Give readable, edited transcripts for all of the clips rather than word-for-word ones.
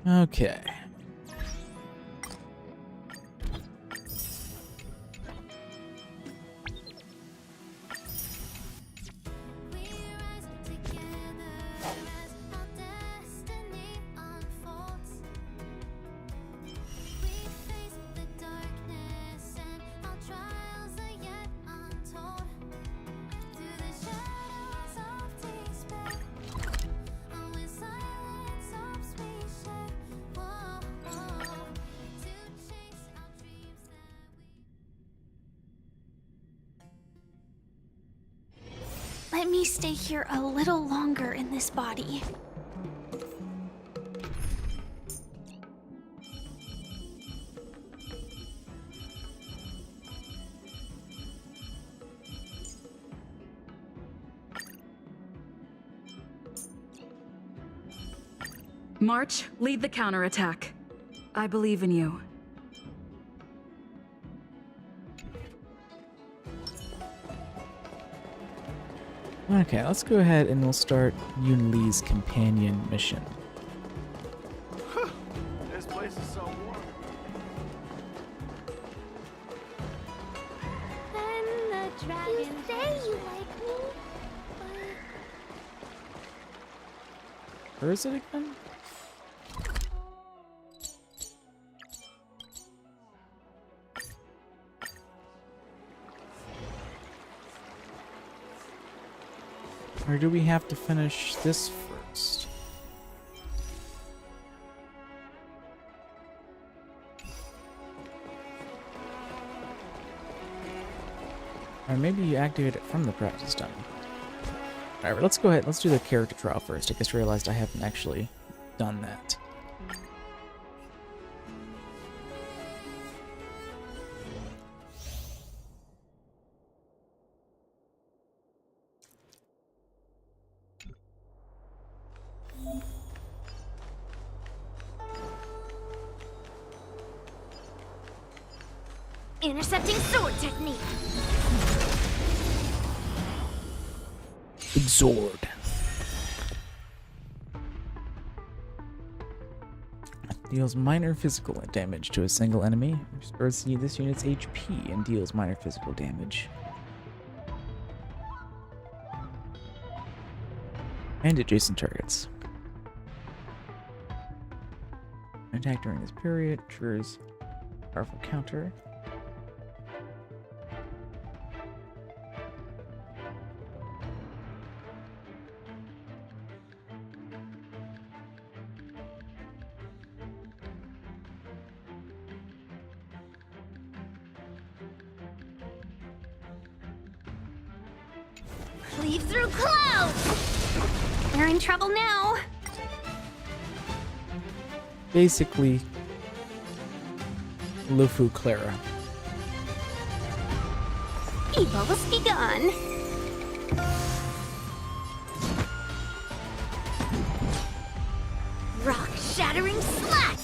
Okay. Let me stay here a little longer in this body. March, lead the counterattack. I believe in you. Okay, let's go ahead and we'll start Yun Li's companion mission. This place is so warm. Then the dragon. You say you like me, Where is it again? Or do we have to finish this first? Or maybe you activate it from the practice time. Alright, let's go ahead. Let's do the character trial first. I just realized I haven't actually done that. Intercepting sword technique. Exord. Deals minor physical damage to a single enemy. Restores this unit's HP and deals minor physical damage. And adjacent targets. Attack during this period triggers powerful counter. Cleave through clouds! We're in trouble now. Basically, Lufu Clara. Evil has begun. Rock-shattering slash!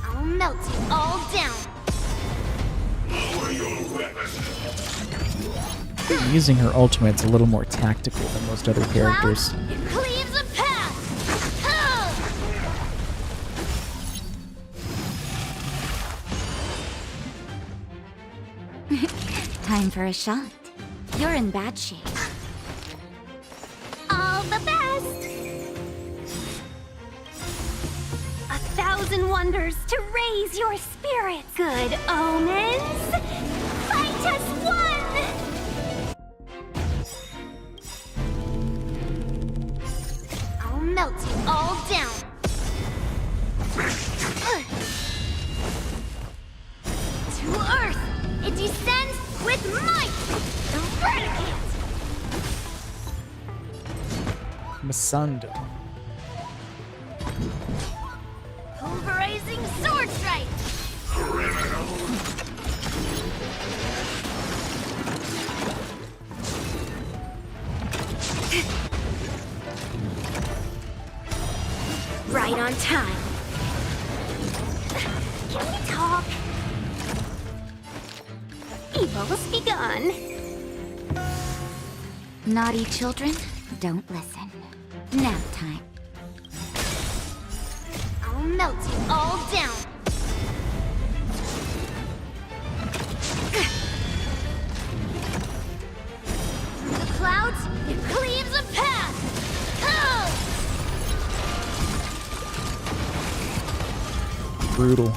I'll melt it all down. Using her ultimate's a little more tactical than most other characters. Cloud, it cleaves a path! Huh! Time for a shot. You're in bad shape. All the best! 1,000 wonders to raise your spirits. Good omens! Fight as one! I'll melt you all down. To Earth! It descends with might! Eradicate! Masando. Pulverizing sword strike! Right on time. Can we talk? Evil's begun. Naughty children, don't listen. Nap time. I'll melt you all down. Through the clouds, it cleaves a path. Brutal.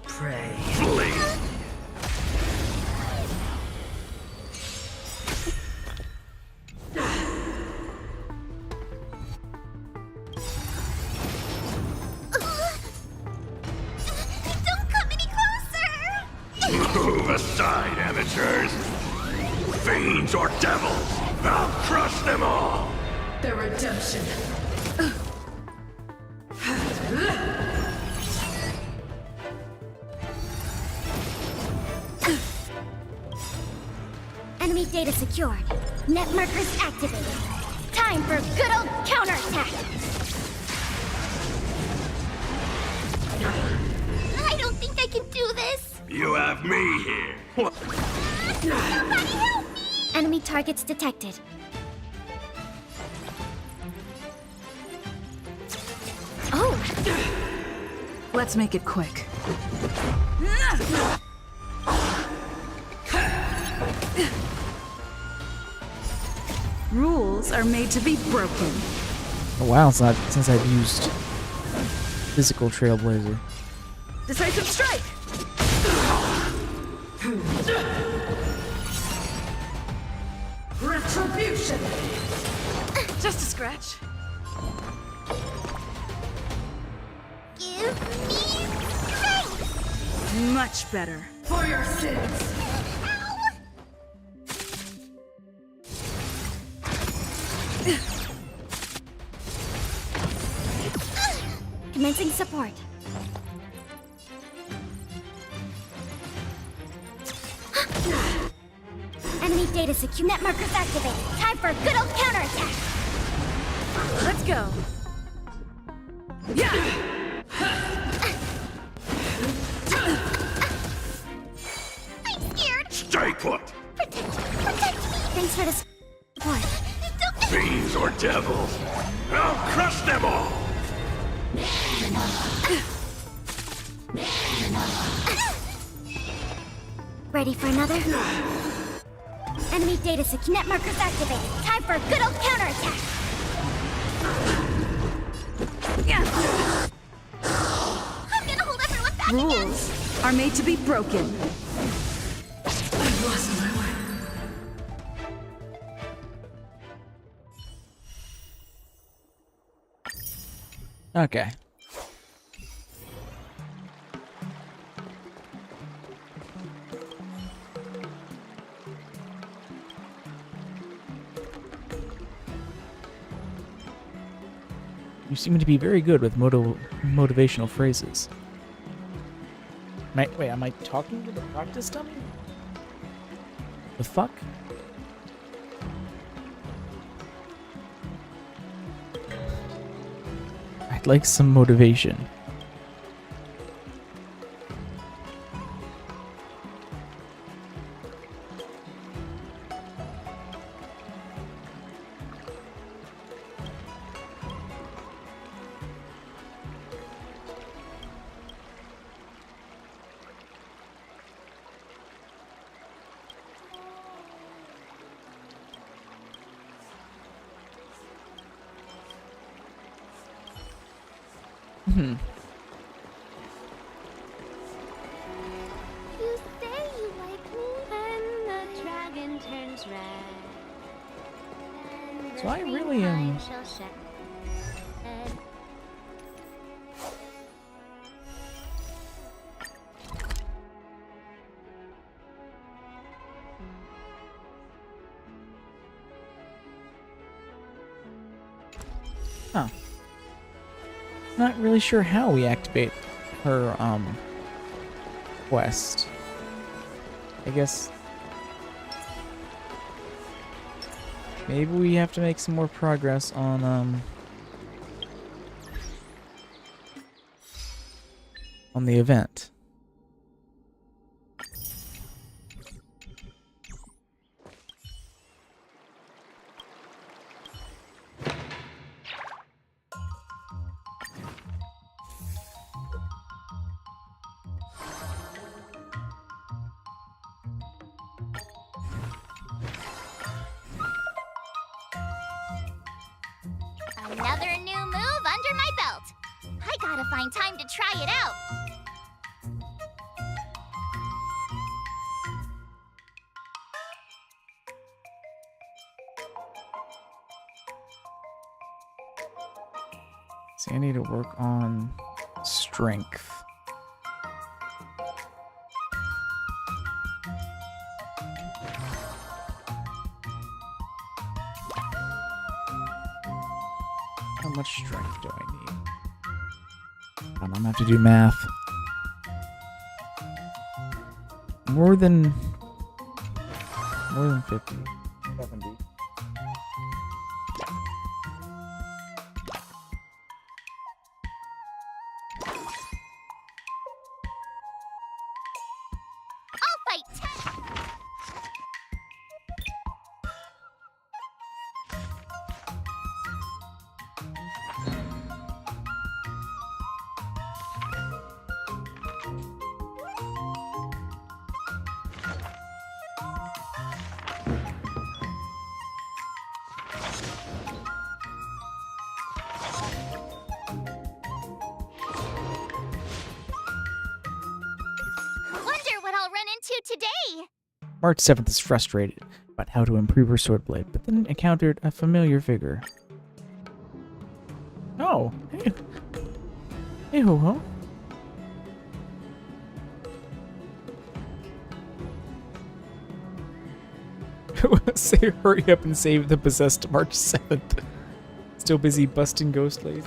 Pray. Don't come any closer! Move aside, amateurs. Fiends or devils, I'll crush them all. Their redemption. Enemy data secured. Net markers activated. Time for good old counterattack. I don't think I can do this. You have me here. Somebody help me! Enemy targets detected. Oh, Let's make it quick. Rules are made to be broken. A while since I've used physical Trailblazer. Decisive strike! Retribution! Just a scratch. give me strength! Much better. For your sins. Commencing support. Enemy data secure. Net markers activated. Time for a good old counterattack. Let's go. Yeah! I'm scared. Stay put. Protect me. Thanks for the support. Don't get Fiends or devils, I'll crush them all. Ready for another? Enemy data secure. Net markers activated. Time for a good old counterattack. I'm gonna hold everyone back again. Rules are made to be broken. I've lost my way. Okay. You seem to be very good with motivational phrases. Wait, am I talking to the practice dummy? The fuck? I'd like some motivation. You say you like me, and the dragon turns red. And So I the really am. green shall shed. Huh. Not really sure how we activate her, quest. I guess maybe we have to make some more progress on the event. Another new move under my belt. I gotta find time to try it out. See, I need to work on strength. How much strength do I need? I'm gonna have to do math. More than 50. 70. I'll fight 10. Wonder what I'll run into today. March 7th is frustrated about how to improve her swordblade, but then encountered a familiar figure. Oh, hey, hey ho ho. Say, hurry up and save the possessed March 7th. Still busy busting ghost lately.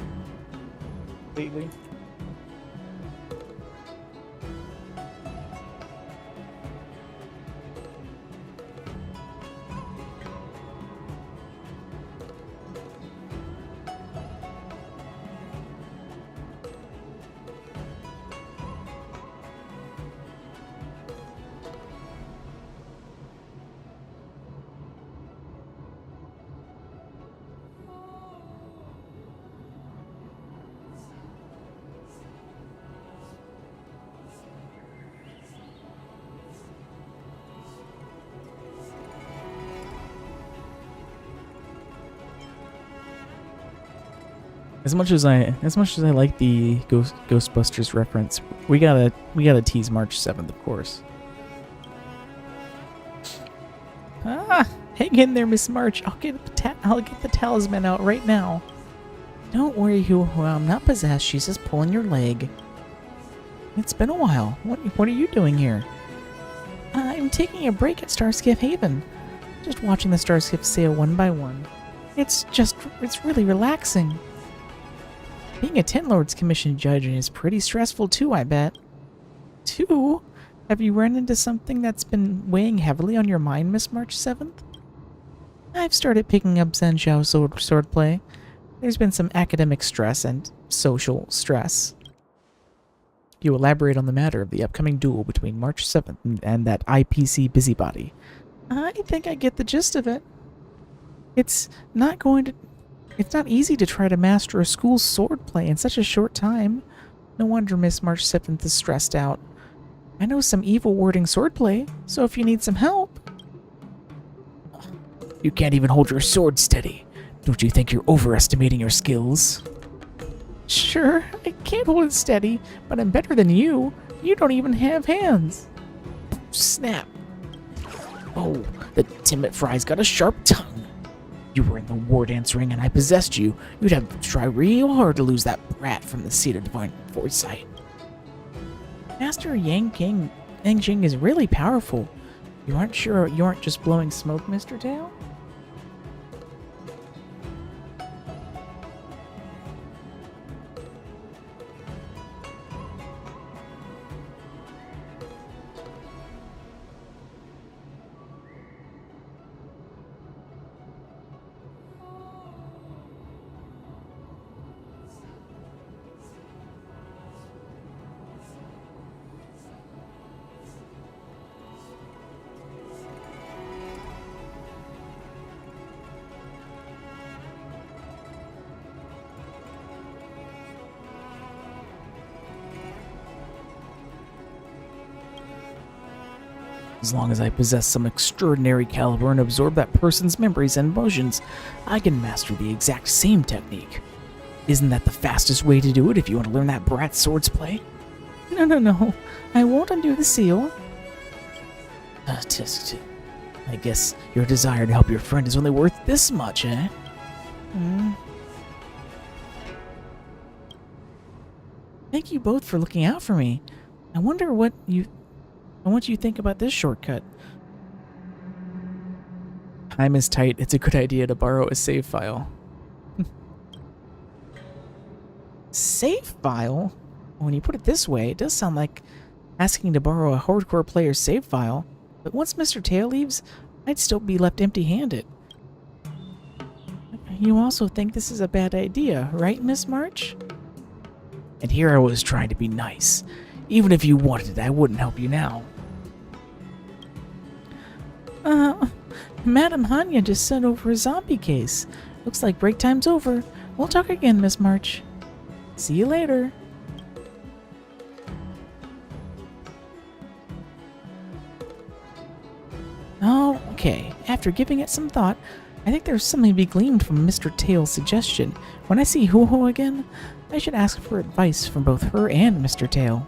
As much as I like the Ghostbusters reference, we gotta tease March 7th, of course. Ah, hang in there, Miss March. I'll get the talisman out right now. Don't worry, Hoo-Hoo. I'm not possessed. She's just pulling your leg. It's been a while. What are you doing here? I'm taking a break at Starskiff Haven. Just watching the Starskiff sail one by one. It's really relaxing. Being a Ten Lords Commission judge is pretty stressful too, I bet. Too? Have you run into something that's been weighing heavily on your mind, Miss March 7th? I've started picking up Zhenxiao swordplay. There's been some academic stress, and social stress. You elaborate on the matter of the upcoming duel between March 7th and that IPC busybody. I think I get the gist of it. It's not easy to try to master a school's swordplay in such a short time. No wonder Miss March 7th is stressed out. I know some evil wording swordplay, so if you need some help... You can't even hold your sword steady. Don't you think you're overestimating your skills? Sure, I can't hold it steady, but I'm better than you. You don't even have hands. Snap. Oh, the timid fry's got a sharp tongue. You were in the war dance ring and I possessed you. You'd have to try real hard to lose that brat from the seat of divine foresight. Master Yang Jing is really powerful. You aren't sure you aren't just blowing smoke, Mr. Tail? As long as I possess some extraordinary caliber and absorb that person's memories and emotions, I can master the exact same technique. Isn't that the fastest way to do it if you want to learn that brat sword's play? No. I won't undo the seal. I guess your desire to help your friend is only worth this much, eh? Thank you both for looking out for me. I wonder what you think about this shortcut. Time is tight. It's a good idea to borrow a save file. Save file? When you put it this way, it does sound like asking to borrow a hardcore player's save file. But once Mr. Tail leaves, I'd still be left empty-handed. You also think this is a bad idea, right, Miss March? And here I was trying to be nice. Even if you wanted it, I wouldn't help you now. Madam Hanya just sent over a zombie case. Looks like break time's over. We'll talk again, Miss March. See you later. Okay, after giving it some thought, I think there's something to be gleaned from Mr. Tail's suggestion. When I see Ho-Ho again, I should ask for advice from both her and Mr. Tail.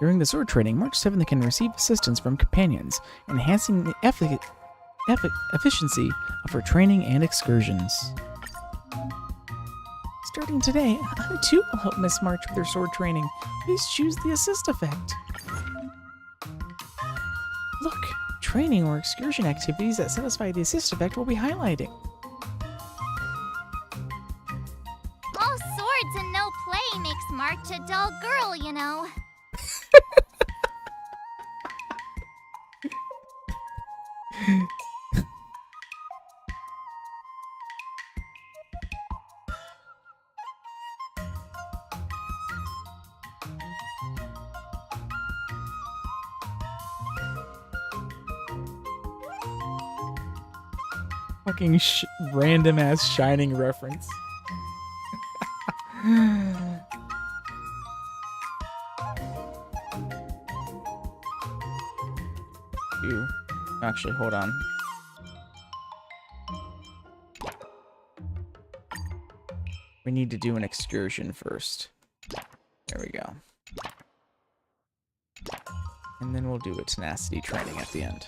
During the sword training, March 7th can receive assistance from companions, enhancing the efficiency of her training and excursions. Starting today, I too will help Miss March with her sword training. Please choose the assist effect. Look, training or excursion activities that satisfy the assist effect will be highlighting. All swords and no play makes March a dull girl, you know. Fucking random ass Shining reference. Ew. Actually, hold on. We need to do an excursion first. There we go. And then we'll do a tenacity training at the end.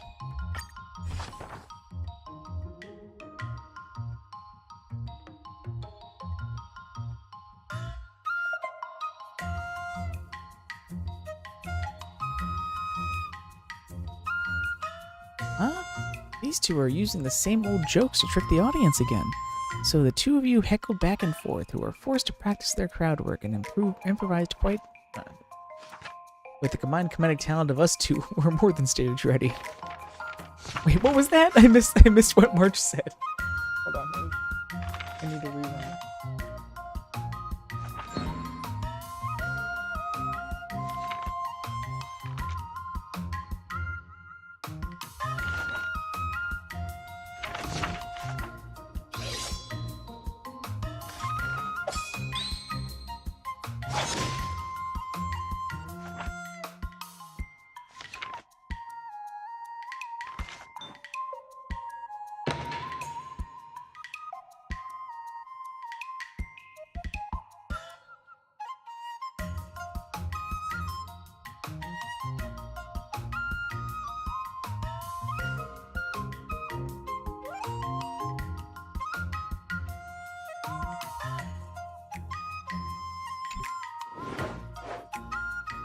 Huh? These two are using the same old jokes to trick the audience again. So the two of you heckled back and forth, who were forced to practice their crowd work and improvised quite... with the combined comedic talent of us two, we're more than stage ready. Wait, what was that? I missed what March said. Hold on, I need to rewind.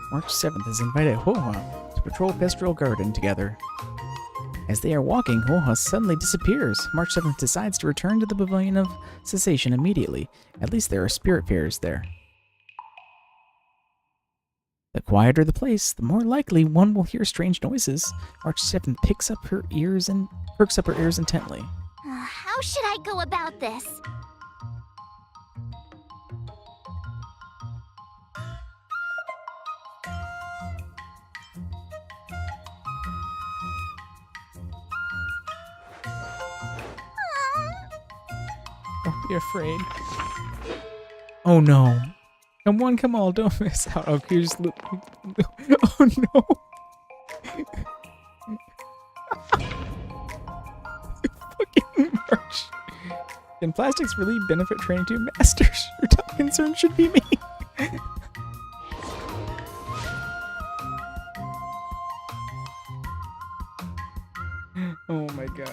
March 7th has invited Ho-Ha to patrol Pastoral Garden together. As they are walking, Ho-Ha suddenly disappears. March 7th decides to return to the Pavilion of Cessation immediately. At least there are spirit fairs there. The quieter the place, the more likely one will hear strange noises. March 7th perks up her ears intently. How should I go about this? Don't be afraid. Oh no. Come on, come on, don't miss out. Okay, just look. Oh no. Fucking March. Can plastics really benefit training to masters? Your top concern should be me. Oh my god.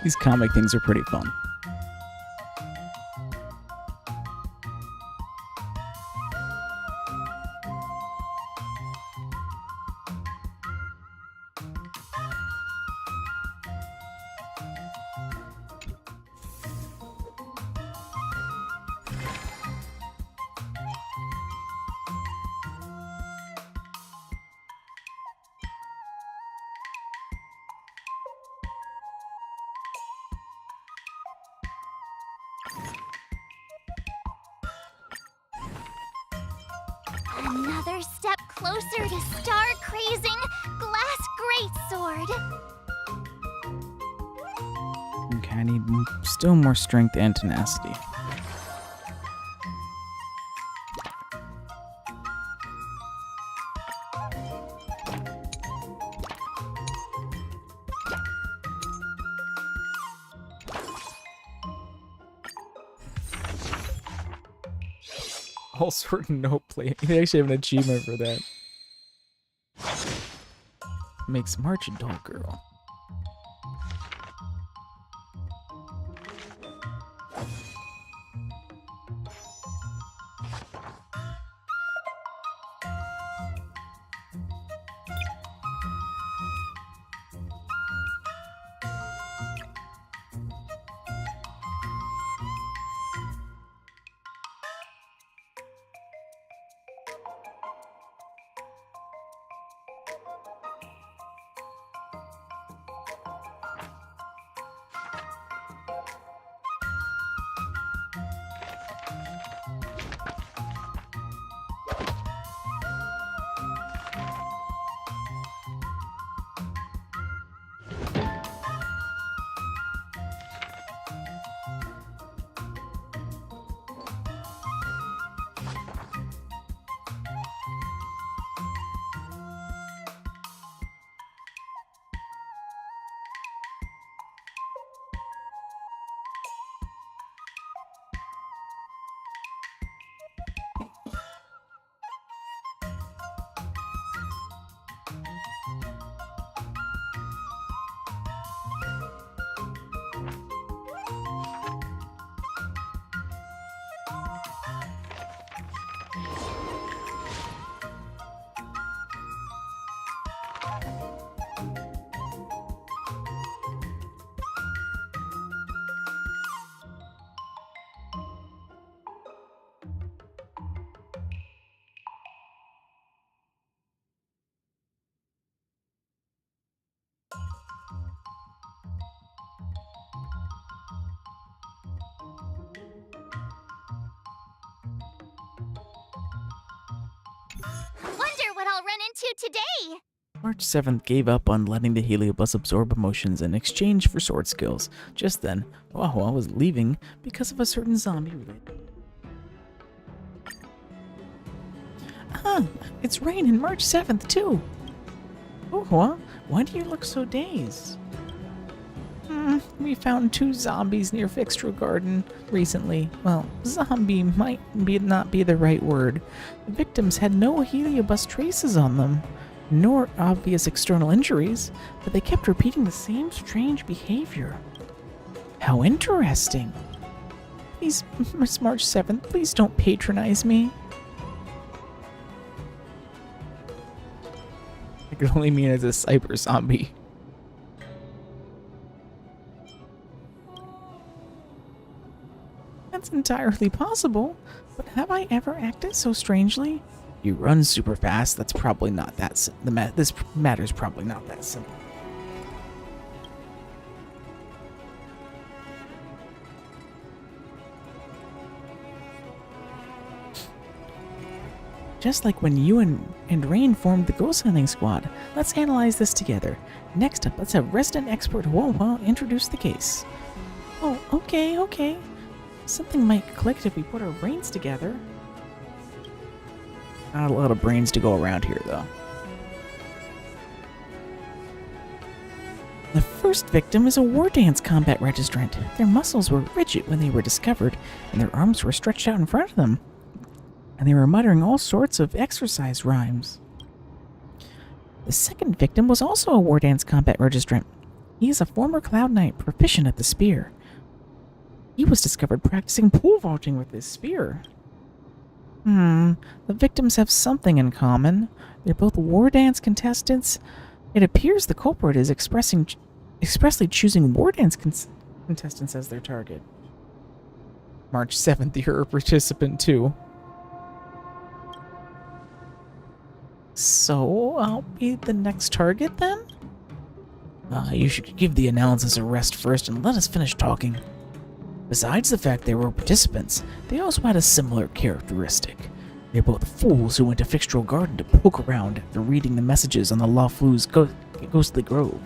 These comic things are pretty fun. Another step closer to star-crazing glass greatsword. Okay, I need still more strength and tenacity. All sort of note play. You actually have an achievement for that. makes March a doll girl. Wonder what I'll run into today! March 7th gave up on letting the heliobus absorb emotions in exchange for sword skills. Just then, Wahua was leaving because of a certain zombie related. It's Rain and March 7th too! Wahua, why do you look so dazed? We found 2 zombies near Fixtral Garden recently. Well, zombie might not be the right word. The victims had no heliobus traces on them, nor obvious external injuries, but they kept repeating the same strange behavior. How interesting. Please, Miss March 7th, please don't patronize me. I could only mean as a cyber zombie. That's entirely possible, but have I ever acted so strangely? You run super fast. That's probably not that. This matter's probably not that simple. Just like when you and Rain formed the ghost hunting squad. Let's analyze this together. Next up, let's have resident expert Wahua introduce the case. Oh, okay. Something might click if we put our brains together. Not a lot of brains to go around here, though. The first victim is a war dance combat registrant. Their muscles were rigid when they were discovered, and their arms were stretched out in front of them. And they were muttering all sorts of exercise rhymes. The second victim was also a war dance combat registrant. He is a former Cloud Knight proficient at the spear. He was discovered practicing pole vaulting with his spear. The victims have something in common. They're both war dance contestants. It appears the culprit is expressly choosing war dance contestants as their target. March 7th, you're a participant too. So, I'll be the next target then? You should give the analysis a rest first and let us finish talking. Besides the fact they were participants, they also had a similar characteristic. They're both fools who went to Fixtral Garden to poke around after reading the messages on the Laflu's ghostly grove.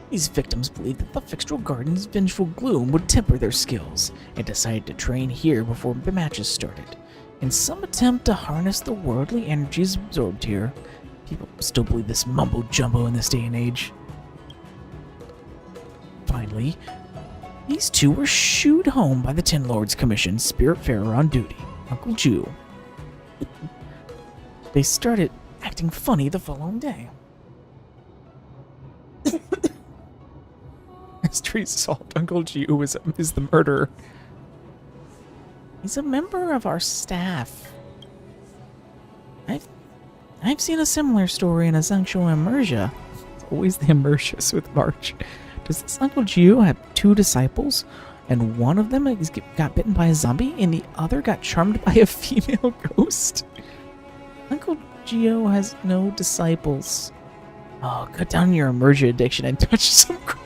These victims believed that the Fixtral Garden's vengeful gloom would temper their skills, and decided to train here before the matches started. In some attempt to harness the worldly energies absorbed here, people still believe this mumbo-jumbo in this day and age. Finally, these 2 were shooed home by the Tin Lords Commission Spiritfarer on duty, Uncle Jew. They started acting funny the following day. Mystery solved. Uncle Gio is the murderer. He's a member of our staff. I've seen a similar story in a Sanctuary Immersia. It's always the Immersius with March. Does this Uncle Gio have 2 disciples? And one of them got bitten by a zombie, and the other got charmed by a female ghost? Uncle Gio has no disciples. Oh, cut down your Immersia addiction and touch some grass.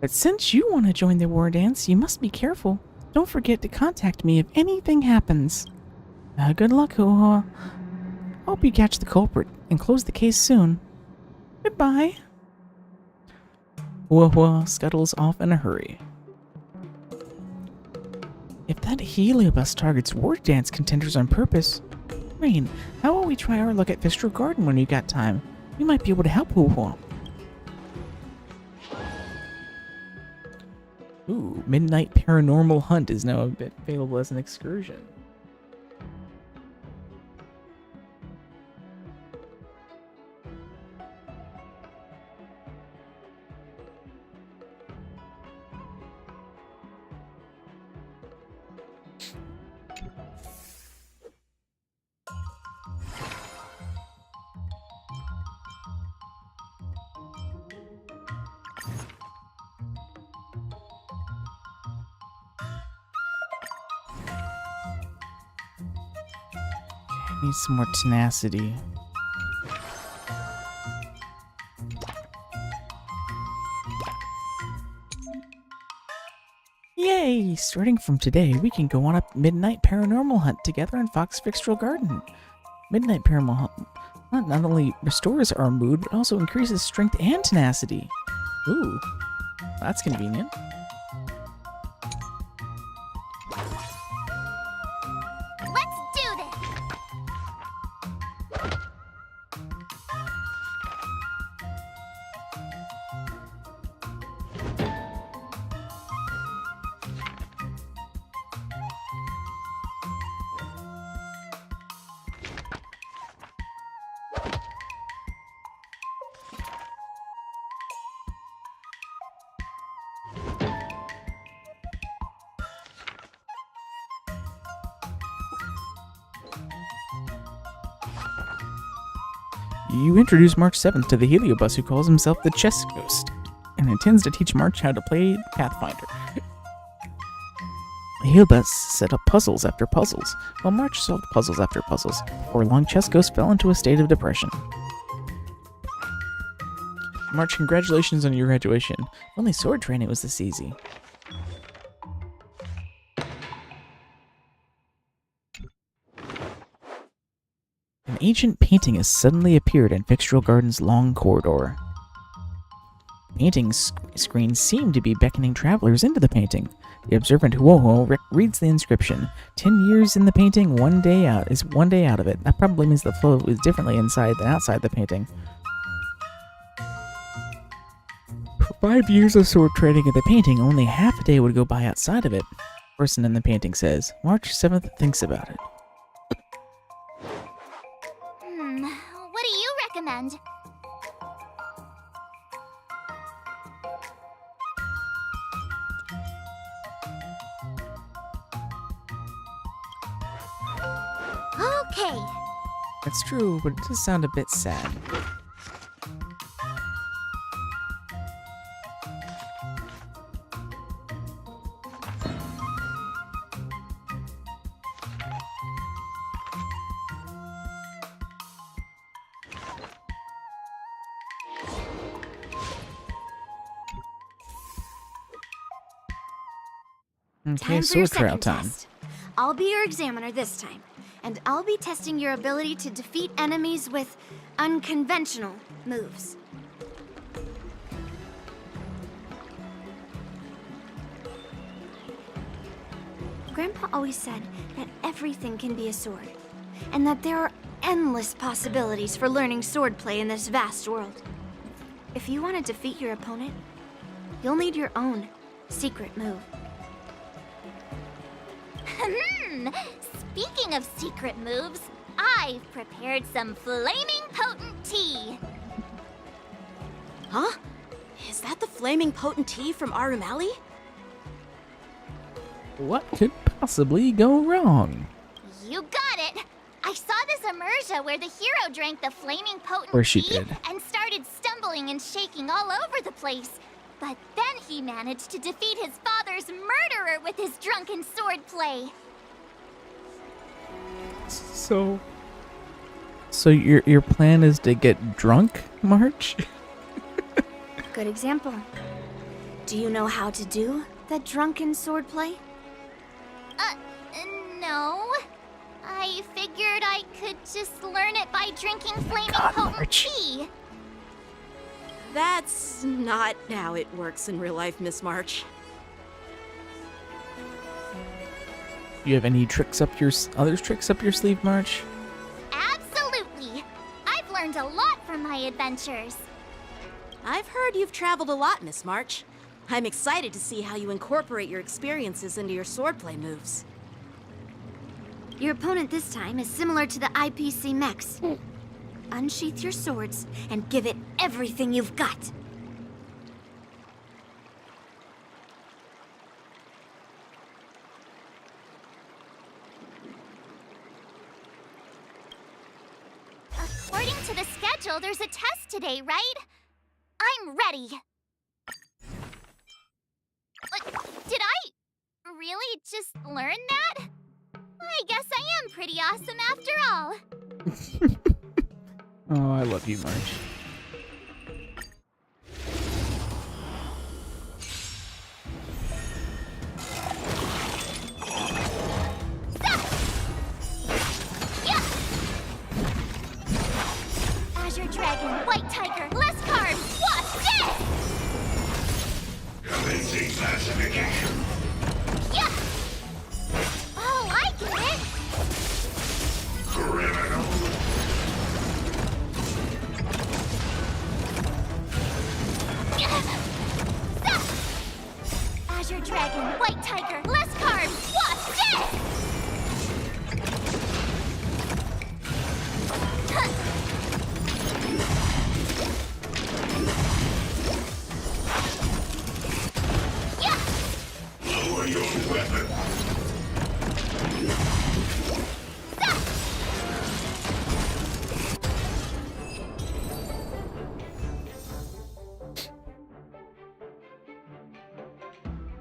But since you want to join the war dance, you must be careful. Don't forget to contact me if anything happens. Good luck, Hoo-Ha. Hope you catch the culprit and close the case soon. Goodbye. Hoo-Ha scuttles off in a hurry. If that heliobus targets war dance contenders on purpose, Rain, how about we try our luck at Fistral Garden when you got time? We might be able to help Hoo-Ha. Ooh, Midnight Paranormal Hunt is now available as an excursion. Need some more tenacity. Yay! Starting from today, we can go on a Midnight Paranormal Hunt together in Fox Fixtral Garden. Midnight Paranormal Hunt not only restores our mood, but also increases strength and tenacity. Ooh, that's convenient. You introduce March 7th to the Heliobus, who calls himself the Chess Ghost, and intends to teach March how to play Pathfinder. Heliobus set up puzzles after puzzles, while March solved puzzles after puzzles. Before long, Chess Ghost fell into a state of depression. March, congratulations on your graduation. Only sword training was this easy. An ancient painting has suddenly appeared in Fixtral Garden's long corridor. Painting screens seem to be beckoning travelers into the painting. The observant Huoho reads the inscription. 10 years in the painting, 1 day out is 1 day out of it. That probably means the flow is differently inside than outside the painting. For 5 years of sword training in the painting, only half a day would go by outside of it. The person in the painting says, March 7th thinks about it. What do you recommend? Okay. That's true, but it does sound a bit sad. Okay, Time for your sword trial second time. test. I'll be your examiner this time, and I'll be testing your ability to defeat enemies with unconventional moves. Grandpa always said that everything can be a sword, and that there are endless possibilities for learning swordplay in this vast world. If you want to defeat your opponent, you'll need your own secret move. Speaking of secret moves, I've prepared some flaming potent tea. Huh? Is that the flaming potent tea from Arumali? What could possibly go wrong? You got it! I saw this immersion where the hero drank the flaming potent Or she tea did. and started stumbling and shaking all over the place. But then he managed to defeat his father's murderer with his drunken swordplay. So your plan is to get drunk, March? Good example. Do you know how to do the drunken swordplay? No. I figured I could just learn it by drinking flaming God, potent March. tea. That's not how it works in real life, Miss March. You have any tricks up your other tricks up your sleeve, March? Absolutely. I've learned a lot from my adventures. I've heard you've traveled a lot, Miss March. I'm excited to see how you incorporate your experiences into your swordplay moves. Your opponent this time is similar to the IPC mechs. Unsheath your swords and give it everything you've got. According to the schedule, there's a test today, right? I'm ready. Did I really just learn that? I guess I am pretty awesome after all. Oh, I love you, March. Azure Dragon, White Tiger, less carbs, what's this? Commencing classification. Yeah! Oh, I get it! Criminal. Azure Dragon, White Tiger, less carbs, what's this? Yeah! Lower your weapon.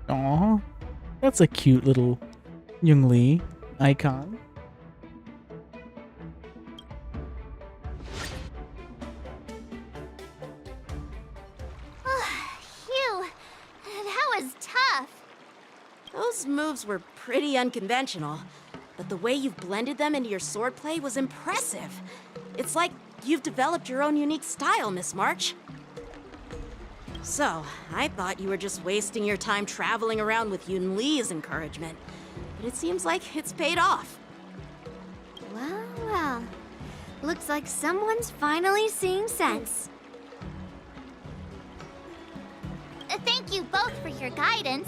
Aw, that's a cute little Young Lee icon. Phew, that was tough. Those moves were pretty unconventional, but the way you've blended them into your swordplay was impressive. It's like you've developed your own unique style, Miss March. So, I thought you were just wasting your time traveling around with Yun Lee's encouragement, but it seems like it's paid off. Well, well. Looks like someone's finally seeing sense. Thank you both for your guidance.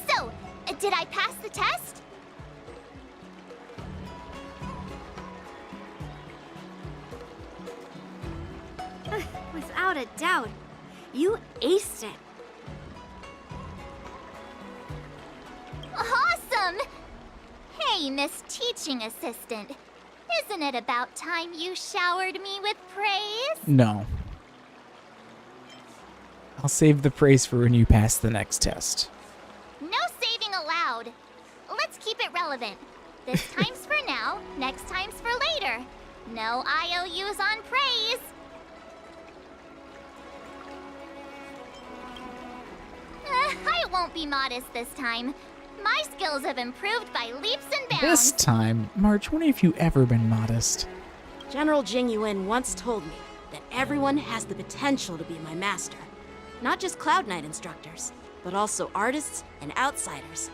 So, did I pass the test? Without a doubt, you aced it. Awesome! Hey, Miss Teaching Assistant. Isn't it about time you showered me with praise? No. I'll save the praise for when you pass the next test. No saving allowed. Let's keep it relevant. This time's for now, next time's for later. No IOUs on praise. I won't be modest this time. My skills have improved by leaps and bounds. This time, March, when have you ever been modest? General Jing Yuan once told me that everyone has the potential to be my master. Not just Cloud Knight instructors, but also artists and outsiders.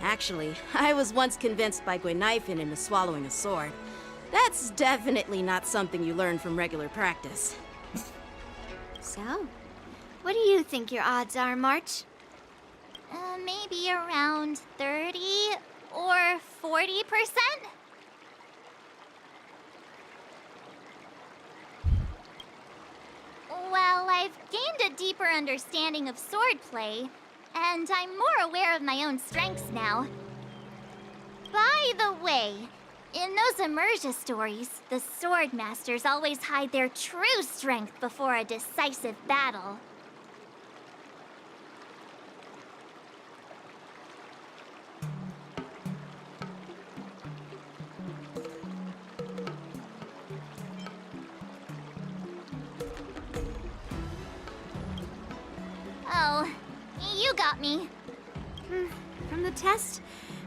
Actually, I was once convinced by Gwynaifin into swallowing a sword. That's definitely not something you learn from regular practice. So, what do you think your odds are, March? Maybe around 30 or 40%? Well, I've gained a deeper understanding of swordplay, and I'm more aware of my own strengths now. By the way, in those Immersia stories, the sword masters always hide their true strength before a decisive battle. Oh, you got me. From the test,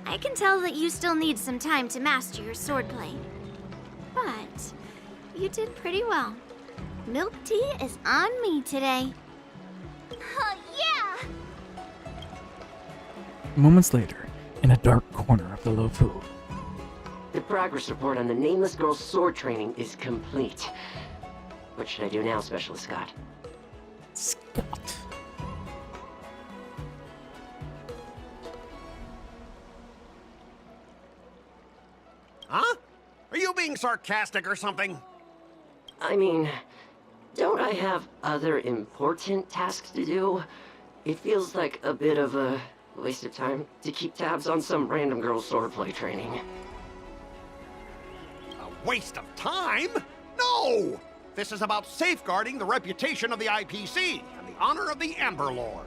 I can tell that you still need some time to master your swordplay. But you did pretty well. Milk tea is on me today. Yeah! Moments later, in a dark corner of the Lofu. The progress report on the Nameless Girl's sword training is complete. What should I do now, Specialist Scott? Scott. Huh? Are you being sarcastic or something? I mean, don't I have other important tasks to do? It feels like a bit of a waste of time to keep tabs on some random girl's swordplay training. A waste of time? No! This is about safeguarding the reputation of the IPC and the honor of the Amber Lord.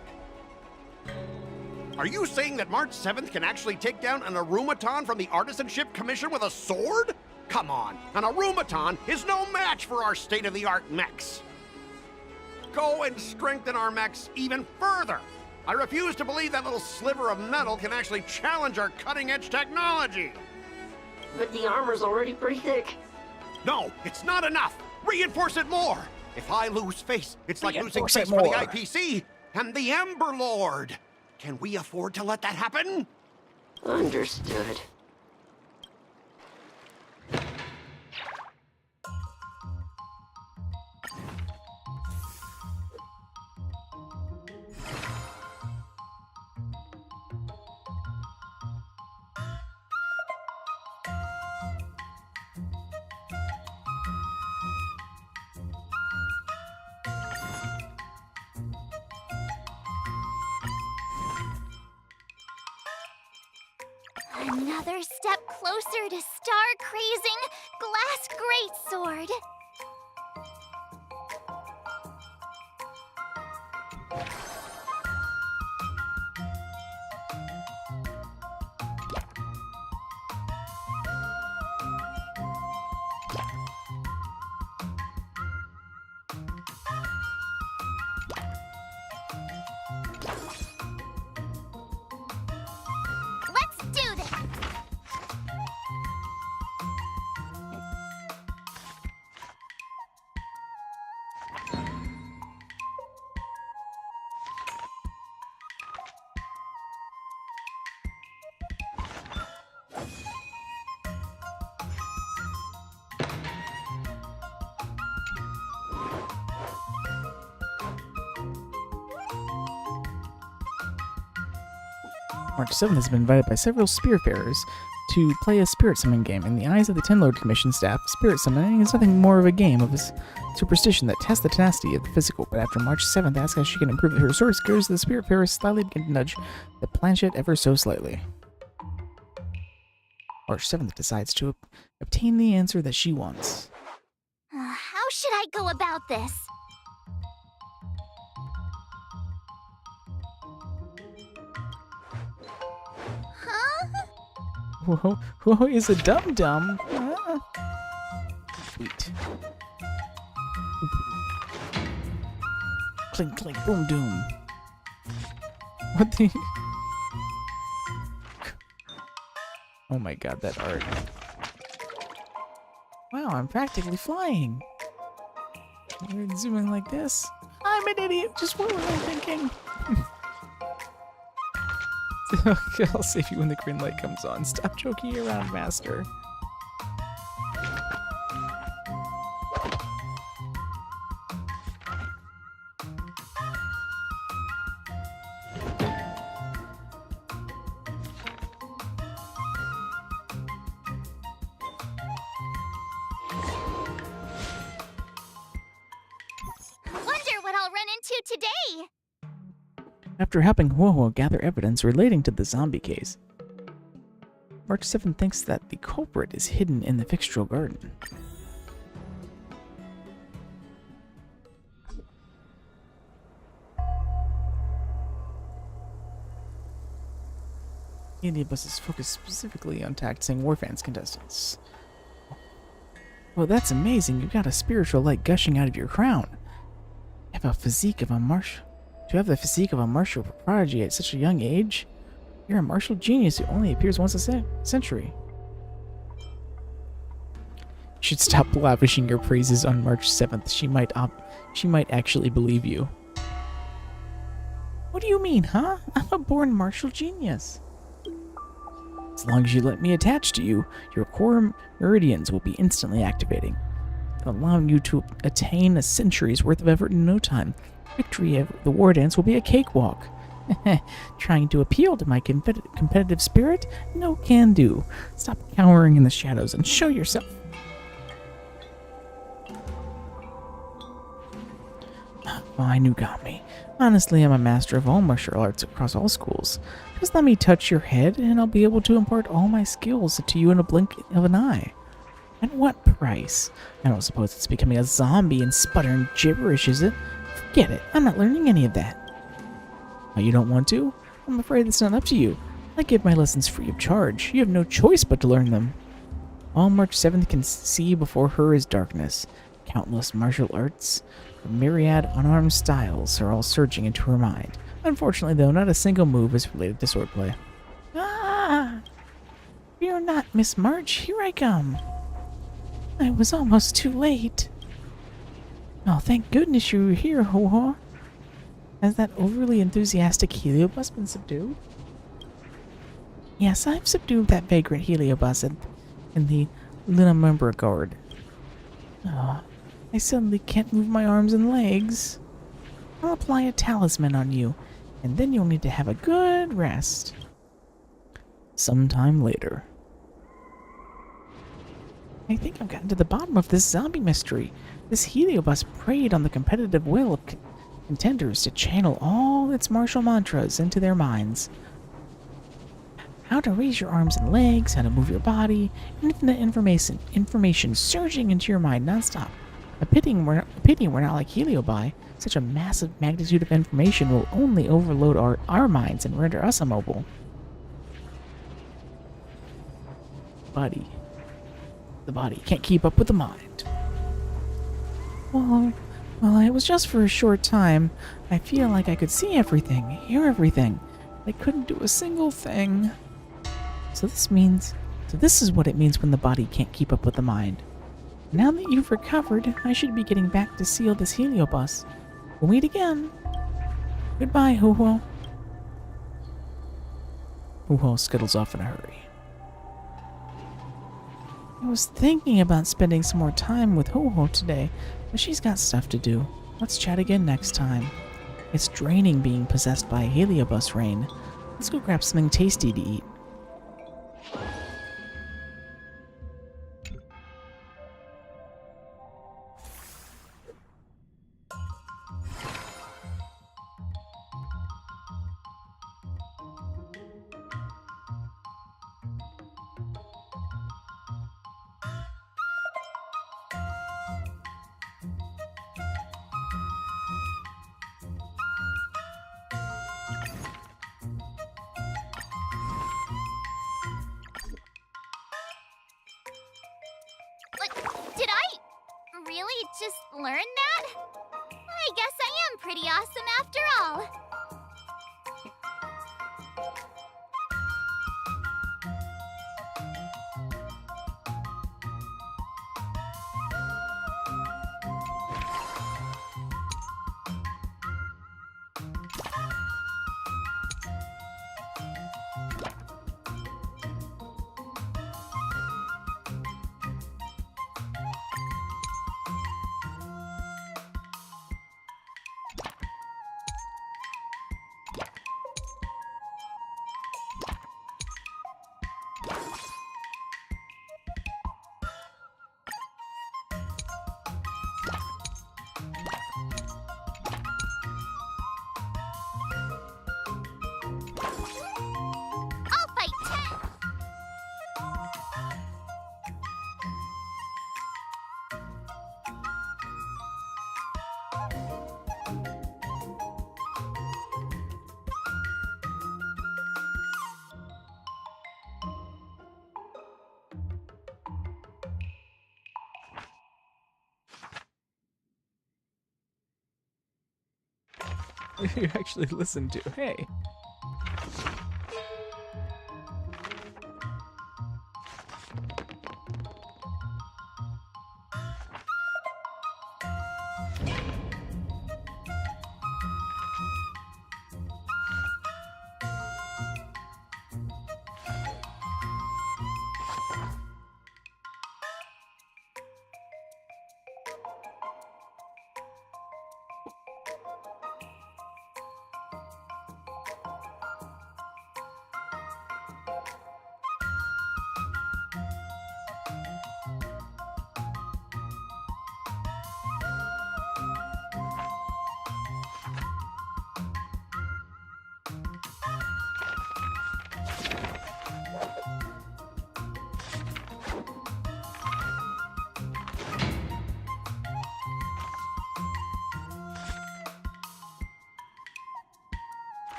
Are you saying that March 7th can actually take down an Arumaton from the Artisanship Commission with a sword? Come on, an Arumaton is no match for our state-of-the-art mechs. Go and strengthen our mechs even further. I refuse to believe that little sliver of metal can actually challenge our cutting-edge technology. But the armor's already pretty thick. No, it's not enough. Reinforce it more. If I lose face, it's like losing Reinforce it face for the more. IPC and the Ember Lord. Can we afford to let that happen? Understood. Another step closer to star-crazing Glass Greatsword. Let's do this! March 7th has been invited by several Spearfarers to play a spirit summoning game. In the eyes of the Tenlord Commission staff, spirit summoning is nothing more of a game of superstition that tests the tenacity of the physical. But after March 7th asks how she can improve her sword skills, the Spiritfarers slightly begin to nudge the planchette ever so slightly. March 7th decides to obtain the answer that she wants. How should I go about this? Huh? Whoa, is a dum-dum? Sweet. Clink, clink, boom, doom. What the... Oh my god, that art. Wow, I'm practically flying. We're zooming like this. I'm an idiot. Just what was I thinking? I'll save you when the green light comes on. Stop joking around, Master. Wonder what I'll run into today. After helping Huohuo gather evidence relating to the zombie case, March 7 thinks that the culprit is hidden in the Fixtural Garden. Heliobus is focused specifically on taxing Warfans contestants. Well, that's amazing. You've got a spiritual light gushing out of your crown. You have a physique of a martial. To have the physique of a martial prodigy at such a young age? You're a martial genius who only appears once a century. You should stop lavishing your praises on March 7th. She might actually believe you. What do you mean, huh? I'm a born martial genius. As long as you let me attach to you, your core meridians will be instantly activating, allowing you to attain a century's worth of effort in no time. Victory of the war dance will be a cakewalk. Trying to appeal to my competitive spirit? No can do. Stop cowering in the shadows and show yourself. Fine, you got me. Honestly, I'm a master of all martial arts across all schools. Just let me touch your head, and I'll be able to impart all my skills to you in a blink of an eye. At what price? I don't suppose it's becoming a zombie and sputtering gibberish, is it? Forget it. I'm not learning any of that. Oh, you don't want to? I'm afraid it's not up to you. I give my lessons free of charge. You have no choice but to learn them. All March 7th can see before her is darkness. Countless martial arts, a myriad unarmed styles are all surging into her mind. Unfortunately, though, not a single move is related to swordplay. Ah! Fear not, Miss March. Here I come. I was almost too late. Oh, thank goodness you were here, Ho-Ho. Has that overly enthusiastic Heliobus been subdued? Yes, I've subdued that vagrant Heliobus in the Lunamembra Guard. Oh, I suddenly can't move my arms and legs. I'll apply a talisman on you, and then you'll need to have a good rest. Sometime later. I think I've gotten to the bottom of this zombie mystery. This Heliobus preyed on the competitive will of contenders to channel all its martial mantras into their minds. How to raise your arms and legs, how to move your body, infinite information surging into your mind nonstop. A pity we're not like Heliobi. Such a massive magnitude of information will only overload our minds and render us immobile. The body can't keep up with the mind. Well, it was just for a short time. I feel like I could see everything, hear everything. I couldn't do a single thing. So this is what it means when the body can't keep up with the mind. Now that you've recovered, I should be getting back to seal this Heliobus. We'll meet again. Goodbye, Huohuo. Huohuo scuttles off in a hurry. I was thinking about spending some more time with Huohuo today, but she's got stuff to do. Let's chat again next time. It's draining being possessed by a Heliobus Rain. Let's go grab something tasty to eat. Did I really just learn that? I guess I am pretty awesome after all. You actually listened to. Hey.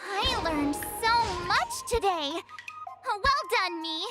I learned so much today. Well done, me.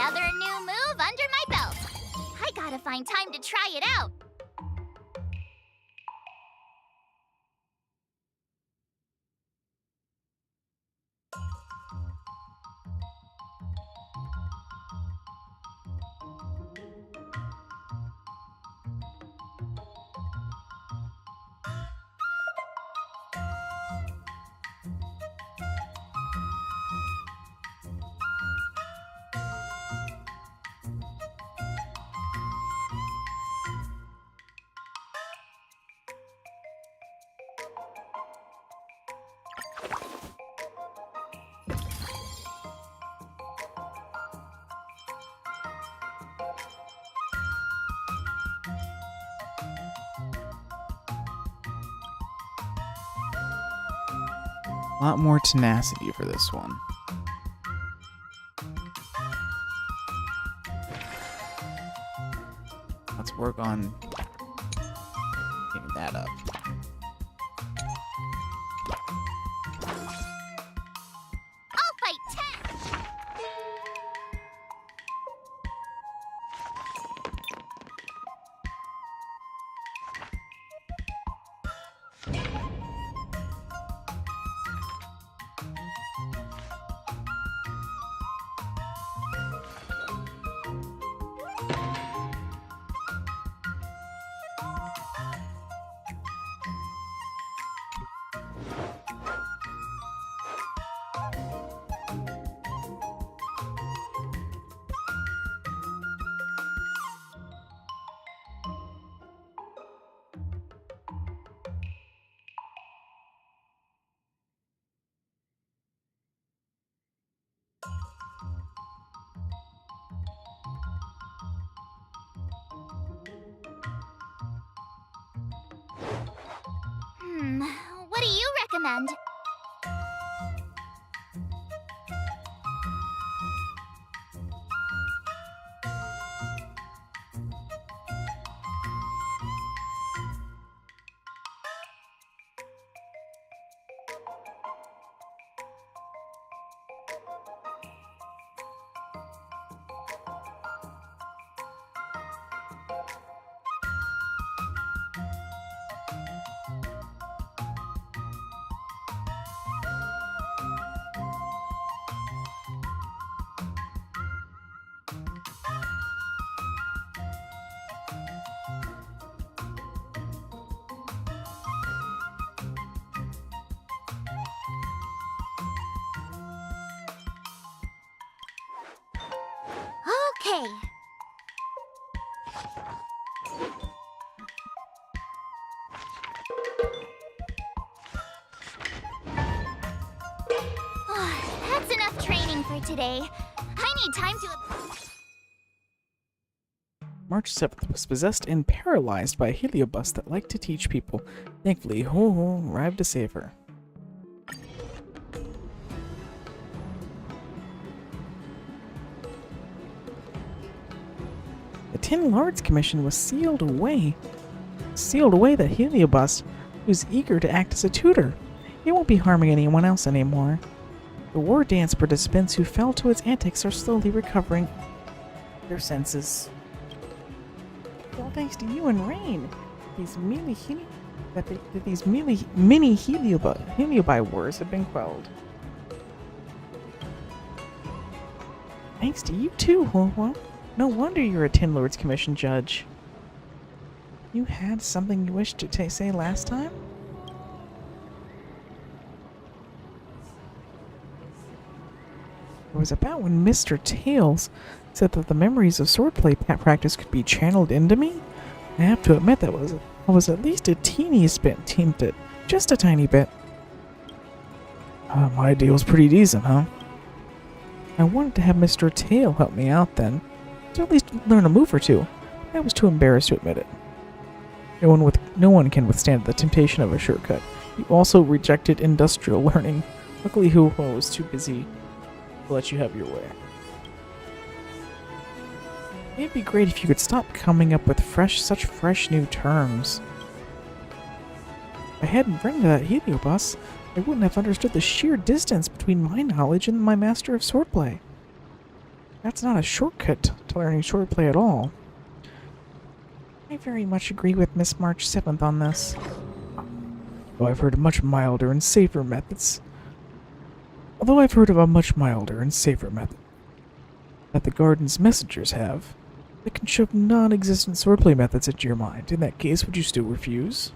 Another new move under my belt. I gotta find time to try it out. A lot more tenacity for this one. Let's work on getting that up. I'll fight tech. What do you recommend? Okay. That's enough training for today. I need time to... March 7th was possessed and paralyzed by a heliobus that liked to teach people. Thankfully, Ho-Ho arrived to save her. The Tin Lords Commission was sealed away the heliobus, who's eager to act as a tutor. It won't be harming anyone else anymore. The war dance participants who fell to its antics are slowly recovering their senses. All thanks to you and Rain, these mini heliobi wars have been quelled. Thanks to you too, Ho-Ho. No wonder you're a Tin Lords Commission judge. You had something you wished to say last time? It was about when Mr. Tails said that the memories of swordplay practice could be channeled into me. I have to admit that I was at least a teeniest bit tempted. Just a tiny bit. My deal's pretty decent, huh? I wanted to have Mr. Tail help me out then, to at least learn a move or two. I was too embarrassed to admit it. No one can withstand the temptation of a shortcut. You also rejected industrial learning. Luckily, Ho-Ho was too busy to let you have your way. It'd be great if you could stop coming up with such fresh new terms. If I hadn't run into that heliobus, I wouldn't have understood the sheer distance between my knowledge and my master of swordplay. That's not a shortcut to learning swordplay at all. I very much agree with Miss March 7th on this. Although I've heard of much milder and safer methods that the Garden's messengers have, that can shove non-existent swordplay methods into your mind. In that case, would you still refuse?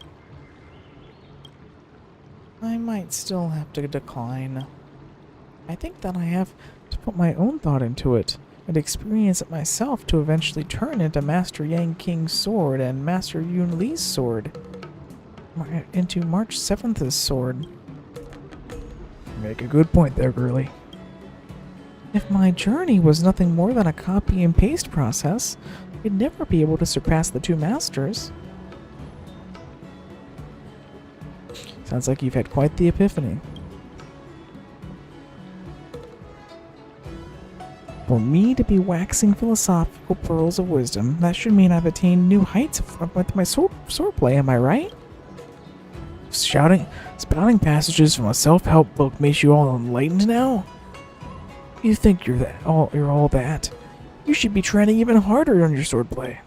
I might still have to decline. I think that I have to put my own thought into it and experience it myself to eventually turn into Master Yang King's sword and Master Yun Li's sword into March 7th's sword. You make a good point there, girly. If my journey was nothing more than a copy and paste process, I'd never be able to surpass the two masters. Sounds like you've had quite the epiphany. For me to be waxing philosophical pearls of wisdom, that should mean I've attained new heights with my swordplay, am I right? Spouting passages from a self-help book makes you all enlightened now? You think you're all that? You should be training even harder on your swordplay.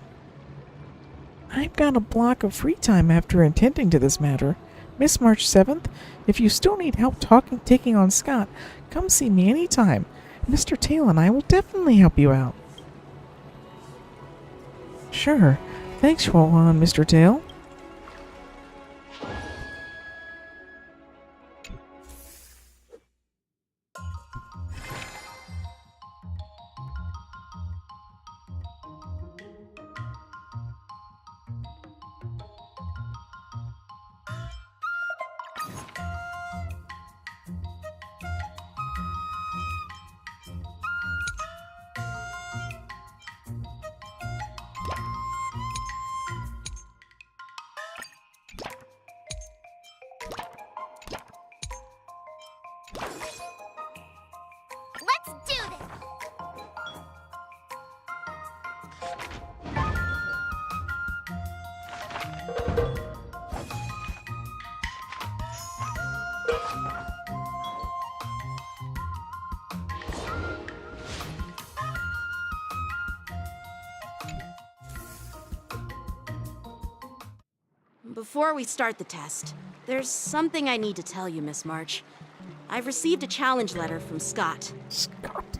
I've got a block of free time after attending to this matter. Miss March 7th, if you still need help taking on Scott, come see me anytime. Mr. Tail and I will definitely help you out. Sure. Thanks, Mr. Tail. Let's do this! Before we start the test, there's something I need to tell you, Miss March. I've received a challenge letter from Scott. Scott.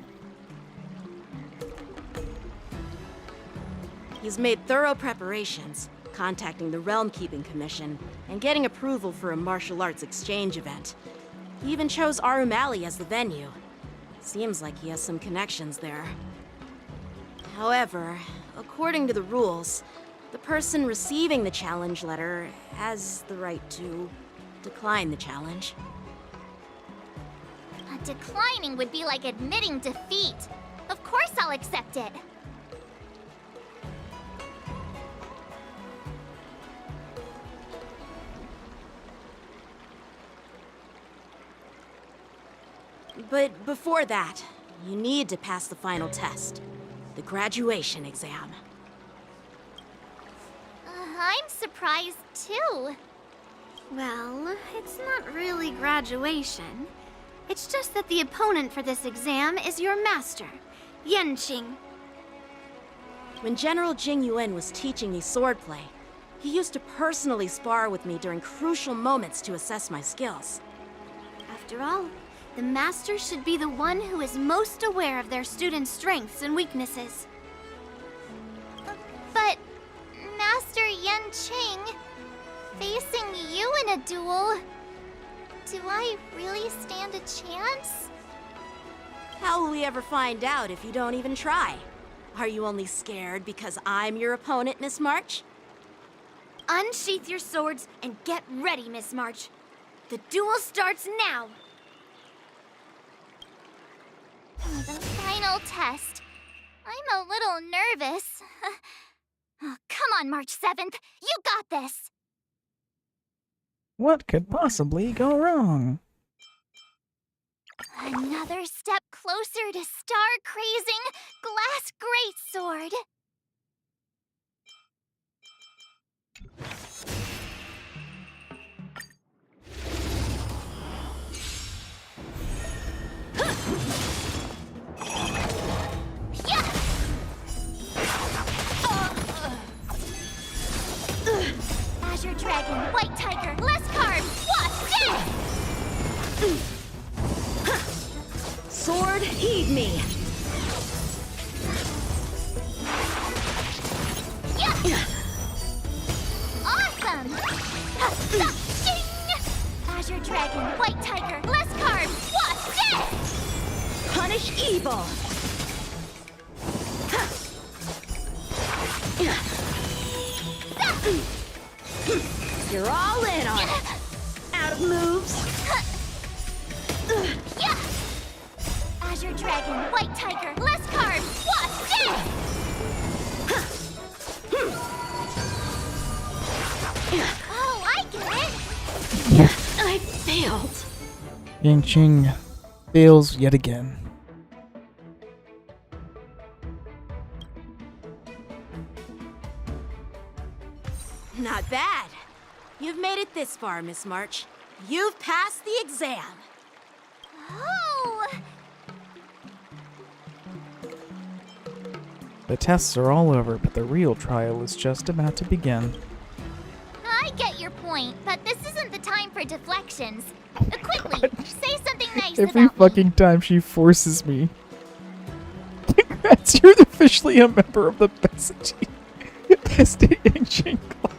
He's made thorough preparations, contacting the Realm Keeping Commission and getting approval for a martial arts exchange event. He even chose Arumali as the venue. Seems like he has some connections there. However, according to the rules, the person receiving the challenge letter has the right to decline the challenge. Declining would be like admitting defeat. Of course I'll accept it. But before that, you need to pass the final test, the graduation exam. I'm surprised too. Well, it's not really graduation. It's just that the opponent for this exam is your master, Yenqing. When General Jing Yuan was teaching me swordplay, he used to personally spar with me during crucial moments to assess my skills. After all, the master should be the one who is most aware of their students' strengths and weaknesses. But, Master Yenqing, facing you in a duel, do I really stand a chance? How will we ever find out if you don't even try? Are you only scared because I'm your opponent, Miss March? Unsheath your swords and get ready, Miss March. The duel starts now! The final test. I'm a little nervous. Oh, come on, March 7th. You got this! What could possibly go wrong? Another step closer to star-crazing Glass Greatsword. me. Awesome! Azure Dragon, White Tiger, less carbs, what's this? Punish evil. You're all in on it. Out of moves. Azure Dragon, White Tiger, less carbs, what's this? Oh, I get it! I failed. Yanqing fails yet again. Not bad. You've made it this far, Miss March. You've passed the exam. Oh! The tests are all over, but the real trial is just about to begin. I get your point, but this isn't the time for deflections. Quickly, say something nice Every about fucking time she forces me. Congrats, you're officially a member of the Best Yanqing Club.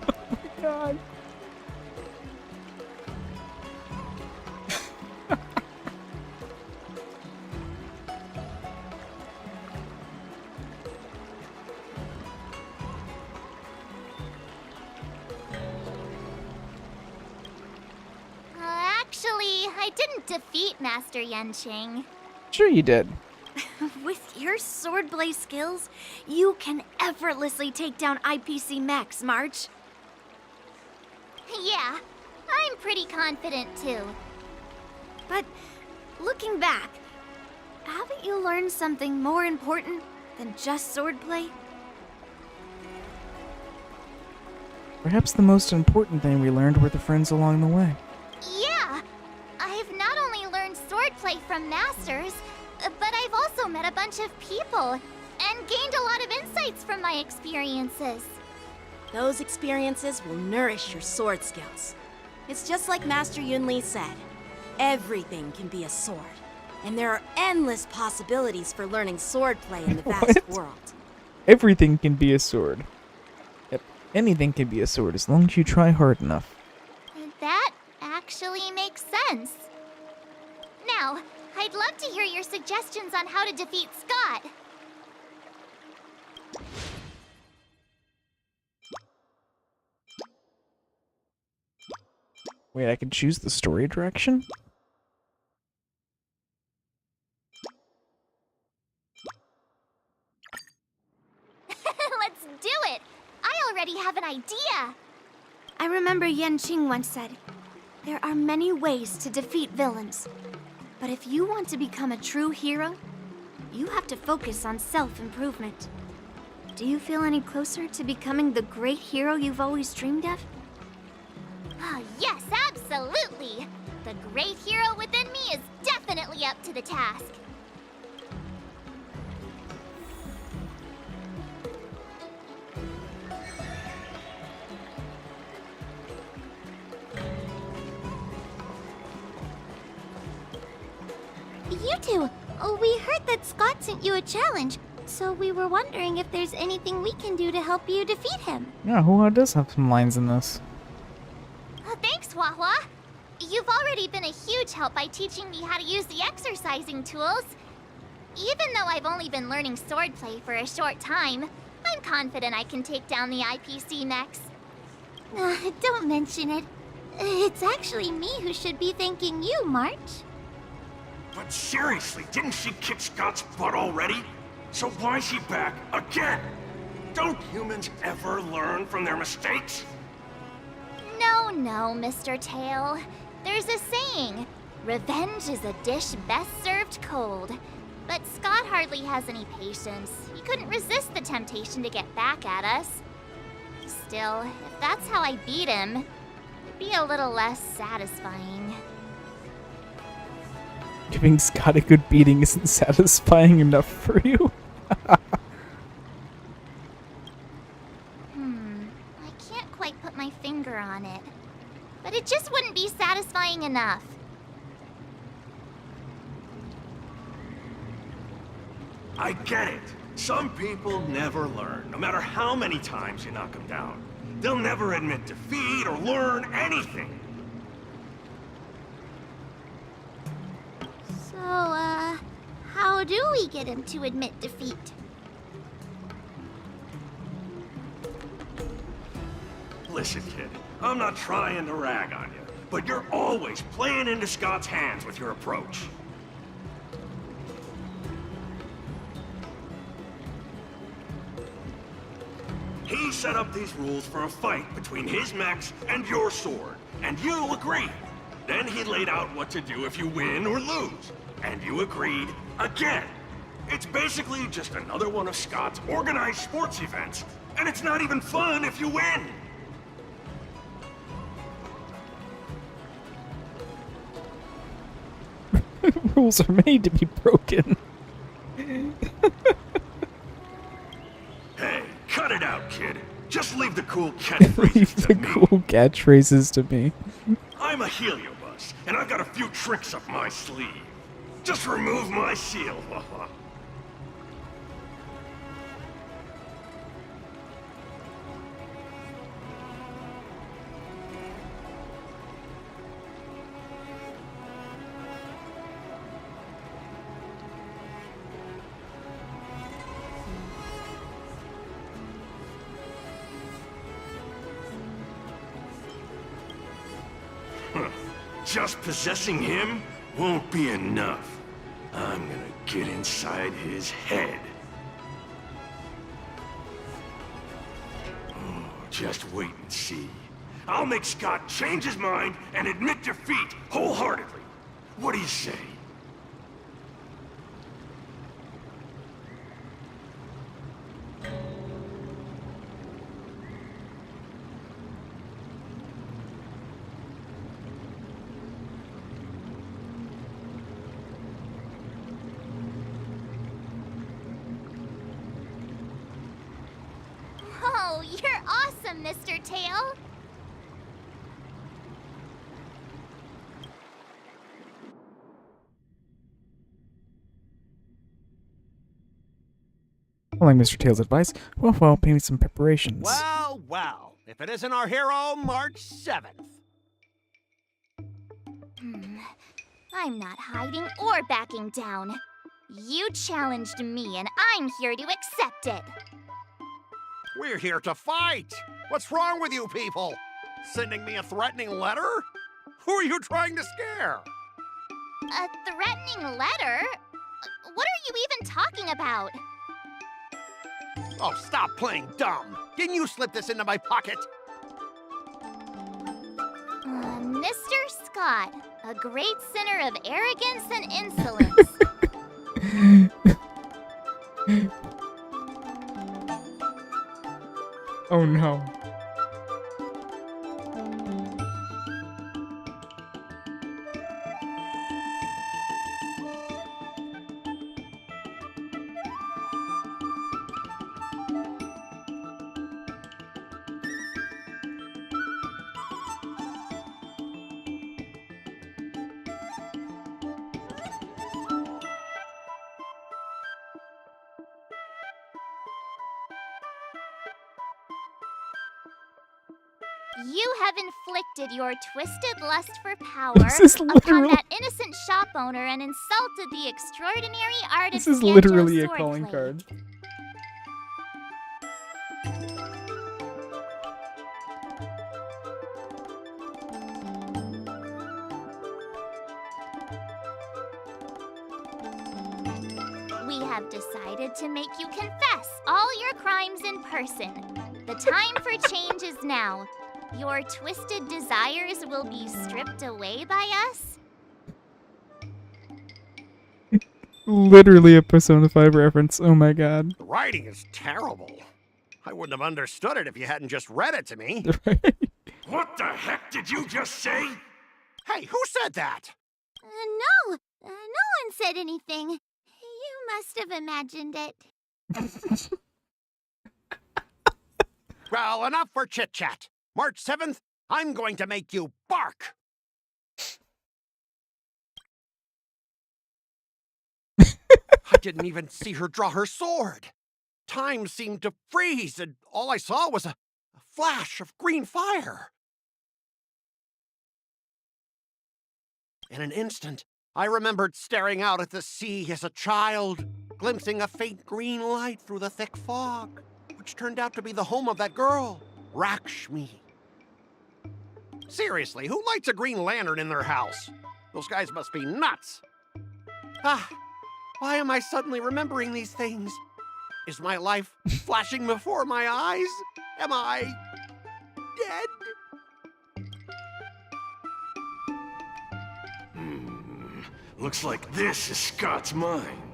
Oh my god. Actually, I didn't defeat Master Yanqing. Sure you did. With your swordplay skills, you can effortlessly take down IPC mechs, March. Yeah, I'm pretty confident too. But looking back, haven't you learned something more important than just swordplay? Perhaps the most important thing we learned were the friends along the way. Yeah, I've not only learned swordplay from masters, but I've also met a bunch of people and gained a lot of insights from my experiences. Those experiences will nourish your sword skills. It's just like Master Yunli said. Everything can be a sword. And there are endless possibilities for learning swordplay in the vast What? world. Everything can be a sword. Yep, anything can be a sword as long as you try hard enough. That actually makes sense. Now, I'd love to hear your suggestions on how to defeat Scott. Wait, I can choose the story direction? Let's do it! I already have an idea! I remember Yanqing once said, there are many ways to defeat villains. But if you want to become a true hero, you have to focus on self-improvement. Do you feel any closer to becoming the great hero you've always dreamed of? Oh, yes, absolutely! The great hero within me is definitely up to the task. You two, we heard that Scott sent you a challenge, so we were wondering if there's anything we can do to help you defeat him. Yeah, Hua does have some lines in this. Thanks, Hua. You've already been a huge help by teaching me how to use the exercising tools. Even though I've only been learning swordplay for a short time, I'm confident I can take down the IPC mechs. Don't mention it. It's actually me who should be thanking you, March. But seriously, didn't she kick Scott's butt already? So why is she back again? Don't humans ever learn from their mistakes? No, Mr. Tail. There's a saying, revenge is a dish best served cold. But Scott hardly has any patience. He couldn't resist the temptation to get back at us. Still, if that's how I beat him, it'd be a little less satisfying. Giving Scott a good beating isn't satisfying enough for you? I can't quite put my finger on it. but it just wouldn't be satisfying enough. I get it. Some people never learn, no matter how many times you knock them down. They'll never admit defeat or learn anything. So, how do we get him to admit defeat? Listen, kid, I'm not trying to rag on you, but you're always playing into Scott's hands with your approach. He set up these rules for a fight between his mechs and your sword, and you agreed. Then he laid out what to do if you win or lose, and you agreed again. It's basically just another one of Scott's organized sports events, and it's not even fun if you win. Rules are made to be broken. Hey, cut it out, kid. Just leave the cool catchphrases Leave to the me. cool catchphrases to me. I'm a heliobus, and I've got a few tricks up my sleeve. Just remove my seal. Just possessing him won't be enough. I'm gonna get inside his head. Oh, just wait and see. I'll make Scott change his mind and admit defeat wholeheartedly. What do you say? Oh, you're awesome, Mr. Tail! Following Mr. Tail's advice, well, pay me some preparations. Well, well, if it isn't our hero, March 7th. I'm not hiding or backing down. You challenged me, and I'm here to accept it. We're here to fight. What's wrong with you people? Sending me a threatening letter? Who are you trying to scare? A threatening letter? What are you even talking about? Oh, stop playing dumb. Didn't you slip this into my pocket? Mr. Scott, a great sinner of arrogance and insolence. Oh no. You have inflicted your twisted lust for power This is upon literally- that innocent shop owner and insulted the extraordinary artist. This is Ganjo literally a Swordplay. calling card. We have decided to make you confess all your crimes in person. The time for change is now. Your twisted desires will be stripped away by us. Literally a Persona 5 reference. Oh my god. The writing is terrible. I wouldn't have understood it if you hadn't just read it to me. What the heck did you just say? Hey, who said that? No one said anything. You must have imagined it. Well, enough for chit-chat. March 7th, I'm going to make you bark! I didn't even see her draw her sword. Time seemed to freeze, and all I saw was a flash of green fire. In an instant, I remembered staring out at the sea as a child, glimpsing a faint green light through the thick fog, which turned out to be the home of that girl, Rakshmi. Seriously, who lights a green lantern in their house? Those guys must be nuts. Why am I suddenly remembering these things? Is my life flashing before my eyes? Am I dead? Looks like this is Scott's mind.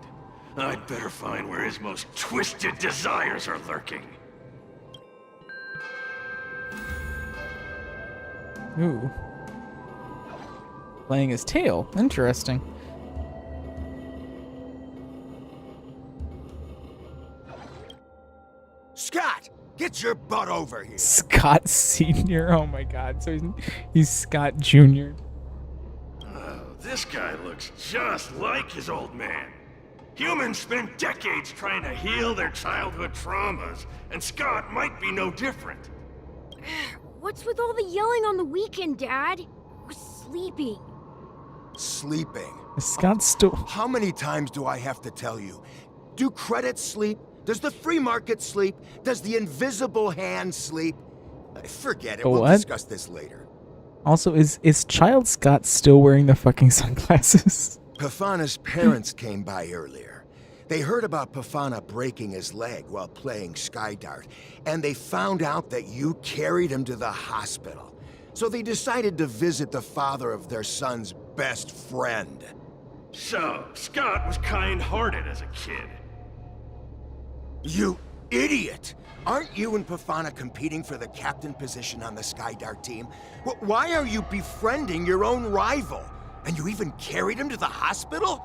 I'd better find where his most twisted desires are lurking. Ooh. Playing his tail. Interesting. Scott, get your butt over here. Scott Sr. Oh my god. So he's Scott Jr. Oh, this guy looks just like his old man. Humans spend decades trying to heal their childhood traumas, and Scott might be no different. What's with all the yelling on the weekend, Dad? I was sleeping. Sleeping? Scott still... How many times do I have to tell you? Do credits sleep? Does the free market sleep? Does the invisible hand sleep? Forget it, we'll discuss this later. Also, is Child Scott still wearing the fucking sunglasses? Pafana's parents came by earlier. They heard about Pafana breaking his leg while playing Skydart, and they found out that you carried him to the hospital. So they decided to visit the father of their son's best friend. So, Scott was kind-hearted as a kid. You idiot! Aren't you and Pafana competing for the captain position on the Skydart team? Why are you befriending your own rival? And you even carried him to the hospital?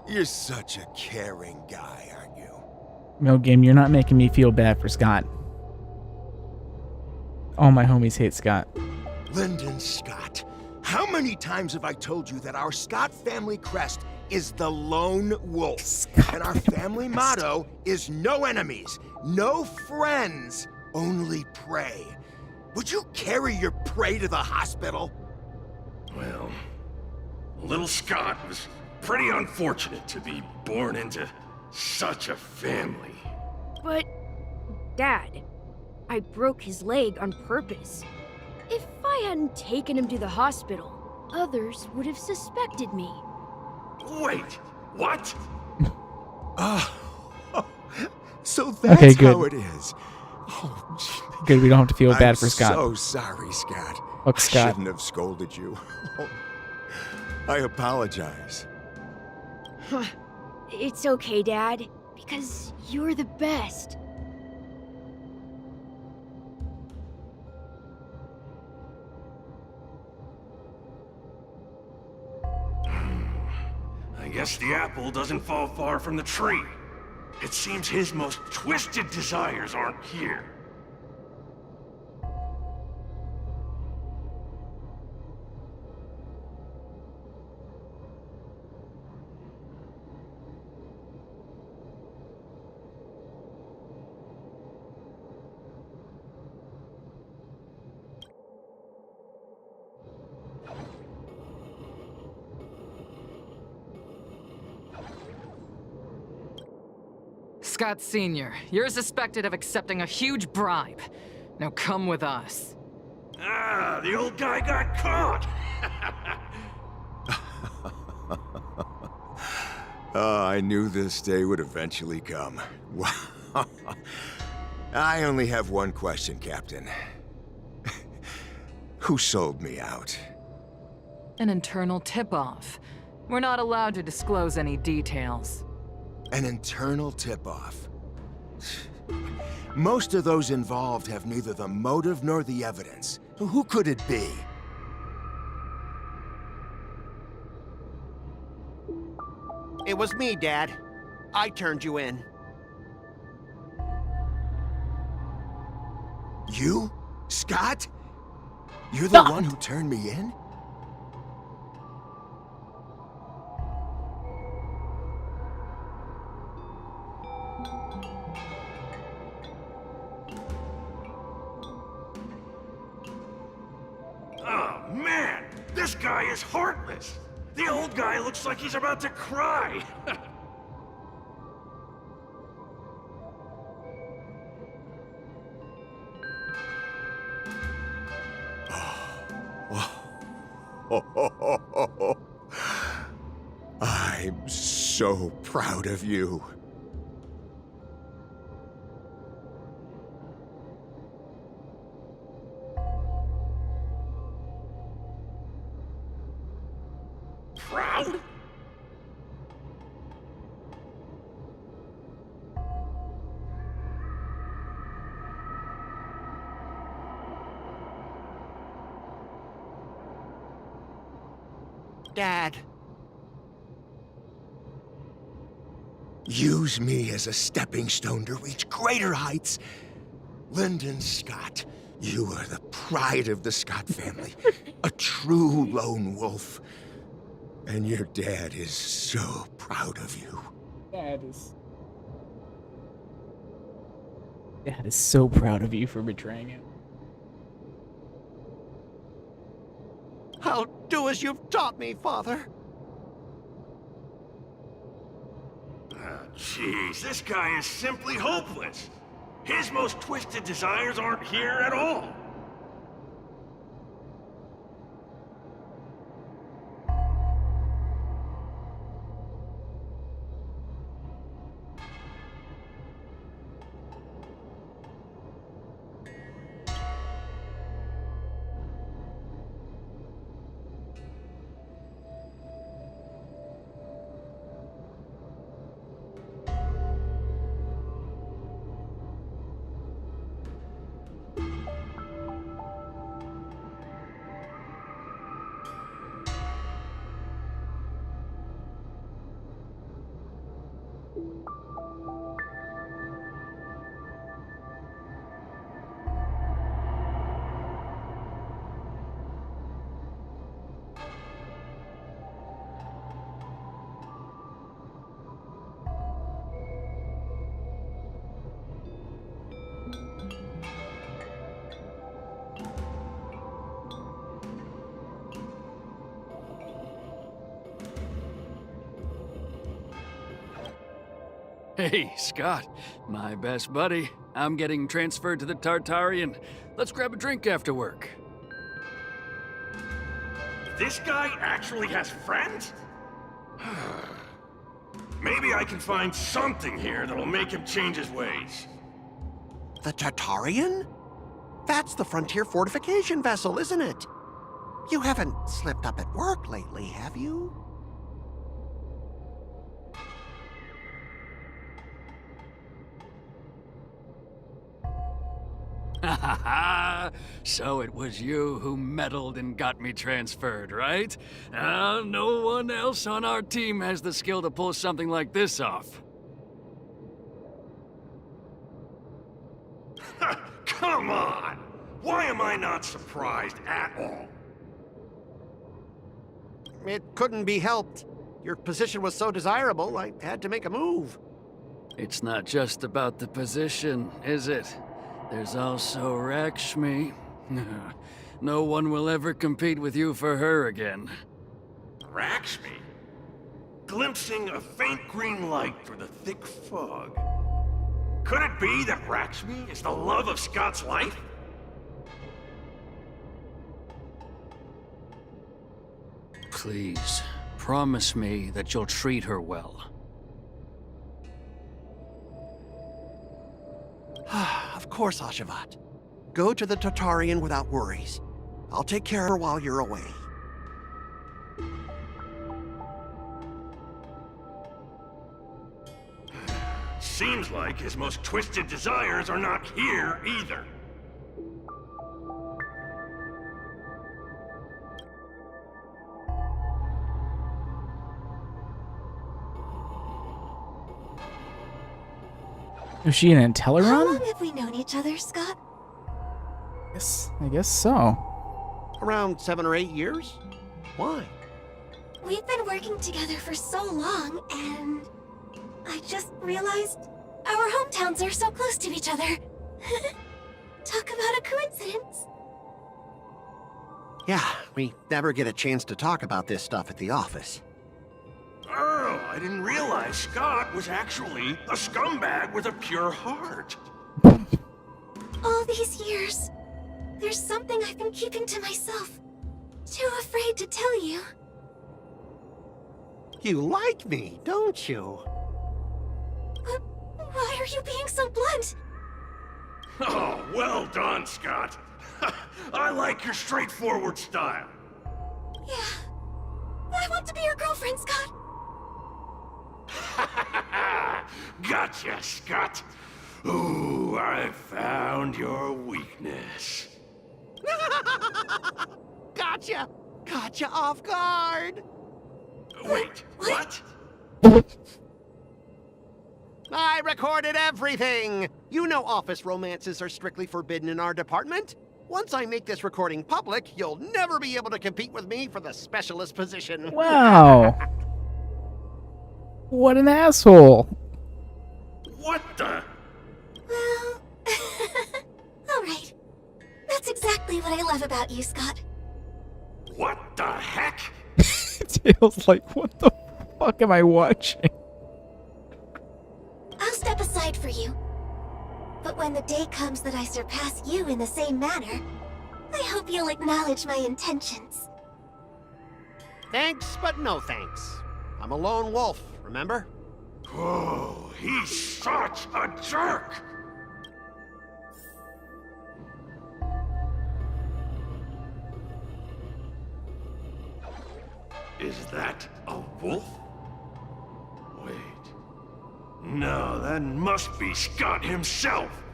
You're such a caring guy, aren't you? No, Game, you're not making me feel bad for Scott. All my homies hate Scott. Lyndon Scott, how many times have I told you that our Scott family crest is the lone wolf? Scott and our family motto is no enemies, no friends, only prey. Would you carry your prey to the hospital? Well, little Scott was pretty unfortunate to be born into such a family. But, Dad, I broke his leg on purpose. If I hadn't taken him to the hospital, others would have suspected me. Wait, what? So that's how it is. Oh, Good, we don't have to feel bad for Scott. I'm so sorry, Scott. Look, Scott. I shouldn't have scolded you. I apologize. It's okay, Dad, because you're the best. I guess the apple doesn't fall far from the tree. It seems his most twisted desires aren't here. Scott Sr., you're suspected of accepting a huge bribe. Now come with us. Ah, the old guy got caught! I knew this day would eventually come. I only have one question, Captain. Who sold me out? An internal tip-off. We're not allowed to disclose any details. An internal tip-off. Most of those involved have neither the motive nor the evidence. Who could it be? It was me, Dad. I turned you in. You? Scott? You're the one who turned me in? Oh, man! This guy is heartless! The old guy looks like he's about to cry! I'm so proud of you. Proud? Dad. Use me as a stepping stone to reach greater heights. Lyndon Scott, you are the pride of the Scott family. A true lone wolf. And your dad is so proud of you. Dad is so proud of you for betraying him. I'll do as you've taught me, Father. Jeez, this guy is simply hopeless. His most twisted desires aren't here at all. Hey, Scott, my best buddy. I'm getting transferred to the Tartarian. Let's grab a drink after work. This guy actually has friends? Maybe I can find something here that'll make him change his ways. The Tartarian? That's the frontier fortification vessel, isn't it? You haven't slipped up at work lately, have you? Ha ha ha! So it was you who meddled and got me transferred, right? No one else on our team has the skill to pull something like this off. Come on! Why am I not surprised at all? It couldn't be helped. Your position was so desirable, I had to make a move. It's not just about the position, is it? There's also Rakshmi. No one will ever compete with you for her again. Rakshmi? Glimpsing a faint green light through the thick fog. Could it be that Rakshmi is the love of Scott's life? Please, promise me that you'll treat her well. Of course, Ashavat. Go to the Tartarian without worries. I'll take care of her while you're away. Seems like his most twisted desires are not here either. Is she an How Inteleron? long have we known each other, Scott? I guess so. Around 7 or 8 years. Why? We've been working together for so long, and I just realized our hometowns are so close to each other. Talk about a coincidence. Yeah, we never get a chance to talk about this stuff at the office. Oh, I didn't realize Scott was actually a scumbag with a pure heart. All these years, there's something I've been keeping to myself. Too afraid to tell you. You like me, don't you? Why are you being so blunt? Oh, well done, Scott. I like your straightforward style. Yeah. I want to be your girlfriend, Scott. Gotcha, Scott. Ooh, I found your weakness. Gotcha! Gotcha off guard! Wait, what? I recorded everything! You know office romances are strictly forbidden in our department. Once I make this recording public, you'll never be able to compete with me for the specialist position. Wow. What an asshole. What the? Well, alright. That's exactly what I love about you, Scott. What the heck? Tails like, what the fuck am I watching? I'll step aside for you. But when the day comes that I surpass you in the same manner, I hope you'll acknowledge my intentions. Thanks, but no thanks. I'm a lone wolf, remember? Oh, he's such a jerk! Is that a wolf? Wait. No, that must be Scott himself.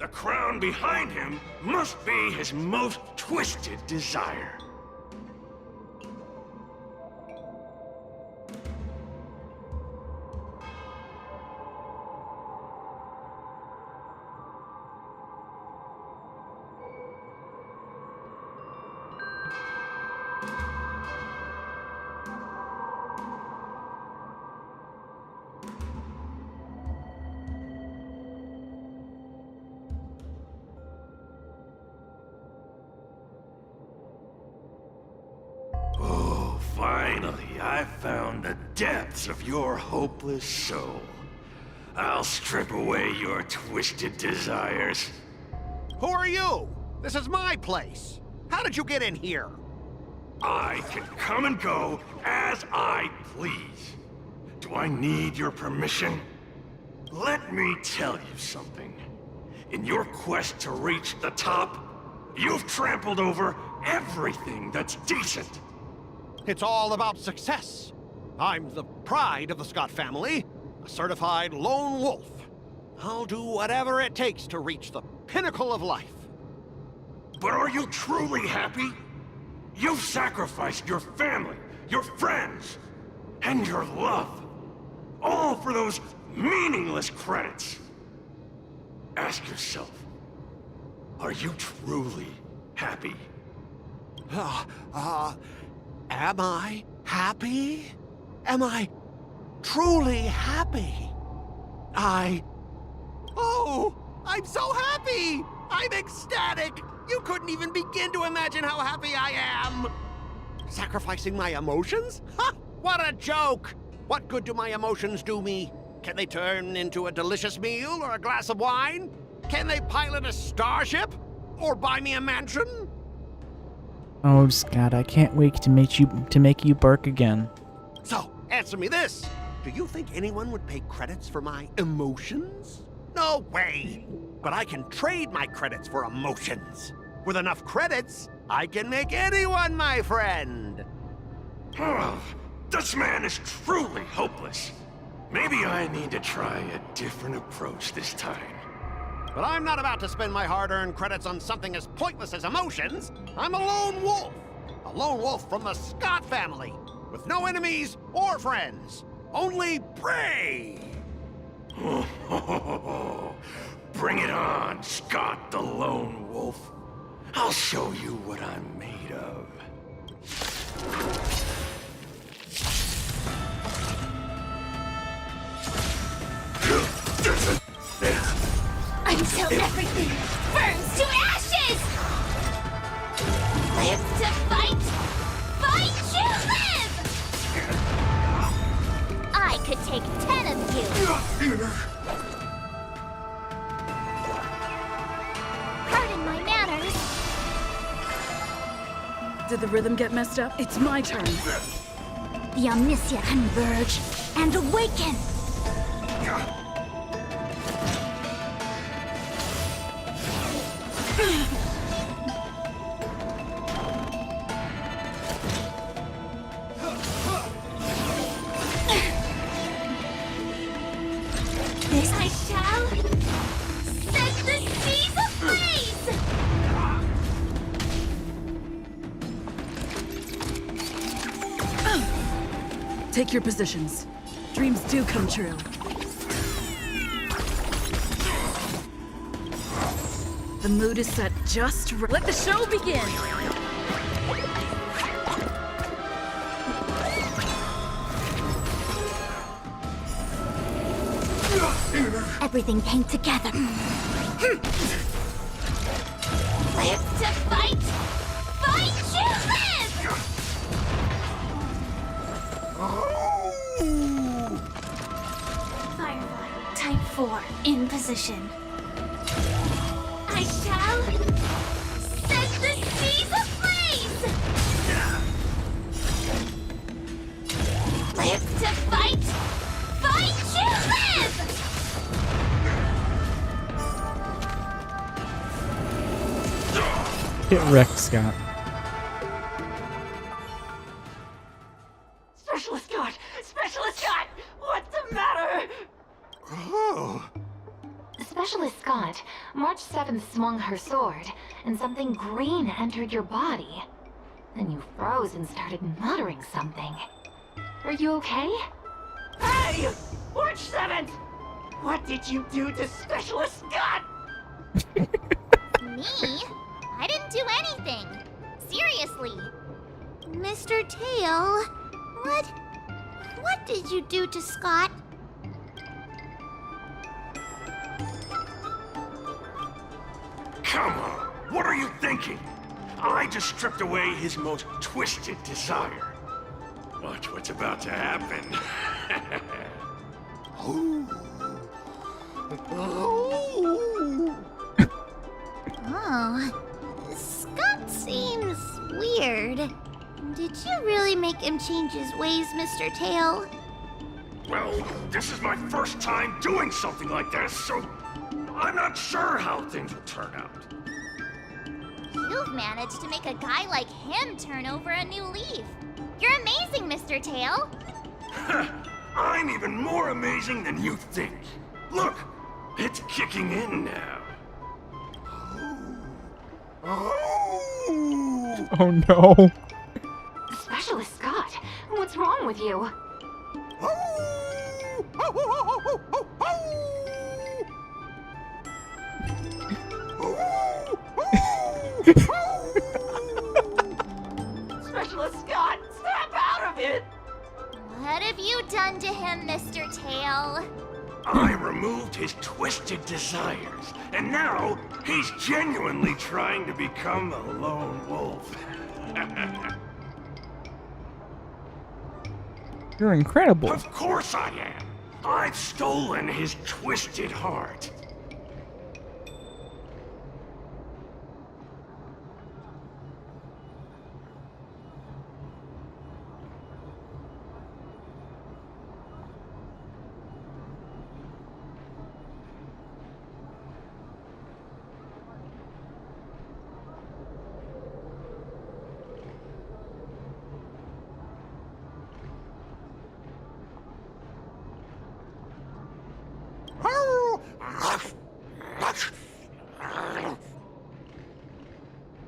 The crown behind him must be his most twisted desire. Finally, I found the depths of your hopeless soul. I'll strip away your twisted desires. Who are you? This is my place. How did you get in here? I can come and go as I please. Do I need your permission? Let me tell you something. In your quest to reach the top, you've trampled over everything that's decent. It's all about success. I'm the pride of the Scott family, a certified lone wolf. I'll do whatever it takes to reach the pinnacle of life. But are you truly happy? You've sacrificed your family, your friends, and your love. All for those meaningless credits. Ask yourself, are you truly happy? Am I happy? Am I truly happy? Oh, I'm so happy! I'm ecstatic! You couldn't even begin to imagine how happy I am! Sacrificing my emotions? Ha! What a joke! What good do my emotions do me? Can they turn into a delicious meal or a glass of wine? Can they pilot a starship? Or buy me a mansion? Oh, Scott, I can't wait to make you bark again. So, answer me this. Do you think anyone would pay credits for my emotions? No way! But I can trade my credits for emotions. With enough credits, I can make anyone my friend. This man is truly hopeless. Maybe I need to try a different approach this time. But I'm not about to spend my hard-earned credits on something as pointless as emotions. I'm a lone wolf. A lone wolf from the Scott family, with no enemies or friends. Only prey! Bring it on, Scott the Lone Wolf. I'll show you what I'm made of. Until everything burns to ashes! Live to fight! Fight to live! I could take 10 of you! Pardon my manners! Did the rhythm get messed up? It's my turn. The Omniscia converge and awaken! This I shall set the seas ablaze! Take your positions. Dreams do come true. The mood is set just right. Let the show begin! Everything came together. Live to fight! Fight to live! Firefly, type 4, in position. I shall set the seas ablaze! Live to fight! Fight to live! Get wrecked, Scott. Specialist Scott! Specialist Scott! What's the matter? Oh. Specialist Scott, March 7th swung her sword, and something green entered your body. Then you froze and started muttering something. Are you okay? Hey! March 7th! What did you do to Specialist Scott? Me? I didn't do anything. Seriously. Mr. Tail, what did you do to Scott? Come on, what are you thinking? I just stripped away his most twisted desire. Watch what's about to happen. Oh, Scott seems weird. Did you really make him change his ways, Mr. Tail? Well, this is my first time doing something like this, so I'm not sure how things will turn out. You've managed to make a guy like him turn over a new leaf. You're amazing, Mr. Tail. I'm even more amazing than you think. Look, it's kicking in now. Oh no. Specialist Scott, what's wrong with you? Specialist Scott, snap out of it! What have you done to him, Mr. Tail? I removed his twisted desires, and now he's genuinely trying to become a lone wolf. You're incredible. Of course I am. I've stolen his twisted heart.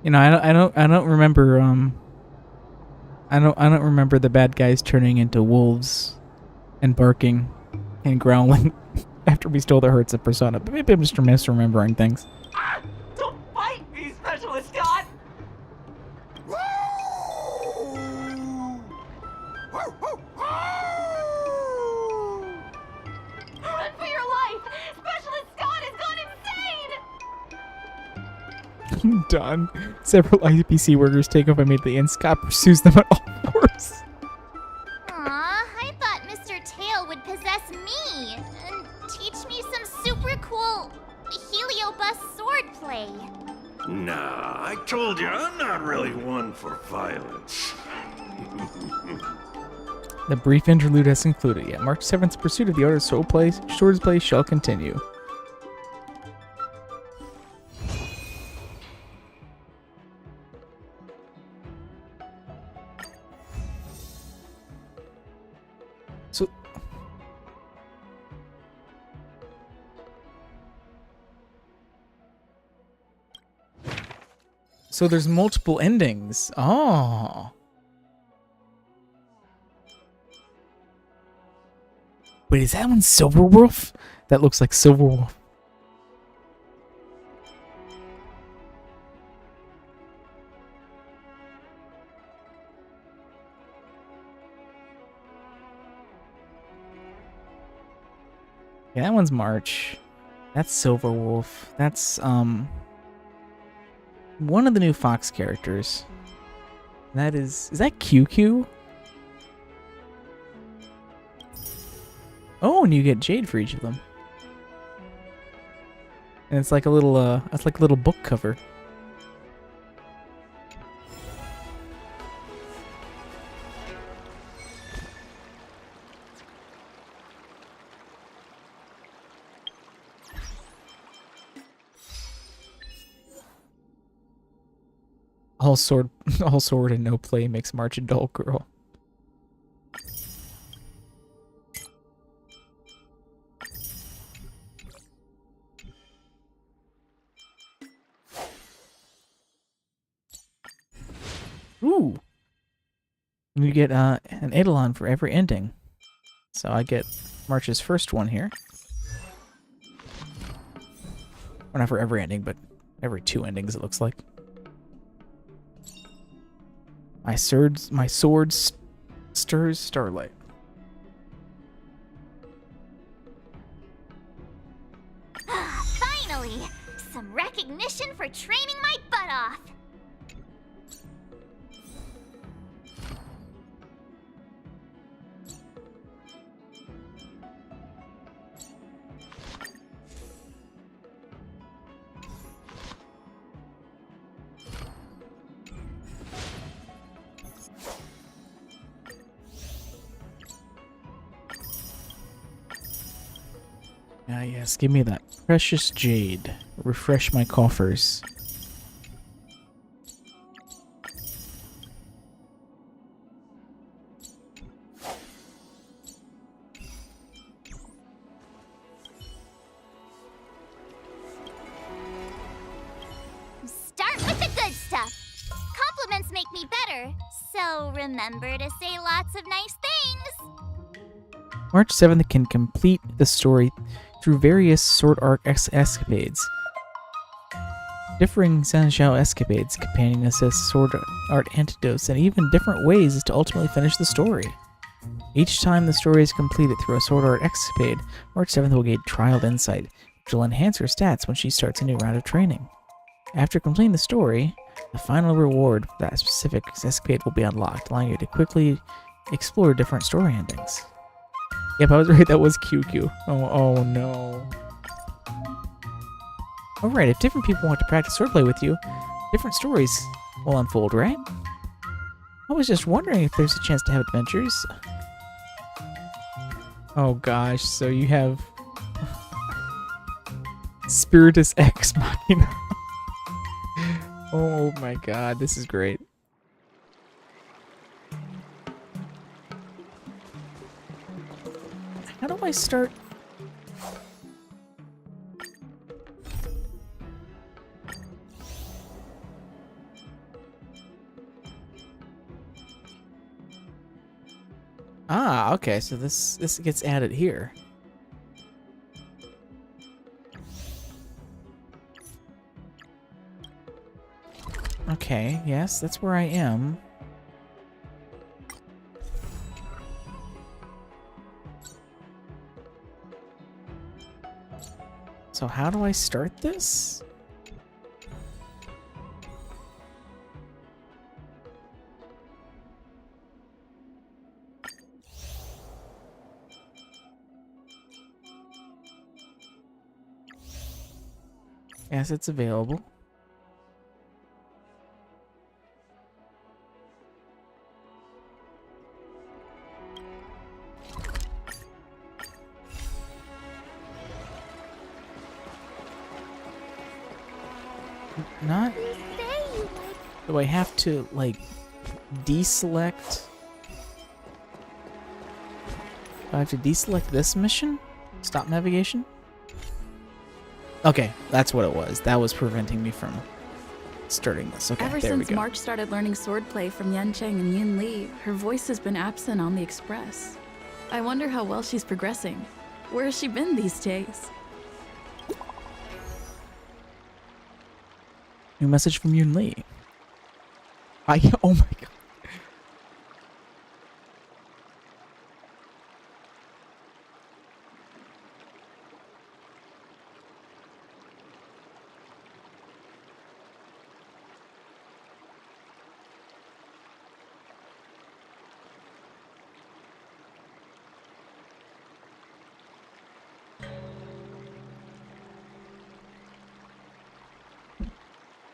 You know, I don't remember I don't remember the bad guys turning into wolves and barking and growling after we stole the hearts of Persona. But maybe I'm just misremembering things. Don't fight me, Specialist Scott! being done. Several IPC workers take off immediately, and Scott pursues them at all force. Aw, I thought Mr. Tail would possess me and teach me some super cool Heliobus swordplay. Nah, I told you, I'm not really one for violence. The brief interlude has concluded, yet March 7th's pursuit of the art of swordplay shall continue. So there's multiple endings. Oh. Wait, is that one Silverwolf? That looks like Silverwolf. Yeah, that one's March. That's Silverwolf. That's one of the new Fox characters. That is that QQ? Oh, and you get Jade for each of them. And it's like a little it's like a little book cover. All sword and no play makes March a dull girl. Ooh. You get an Eidolon for every ending. So I get March's first one here. Or not for every ending, but every 2 endings it looks like. My sword stirs starlight. Finally! Some recognition for training my butt off! Ah, yes, give me that precious jade. Refresh my coffers. Start with the good stuff. Compliments make me better, so remember to say lots of nice things. March 7th can complete the story through various sword art escapades. Differing Sanshao escapades, companion assists, sword art antidotes, and even different ways to ultimately finish the story. Each time the story is completed through a sword art escapade, March 7th will gain trialed insight, which will enhance her stats when she starts a new round of training. After completing the story, the final reward for that specific escapade will be unlocked, allowing you to quickly explore different story endings. Yep, I was right, that was QQ. Oh no. Alright, if different people want to practice swordplay with you, different stories will unfold, right? I was just wondering if there's a chance to have adventures. Oh gosh, so you have Spiritus Ex Machina. Oh my god, this is great. How do I start? Ah, okay, so this gets added here. Okay, yes, that's where I am. So how do I start this? Yes, it's available. Not. Do I have to, like, deselect? Do I have to deselect this mission? Stop navigation? Okay, that's what it was. That was preventing me from starting this. Okay, Ever there we since go. March started learning swordplay from Yan Cheng and Yin Li, her voice has been absent on the Express. I wonder how well she's progressing. Where has she been these days? New message from Yun Li. Oh my god.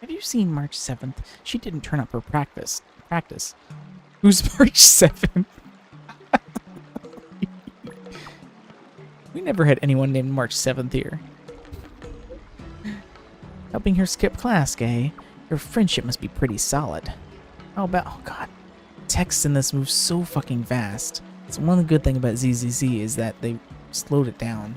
Have you seen March 7th? She didn't turn up her practice. Who's March 7th? We never had anyone named March 7th here. Helping her skip class, eh? Your friendship must be pretty solid. How about... Oh god. Text in this moves so fucking fast. It's one good thing about ZZZ is that they slowed it down.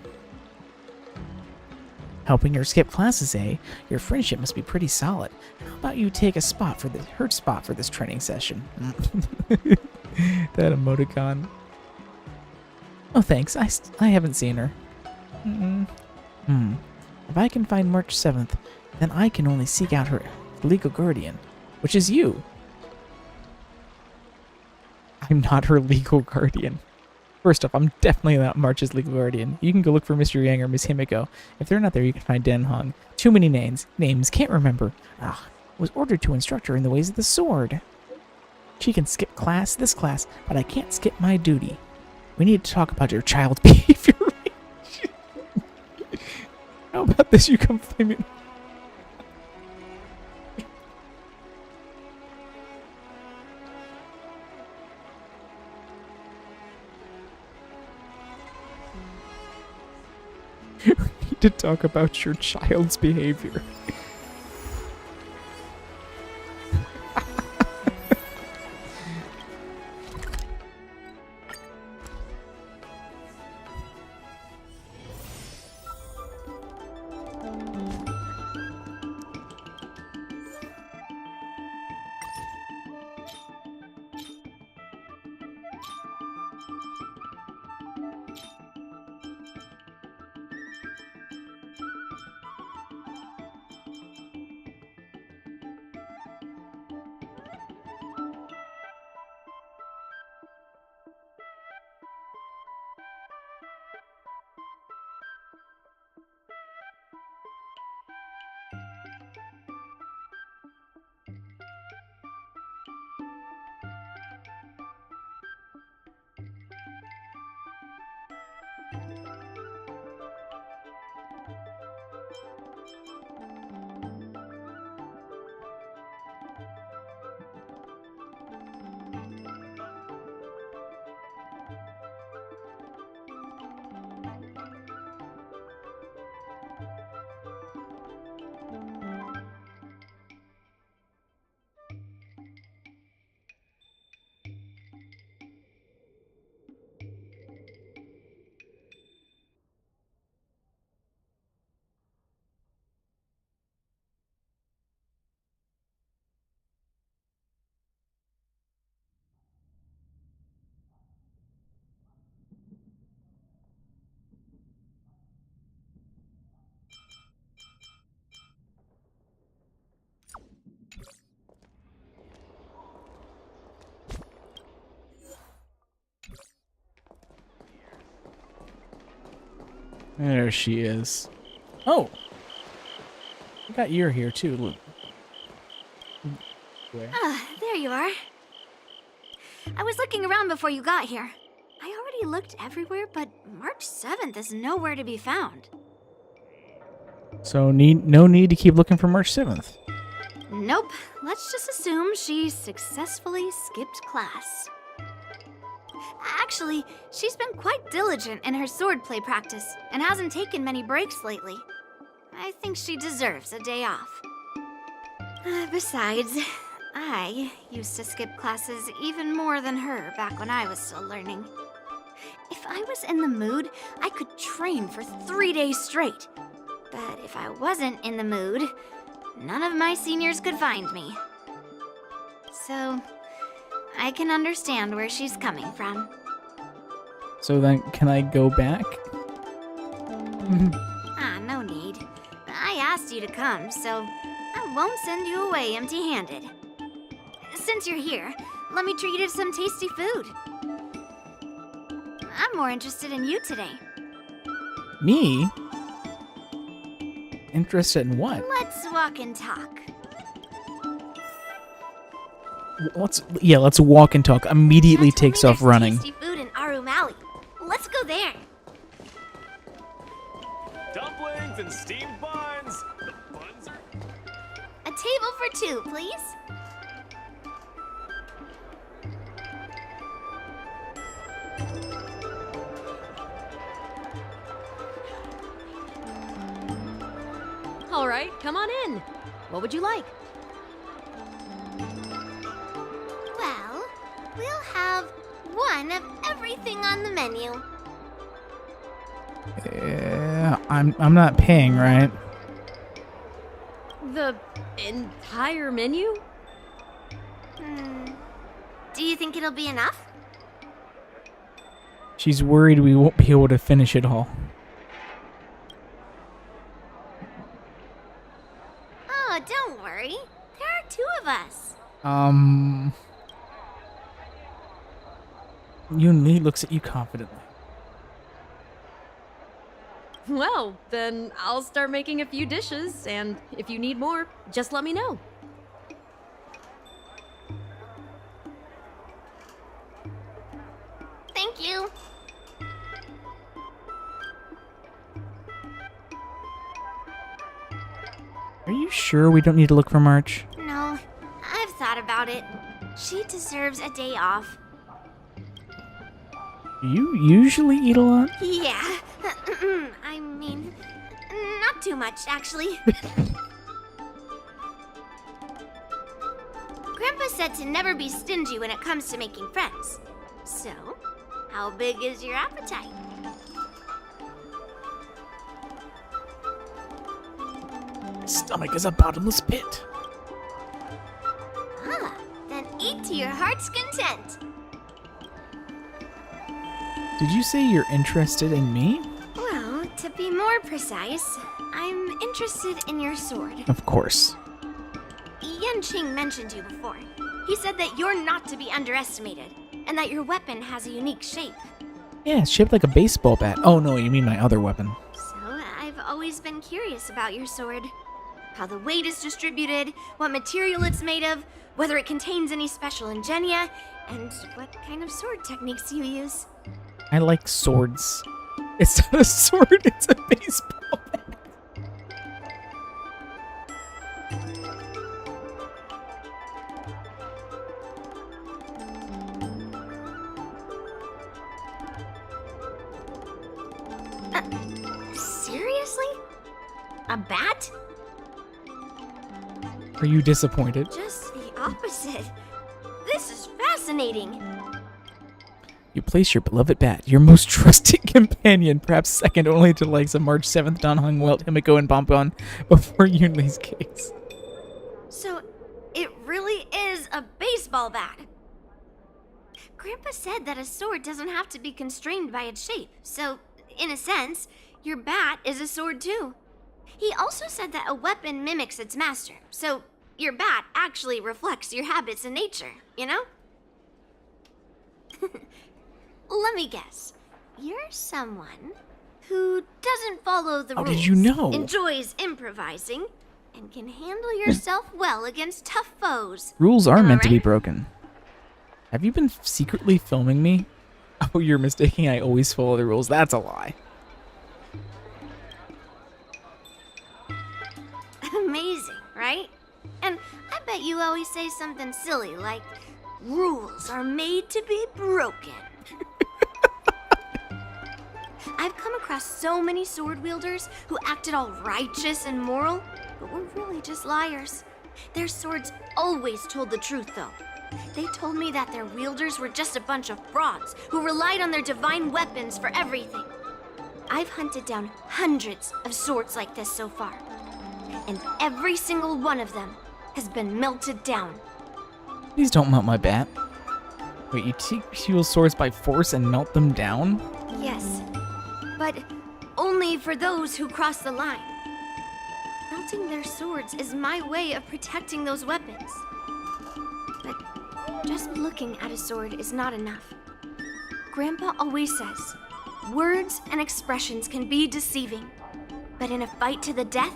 Helping her skip classes, eh? Your friendship must be pretty solid. How about you take a spot for her spot for this training session? That emoticon. Oh, thanks. I haven't seen her. If I can find March 7th, then I can only seek out her legal guardian, which is you. I'm not her legal guardian. First off, I'm definitely not March's legal guardian. You can go look for Mr. Yang or Miss Himiko. If they're not there, you can find Den Hong. Too many names. Can't remember. Was ordered to instruct her in the ways of the sword. She can skip this class, but I can't skip my duty. We need to talk about your child's behavior. How about this? You come find me. We need to talk about your child's behavior. There she is. Oh! I got your here too. Look. Where? There you are. I was looking around before you got here. I already looked everywhere, but March 7th is nowhere to be found. So no need to keep looking for March 7th. Nope. Let's just assume she successfully skipped class. Actually, she's been quite diligent in her swordplay practice and hasn't taken many breaks lately. I think she deserves a day off. Besides, I used to skip classes even more than her back when I was still learning. If I was in the mood, I could train for 3 days straight. But if I wasn't in the mood, none of my seniors could find me. So, I can understand where she's coming from. So then, can I go back? No need. I asked you to come, so I won't send you away empty-handed. Since you're here, let me treat you to some tasty food. I'm more interested in you today. Me? Interested in what? Let's walk and talk. Let's walk and talk. Immediately takes off running. Tasty food in Arum Alley. Let's go there. Dumplings and steamed buns. The buns are... A table for two, please. All right, come on in. What would you like? Well, we'll have one of everything on the menu. Yeah, I'm not paying, right? The entire menu? Do you think it'll be enough? She's worried we won't be able to finish it all. Oh, don't worry. There are two of us. Yoon Lee looks at you confidently. Well, then I'll start making a few dishes, and if you need more, just let me know. Thank you. Are you sure we don't need to look for March? No, I've thought about it. She deserves a day off. Do you usually eat a lot? Yeah. I mean, not too much, actually. Grandpa said to never be stingy when it comes to making friends. So, how big is your appetite? My stomach is a bottomless pit. Then eat to your heart's content. Did you say you're interested in me? Well, to be more precise, I'm interested in your sword. Of course. Yanqing mentioned you before. He said that you're not to be underestimated, and that your weapon has a unique shape. Yeah, it's shaped like a baseball bat. Oh no, you mean my other weapon. So, I've always been curious about your sword. How the weight is distributed, what material it's made of, whether it contains any special ingenia, and what kind of sword techniques you use. I like swords. It's not a sword, it's a baseball bat. Seriously? A bat? Are you disappointed? Just the opposite. This is fascinating. You place your beloved bat, your most trusted companion, perhaps second only to the likes of March 7th, Dan Hung, Welt, Himiko, and Bonbon, before Yoon Lee's case. So, it really is a baseball bat. Grandpa said that a sword doesn't have to be constrained by its shape, so, in a sense, your bat is a sword too. He also said that a weapon mimics its master, so your bat actually reflects your habits and nature, you know? Let me guess. You're someone who doesn't follow the rules. How did you know? Enjoys improvising, and can handle yourself well against tough foes. Rules are Am I meant to be right? broken. Have you been secretly filming me? Oh, you're mistaking I always follow the rules. That's a lie. Amazing, right? And I bet you always say something silly like, rules are made to be broken. I've come across so many sword wielders who acted all righteous and moral, but were really just liars. Their swords always told the truth, though. They told me that their wielders were just a bunch of frauds who relied on their divine weapons for everything. I've hunted down hundreds of swords like this so far, and every single one of them has been melted down. Please don't melt my bat. Wait, you take people's swords by force and melt them down? Yes, but only for those who cross the line. Melting their swords is my way of protecting those weapons. But just looking at a sword is not enough. Grandpa always says, words and expressions can be deceiving, but in a fight to the death,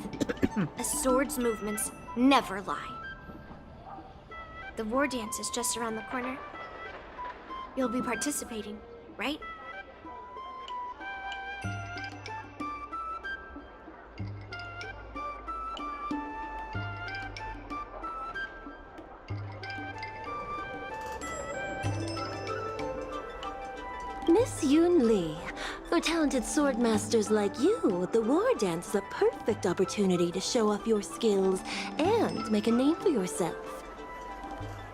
a sword's movements never lie. The war dance is just around the corner. You'll be participating, right? Miss Yoon Lee, for talented sword masters like you, the war dance is a perfect opportunity to show off your skills and make a name for yourself.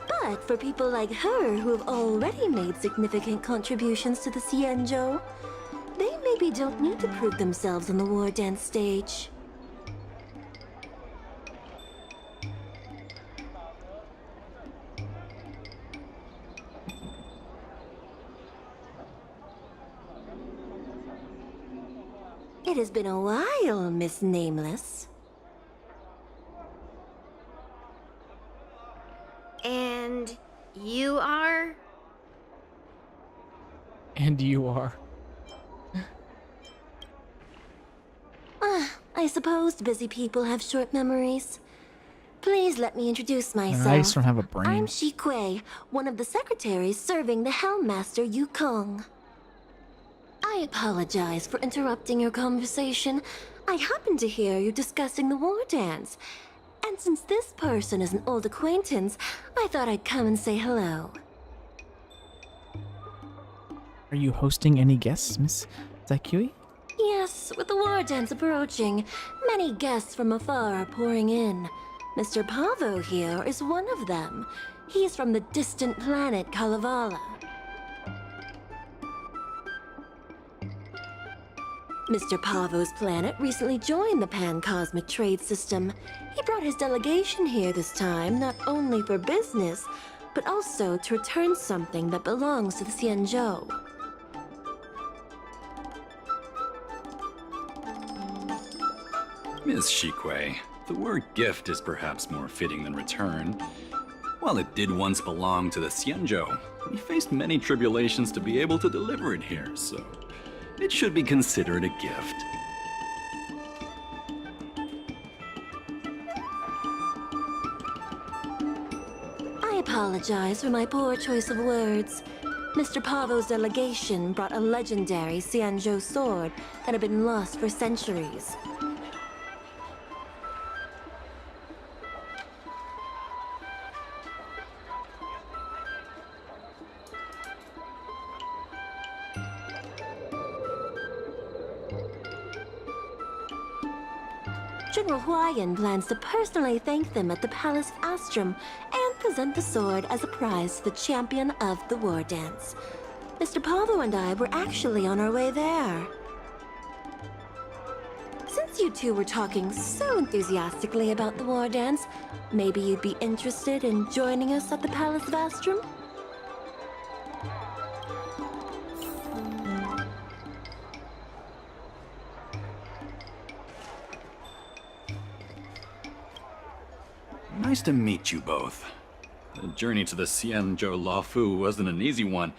But for people like her who have already made significant contributions to the Xianzhou, they maybe don't need to prove themselves on the war dance stage. It has been a while, Miss Nameless. And you are? And you are. I suppose busy people have short memories. Please let me introduce myself. I just don't have a brain. I'm Shi Kui, one of the secretaries serving the Helm Master Yukong. I apologize for interrupting your conversation. I happened to hear you discussing the war dance. And since this person is an old acquaintance, I thought I'd come and say hello. Are you hosting any guests, Miss Zaikui? Yes, with the war dance approaching, many guests from afar are pouring in. Mr. Pavo here is one of them. He's from the distant planet Kalevala. Mr. Pavo's planet recently joined the Pan-Cosmic Trade System. He brought his delegation here this time, not only for business, but also to return something that belongs to the Xianzhou. Miss Shi Kui, the word gift is perhaps more fitting than return. While it did once belong to the Xianzhou, we faced many tribulations to be able to deliver it here, so it should be considered a gift. I apologize for my poor choice of words. Mr. Pavo's delegation brought a legendary Xianzhou sword that had been lost for centuries. General Huayan plans to personally thank them at the Palace of Astrum and present the sword as a prize to the champion of the war dance. Mr. Pavo and I were actually on our way there. Since you two were talking so enthusiastically about the war dance, maybe you'd be interested in joining us at the Palace of Astrum? Nice to meet you both. The journey to the Xianzhou Luofu wasn't an easy one,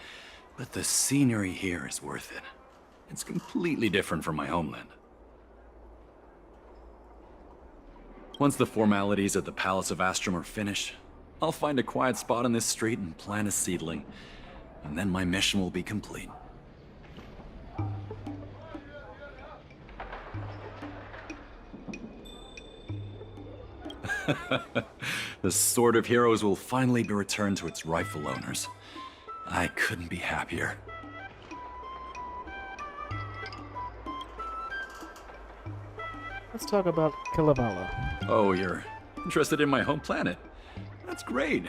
but the scenery here is worth it. It's completely different from my homeland. Once the formalities at the Palace of Astrum are finished, I'll find a quiet spot on this street and plant a seedling, and then my mission will be complete. The Sword of Heroes will finally be returned to its rightful owners. I couldn't be happier. Let's talk about Kalevala. Oh, you're interested in my home planet? That's great.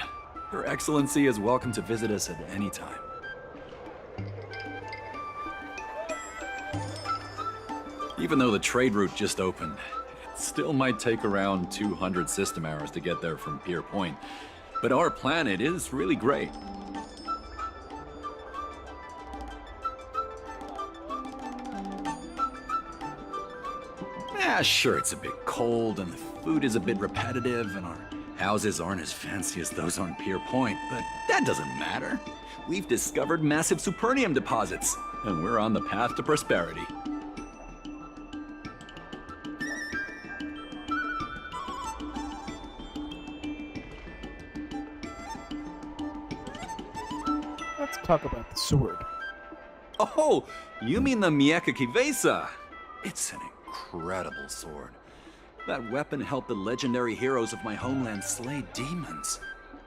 Your Excellency is welcome to visit us at any time. Even though the trade route just opened, it still might take around 200 system hours to get there from Pier Point. But our planet is really great. Yeah, sure, it's a bit cold and the food is a bit repetitive and our houses aren't as fancy as those on Pier Point, but that doesn't matter. We've discovered massive supernium deposits, and we're on the path to prosperity. Let's talk about the sword. Oh, you mean the Mieka Kivesa? It's an incredible sword. That weapon helped the legendary heroes of my homeland slay demons,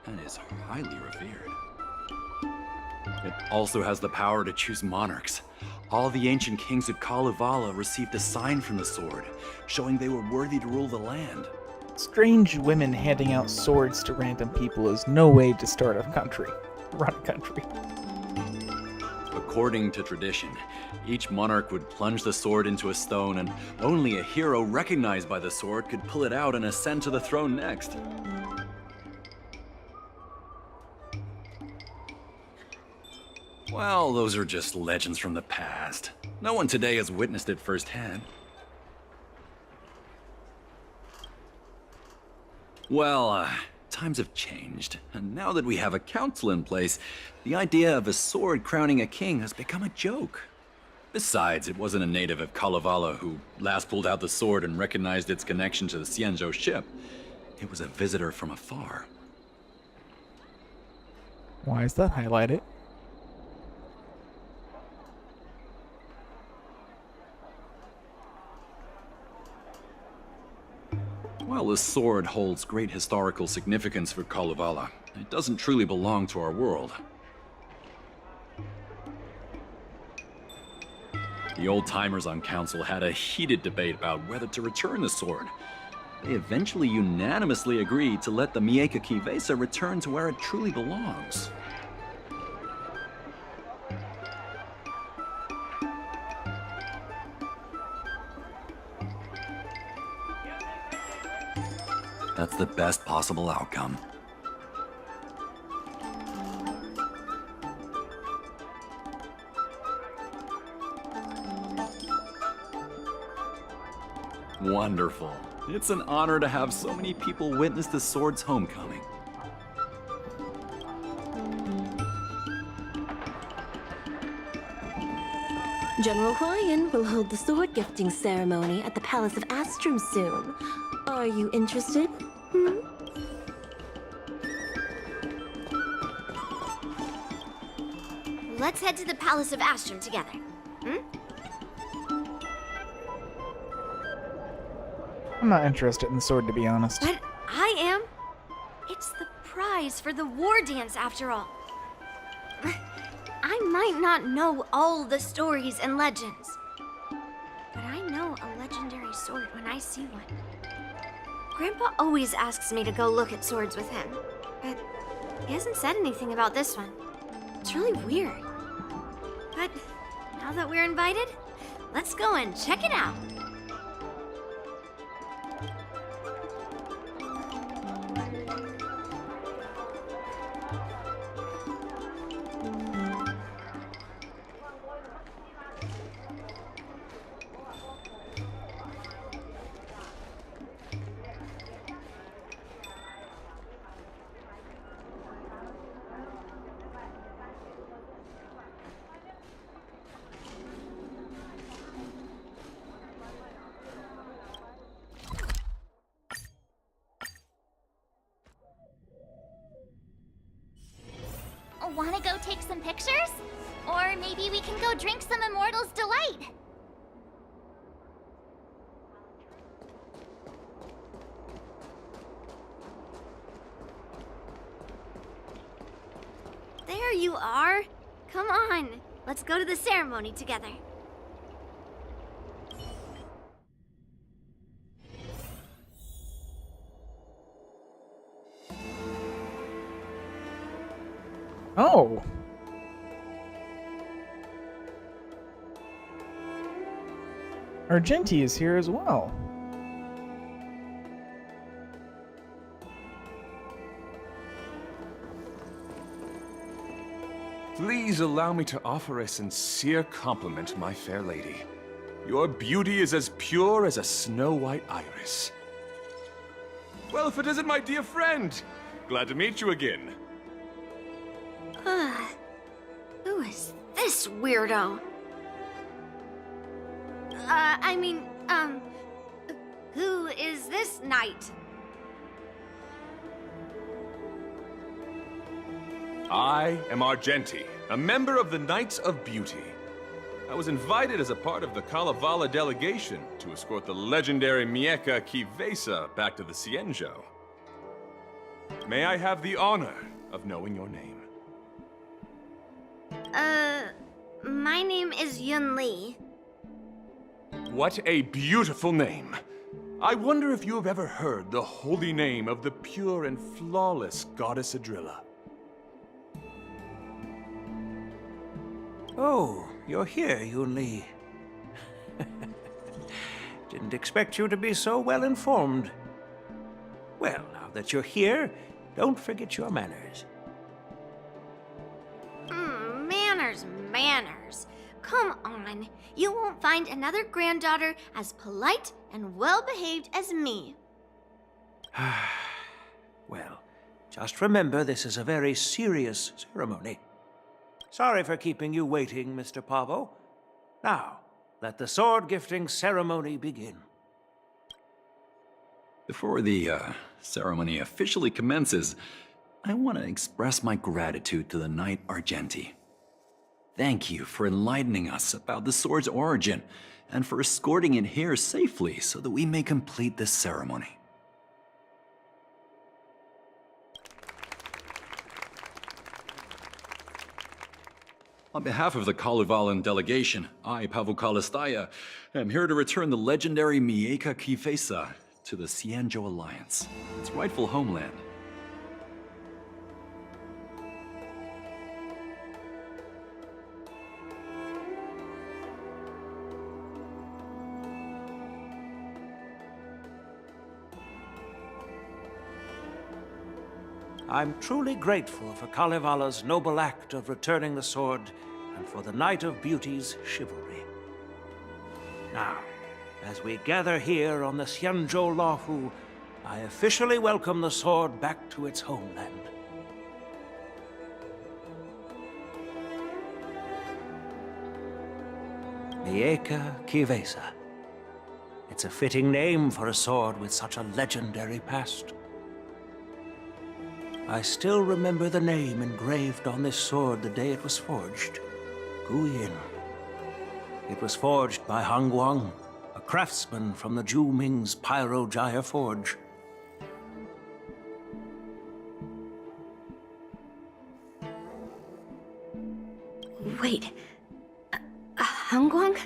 and is highly revered. It also has the power to choose monarchs. All the ancient kings of Kalevala received a sign from the sword, showing they were worthy to rule the land. Strange women handing out swords to random people is no way to start a country. Run a country. According to tradition, each monarch would plunge the sword into a stone, and only a hero recognized by the sword could pull it out and ascend to the throne next. Well, those are just legends from the past. No one today has witnessed it firsthand. Well, times have changed, and now that we have a council in place, the idea of a sword crowning a king has become a joke. Besides, it wasn't a native of Kalevala who last pulled out the sword and recognized its connection to the Xianzhou ship. It was a visitor from afar. Why is that highlighted? While the sword holds great historical significance for Kalevala, it doesn't truly belong to our world. The old-timers on Council had a heated debate about whether to return the sword. They eventually unanimously agreed to let the Mieka Kivesa return to where it truly belongs. That's the best possible outcome. Wonderful. It's an honor to have so many people witness the sword's homecoming. General Hwayan will hold the sword gifting ceremony at the Palace of Astrum soon. Are you interested? Let's head to the Palace of Astrum together. I'm not interested in the sword, to be honest. But I am. It's the prize for the war dance, after all. I might not know all the stories and legends, but I know a legendary sword when I see one. Grandpa always asks me to go look at swords with him, but he hasn't said anything about this one. It's really weird. But now that we're invited, let's go and check it out. Wanna go take some pictures? Or maybe we can go drink some Immortal's Delight. There you are. Come on, let's go to the ceremony together. Oh. Argenti is here as well. Please allow me to offer a sincere compliment, my fair lady. Your beauty is as pure as a snow-white iris. Well, if it isn't my dear friend! Glad to meet you again. Who is this weirdo? Who is this knight? I am Argenti, a member of the Knights of Beauty. I was invited as a part of the Kalevala delegation to escort the legendary Mieka Kivesa back to the Cienjo. May I have the honor of knowing your name? My name is Yun Li. What a beautiful name! I wonder if you have ever heard the holy name of the pure and flawless Goddess Adrilla. Oh, you're here, Yun Li. Didn't expect you to be so well informed. Well, now that you're here, don't forget your manners. Manners. Come on. You won't find another granddaughter as polite and well-behaved as me. Well, just remember this is a very serious ceremony. Sorry for keeping you waiting, Mr. Pavo. Now, let the sword gifting ceremony begin. Before the ceremony officially commences, I want to express my gratitude to the Knight Argenti. Thank you for enlightening us about the sword's origin and for escorting it here safely so that we may complete this ceremony. On behalf of the Kalevalan delegation, I, Pavel Kalistaya, am here to return the legendary Mieka Kivesa to the Cienjo Alliance, its rightful homeland. I'm truly grateful for Kalevala's noble act of returning the sword and for the Knight of Beauty's chivalry. Now, as we gather here on the Cienjo Lahu, I officially welcome the sword back to its homeland. Mieka Kivesa. It's a fitting name for a sword with such a legendary past. I still remember the name engraved on this sword the day it was forged. Guyin. It was forged by Han Guang, a craftsman from the Zhu Ming's Pyro Jaya Forge. Wait, Han Guang?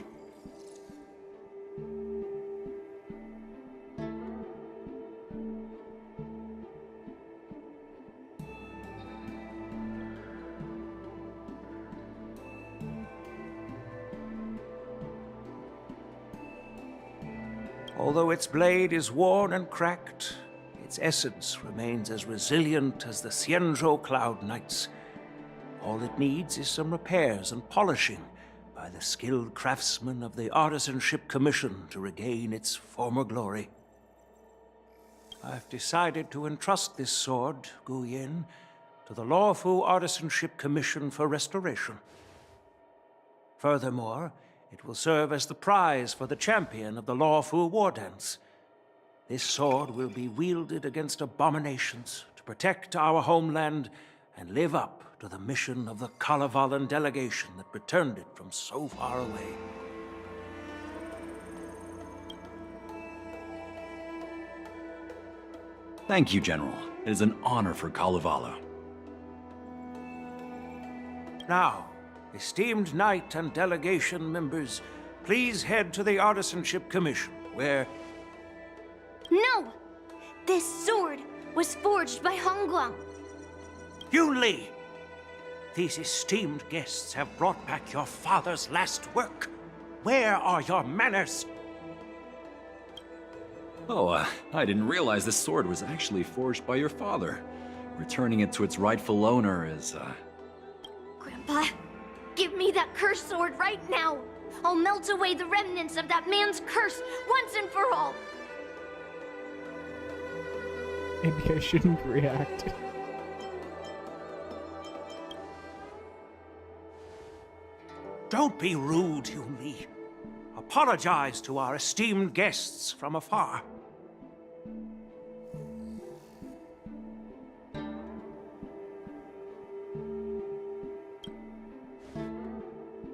Although its blade is worn and cracked, its essence remains as resilient as the Cienjo Cloud Knights. All it needs is some repairs and polishing by the skilled craftsmen of the Artisanship Commission to regain its former glory. I've decided to entrust this sword, Guyin, to the Lawfu Artisanship Commission for restoration. Furthermore, it will serve as the prize for the champion of the Lawfu War Dance. This sword will be wielded against abominations to protect our homeland and live up to the mission of the Kalevalan delegation that returned it from so far away. Thank you, General. It is an honor for Kalevala. Now, esteemed knight and delegation members, please head to the Artisanship Commission, where... No! This sword was forged by Hongguang. Yun Li! These esteemed guests have brought back your father's last work. Where are your manners? Oh, I didn't realize this sword was actually forged by your father. Returning it to its rightful owner is, Grandpa, give me that cursed sword right now. I'll melt away the remnants of that man's curse once and for all. Maybe I shouldn't react. Don't be rude, Yun Li. Apologize to our esteemed guests from afar.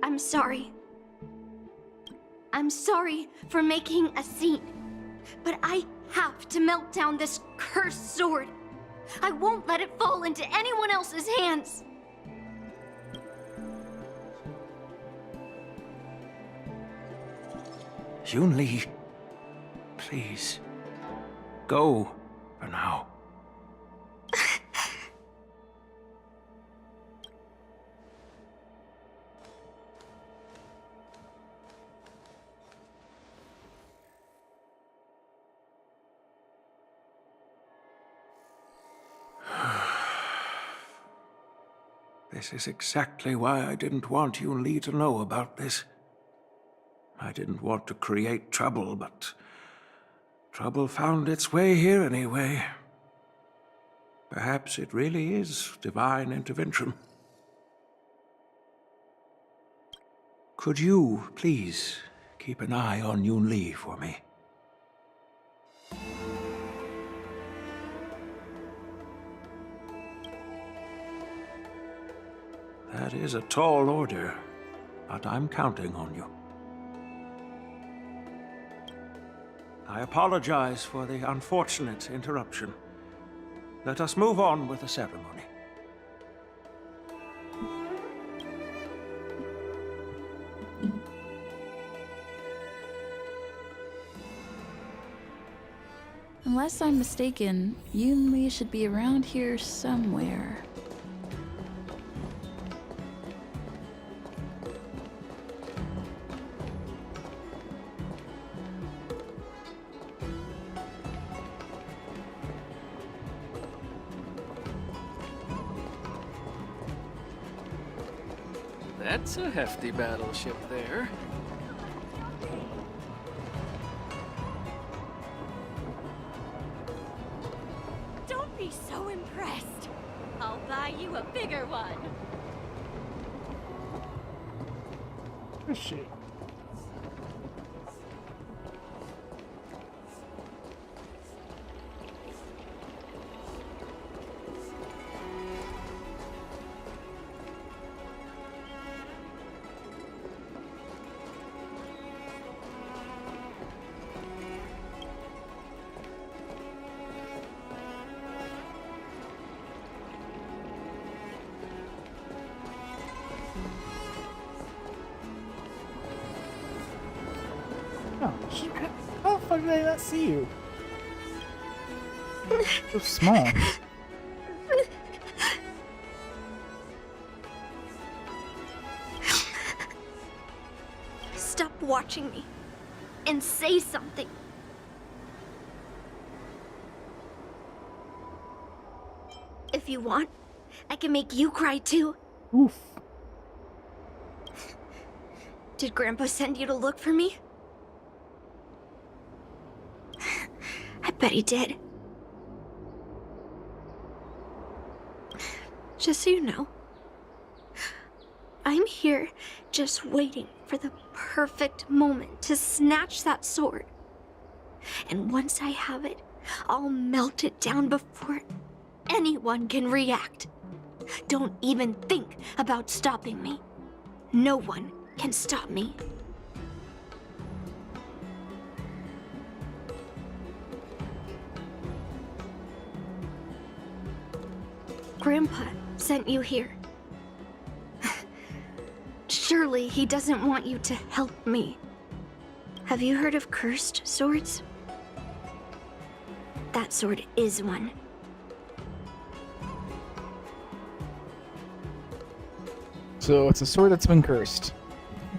I'm sorry. I'm sorry for making a scene, but I have to melt down this cursed sword. I won't let it fall into anyone else's hands. Yun Li, please, go for now. This is exactly why I didn't want Yun Li to know about this. I didn't want to create trouble, but trouble found its way here anyway. Perhaps it really is divine intervention. Could you, please, keep an eye on Yun Li for me? That is a tall order, but I'm counting on you. I apologize for the unfortunate interruption. Let us move on with the ceremony. Unless I'm mistaken, Yun Li should be around here somewhere. That's a hefty battleship there. Don't be so impressed. I'll buy you a bigger one. Oh, shit. Oh, shit. How the fuck did I not see you? So small. Stop watching me and say something. If you want, I can make you cry too. Oof. Did Grandpa send you to look for me? I bet he did. Just so you know, I'm here just waiting for the perfect moment to snatch that sword. And once I have it, I'll melt it down before anyone can react. Don't even think about stopping me. No one can stop me. Grandpa sent you here. Surely he doesn't want you to help me. Have you heard of cursed swords? That sword is one. So it's a sword that's been cursed.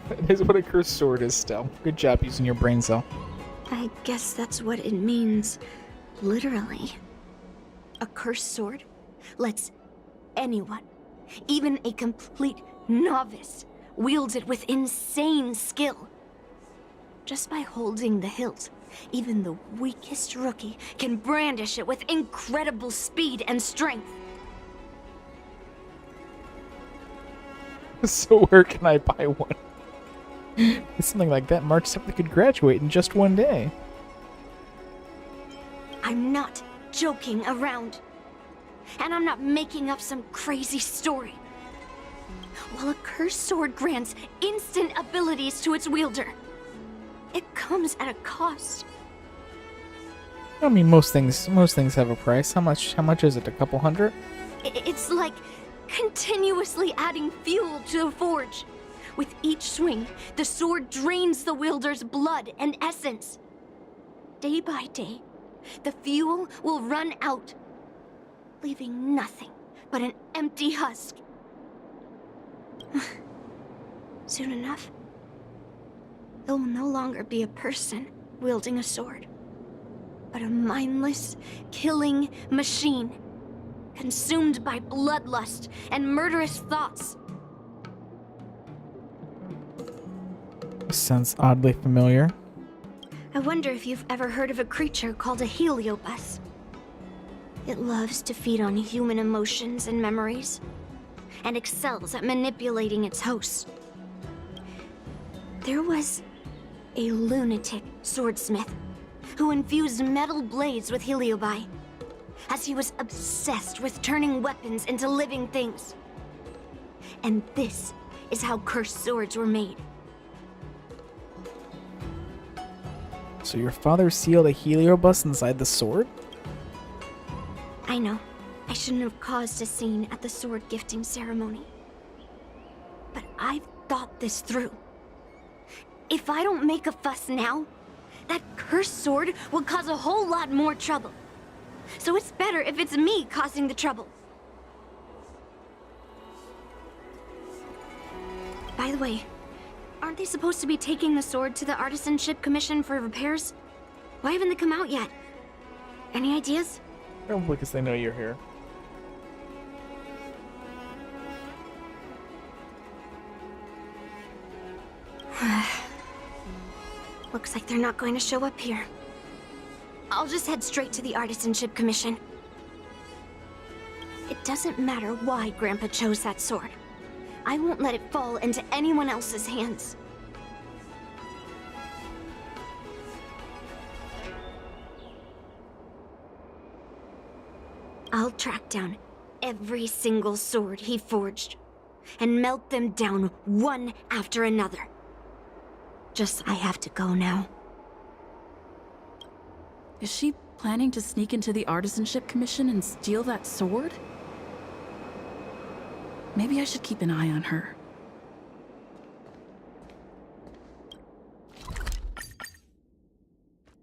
That is what a cursed sword is still. Good job using your brain cell. I guess that's what it means, literally. A cursed sword lets anyone, even a complete novice, wield it with insane skill. Just by holding the hilt, even the weakest rookie can brandish it with incredible speed and strength. So where can I buy one? It's something like that, March 7th could graduate in just one day. I'm not joking around. And I'm not making up some crazy story. While a cursed sword grants instant abilities to its wielder, it comes at a cost. I mean, most things have a price. How much is it? A couple hundred? It's like continuously adding fuel to the forge. With each swing, the sword drains the wielder's blood and essence. Day by day, the fuel will run out, leaving nothing but an empty husk. Soon enough, it will no longer be a person wielding a sword, but a mindless, killing machine, consumed by bloodlust and murderous thoughts. Sounds oddly familiar. I wonder if you've ever heard of a creature called a heliobus. It loves to feed on human emotions and memories, and excels at manipulating its hosts. There was a lunatic swordsmith who infused metal blades with heliobi, as he was obsessed with turning weapons into living things. And this is how cursed swords were made. So your father sealed a heliobus inside the sword? I know, I shouldn't have caused a scene at the sword gifting ceremony. But I've thought this through. If I don't make a fuss now, that cursed sword will cause a whole lot more trouble. So it's better if it's me causing the trouble. By the way, aren't they supposed to be taking the sword to the Artisanship Commission for repairs? Why haven't they come out yet? Any ideas? Probably because they know you're here. Looks like they're not going to show up here. I'll just head straight to the Artisanship Commission. It doesn't matter why Grandpa chose that sword. I won't let it fall into anyone else's hands. I'll track down every single sword he forged and melt them down one after another. Just I have to go now. Is she planning to sneak into the Artisanship Commission and steal that sword? Maybe I should keep an eye on her.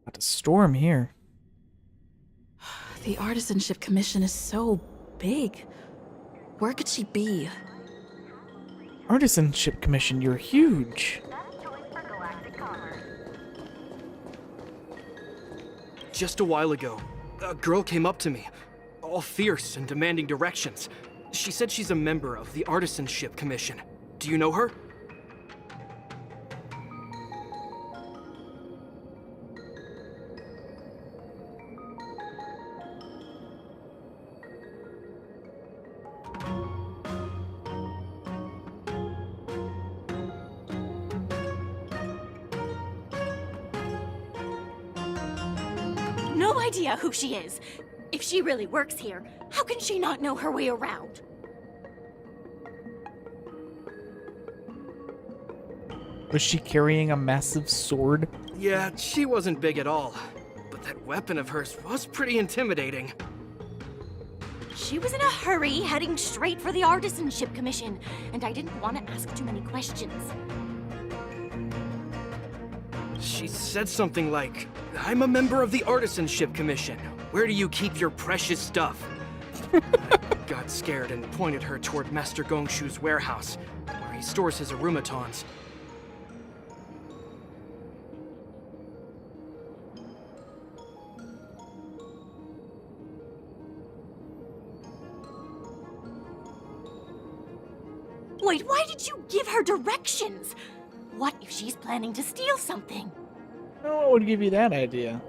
Got a storm here. The Artisanship Commission is so big. Where could she be? Artisanship Commission, you're huge. Just a while ago, a girl came up to me, all fierce and demanding directions. She said she's a member of the Artisanship Commission. Do you know her? No idea who she is. If she really works here, how can she not know her way around? Was she carrying a massive sword? Yeah, she wasn't big at all. But that weapon of hers was pretty intimidating. She was in a hurry, heading straight for the Artisanship Commission, and I didn't want to ask too many questions. She said something like, "I'm a member of the Artisanship Commission. Where do you keep your precious stuff?" I got scared and pointed her toward Master Gongshu's warehouse, where he stores his arumatons. Wait, why did you give her directions? What if she's planning to steal something? What would give you that idea?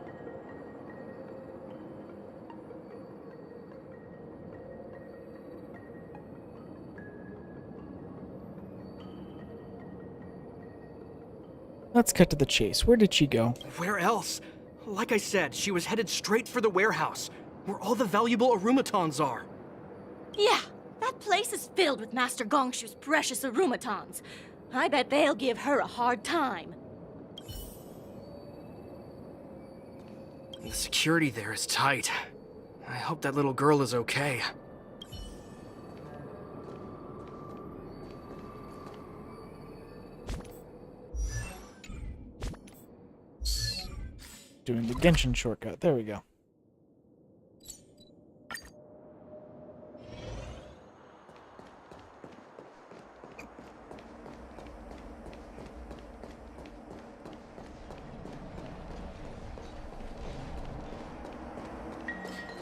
Let's cut to the chase. Where did she go? Where else? Like I said, she was headed straight for the warehouse, where all the valuable arumatons are. Yeah, that place is filled with Master Gongshu's precious arumatons. I bet they'll give her a hard time. The security there is tight. I hope that little girl is okay. Doing the Genshin shortcut. There we go.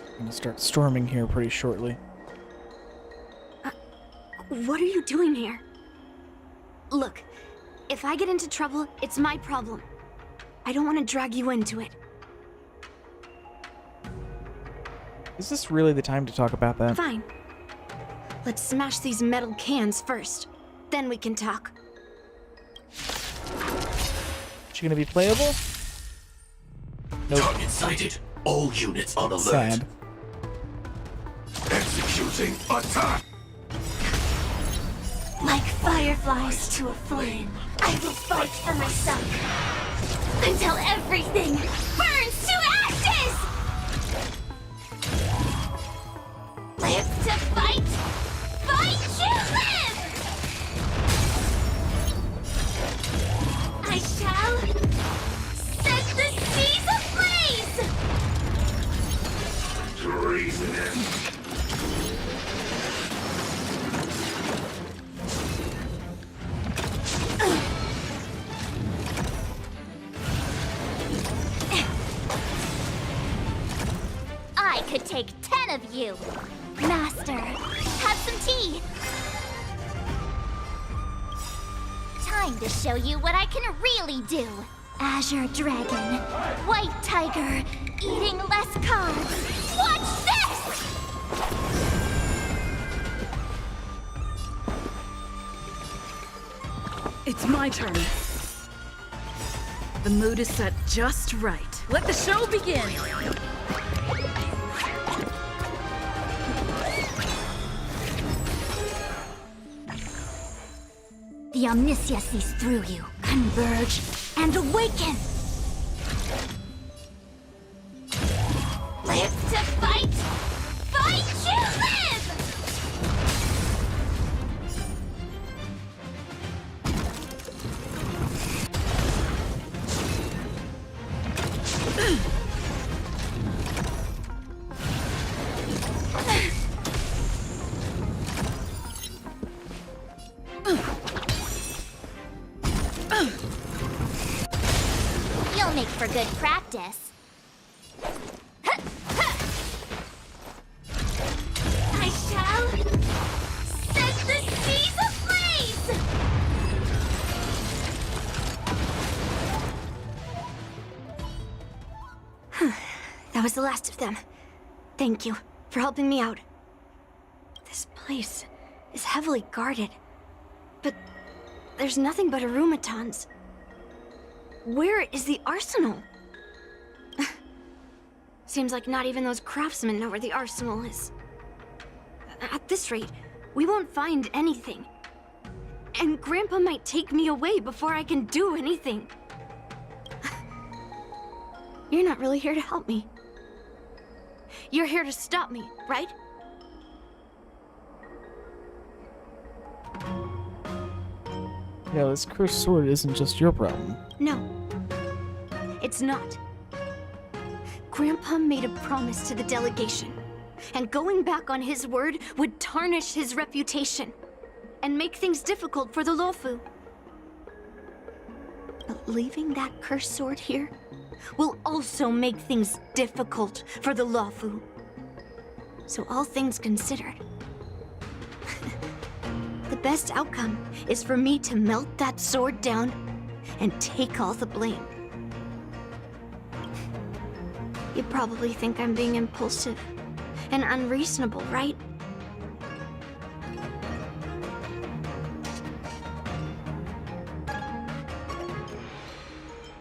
I'm gonna start storming here pretty shortly. What are you doing here? Look, if I get into trouble, it's my problem. I don't want to drag you into it. Is this really the time to talk about that? Fine. Let's smash these metal cans first. Then we can talk. She gonna be playable? Nope. Target sighted. All units on alert. Sad. Executing attack. Like fireflies to a flame, I will fight for myself. Until everything burns to ashes! Live to fight! Fight to live! I shall set the seas ablaze! Treason. I could take 10 of you. Master, have some tea. Time to show you what I can really do. Azure Dragon, White Tiger, eating less carbs. Watch this! It's my turn. The mood is set just right. Let the show begin! The Omniscia sees through you. Converge and awaken! Live to fight! Fight to live! You'll make for good practice. I shall set the seas ablaze! That was the last of them. Thank you for helping me out. This place is heavily guarded, but there's nothing but arumatons. Where is the arsenal? Seems like not even those craftsmen know where the arsenal is. At this rate, we won't find anything. And Grandpa might take me away before I can do anything. You're not really here to help me. You're here to stop me, right? Yeah, this cursed sword isn't just your problem. No, it's not. Grandpa made a promise to the delegation, and going back on his word would tarnish his reputation and make things difficult for the Lofu. But leaving that cursed sword here will also make things difficult for the Lofu. So all things considered, the best outcome is for me to melt that sword down and take all the blame. You probably think I'm being impulsive and unreasonable, right?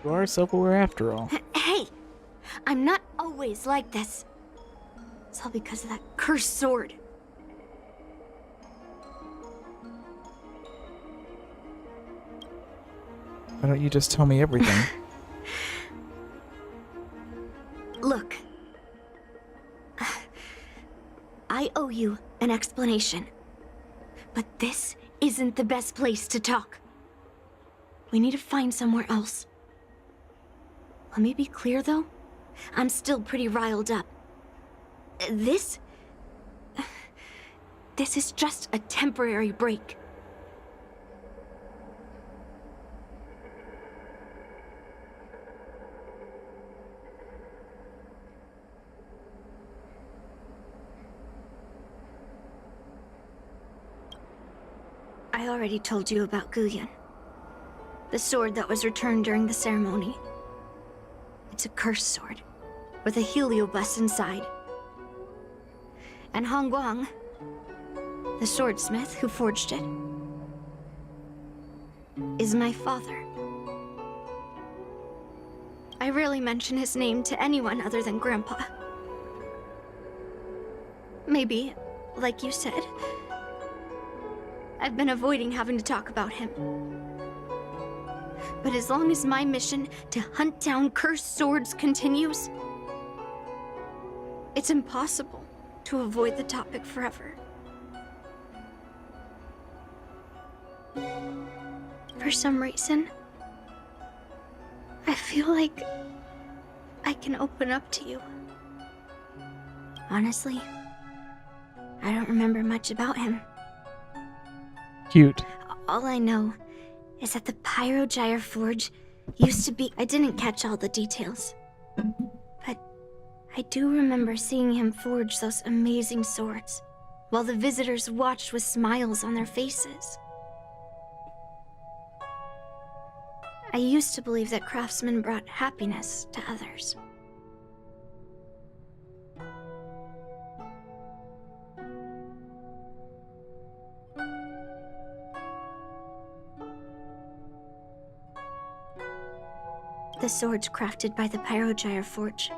You are self-aware after all. Hey! I'm not always like this. It's all because of that cursed sword. Why don't you just tell me everything? Look. I owe you an explanation. But this isn't the best place to talk. We need to find somewhere else. Let me be clear, though. I'm still pretty riled up. This is just a temporary break. I already told you about Guyan. The sword that was returned during the ceremony. It's a cursed sword, with a heliobus inside. And Hongguang, the swordsmith who forged it, is my father. I rarely mention his name to anyone other than Grandpa. Maybe, like you said, I've been avoiding having to talk about him. But as long as my mission to hunt down cursed swords continues, it's impossible to avoid the topic forever. For some reason, I feel like I can open up to you. Honestly, I don't remember much about him. Cute. All I know is that the Pyrogyre Forge used to be... I didn't catch all the details. But I do remember seeing him forge those amazing swords, while the visitors watched with smiles on their faces. I used to believe that craftsmen brought happiness to others. The swords crafted by the Pyrogyre Forge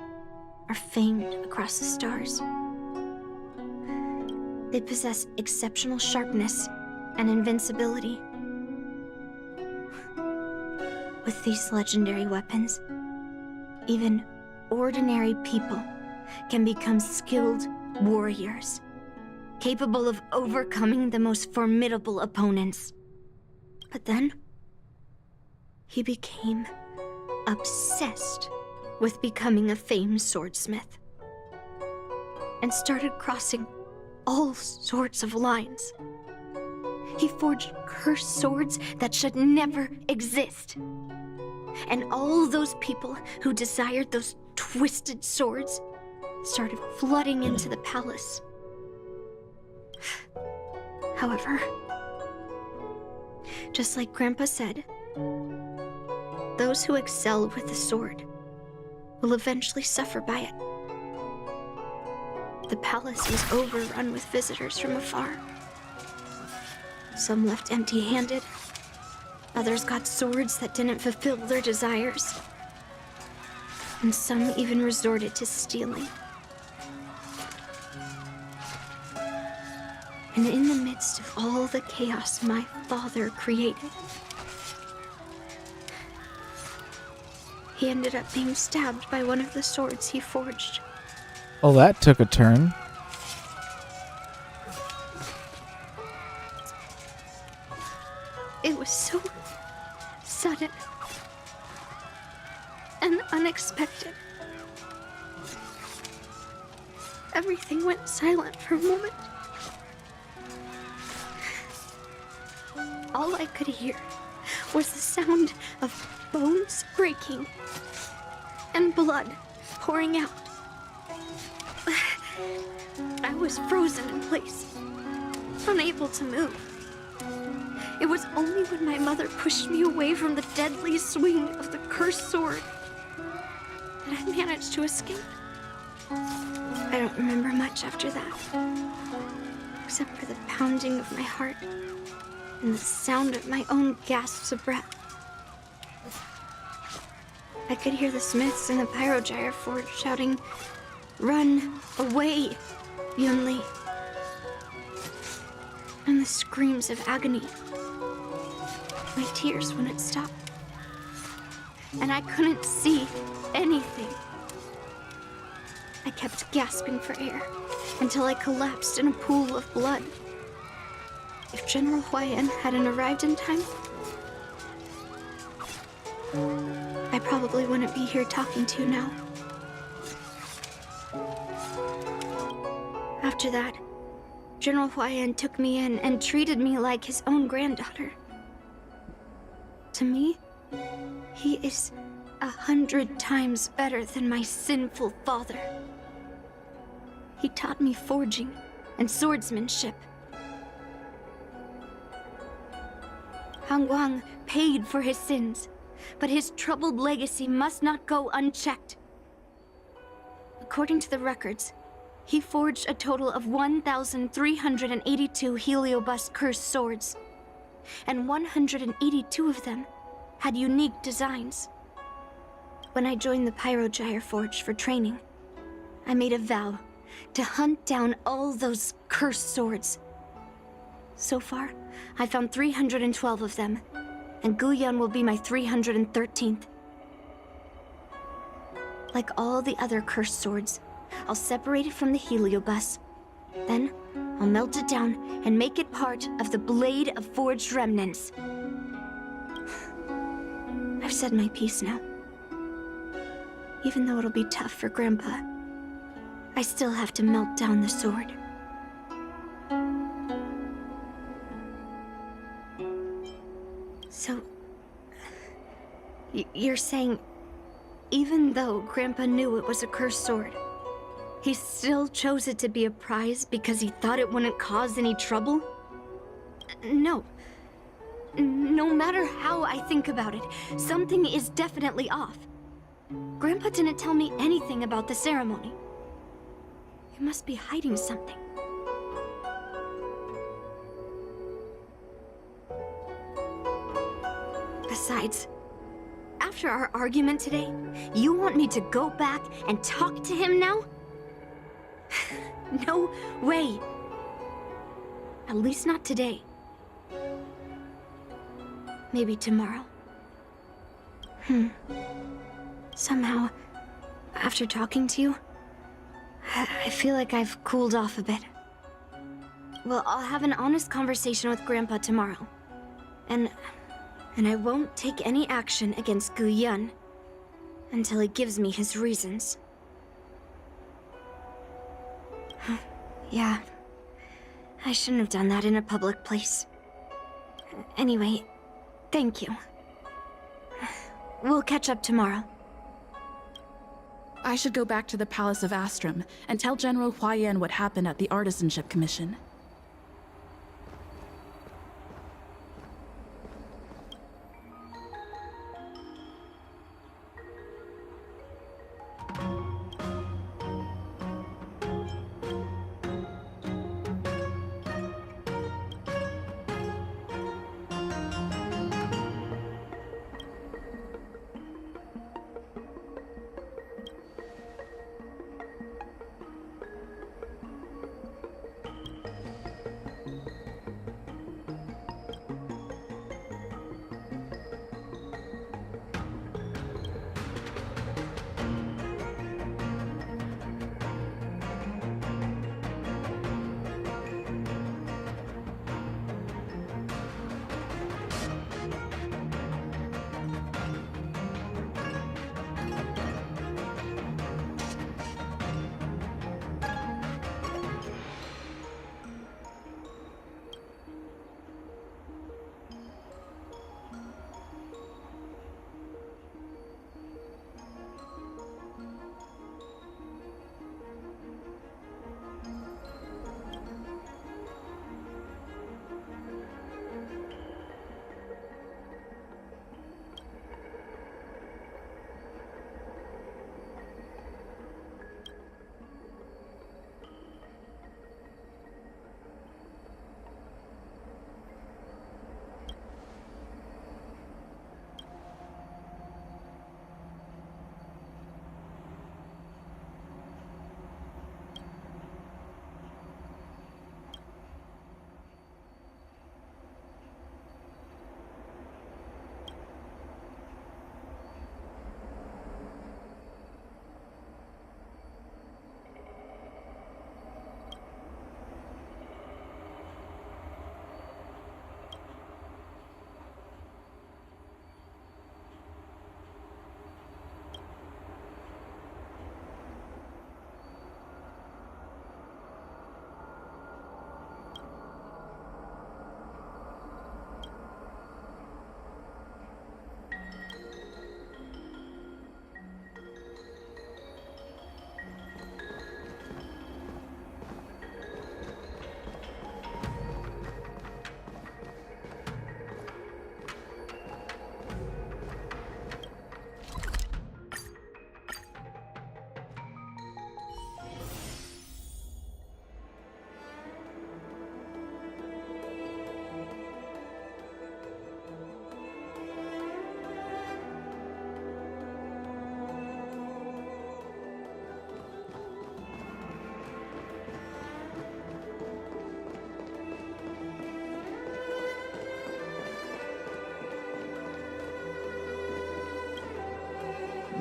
are famed across the stars. They possess exceptional sharpness and invincibility. With these legendary weapons, even ordinary people can become skilled warriors, capable of overcoming the most formidable opponents. But then, he became obsessed with becoming a famed swordsmith, and started crossing all sorts of lines. He forged cursed swords that should never exist. And all those people who desired those twisted swords started flooding into the palace. However, just like Grandpa said, those who excel with the sword will eventually suffer by it. The palace was overrun with visitors from afar. Some left empty-handed. Others got swords that didn't fulfill their desires. And some even resorted to stealing. And in the midst of all the chaos my father created, he ended up being stabbed by one of the swords he forged. Well, that took a turn. It was so sudden and unexpected. Everything went silent for a moment. All I could hear was the sound of bones breaking and blood pouring out. I was frozen in place, unable to move. It was only when my mother pushed me away from the deadly swing of the cursed sword that I managed to escape. I don't remember much after that, except for the pounding of my heart and the sound of my own gasps of breath. I could hear the smiths in the Pyrogyre Forge shouting, "Run away, Yunli!" And the screams of agony. My tears wouldn't stop. And I couldn't see anything. I kept gasping for air until I collapsed in a pool of blood. If General Huayan hadn't arrived in time, I probably wouldn't be here talking to you now. After that, General Huayan took me in and treated me like his own granddaughter. To me, he is 100 times better than my sinful father. He taught me forging and swordsmanship. Han Guang paid for his sins, but his troubled legacy must not go unchecked. According to the records, he forged a total of 1,382 Heliobus cursed swords, and 182 of them had unique designs. When I joined the Pyrogyre Forge for training, I made a vow to hunt down all those cursed swords. So far, I found 312 of them, and Guyun will be my 313th. Like all the other cursed swords, I'll separate it from the Heliobus. Then, I'll melt it down and make it part of the Blade of Forged Remnants. I've said my piece now. Even though it'll be tough for Grandpa, I still have to melt down the sword. So, you're saying, even though Grandpa knew it was a cursed sword, he still chose it to be a prize because he thought it wouldn't cause any trouble? No. No matter how I think about it, something is definitely off. Grandpa didn't tell me anything about the ceremony. He must be hiding something. Besides, after our argument today, you want me to go back and talk to him now? No way. At least not today. Maybe tomorrow. Somehow, after talking to you, I feel like I've cooled off a bit. Well, I'll have an honest conversation with Grandpa tomorrow. And I won't take any action against Guyun until he gives me his reasons. Yeah, I shouldn't have done that in a public place. Anyway, thank you. We'll catch up tomorrow. I should go back to the Palace of Astrum and tell General Huayan what happened at the Artisanship Commission.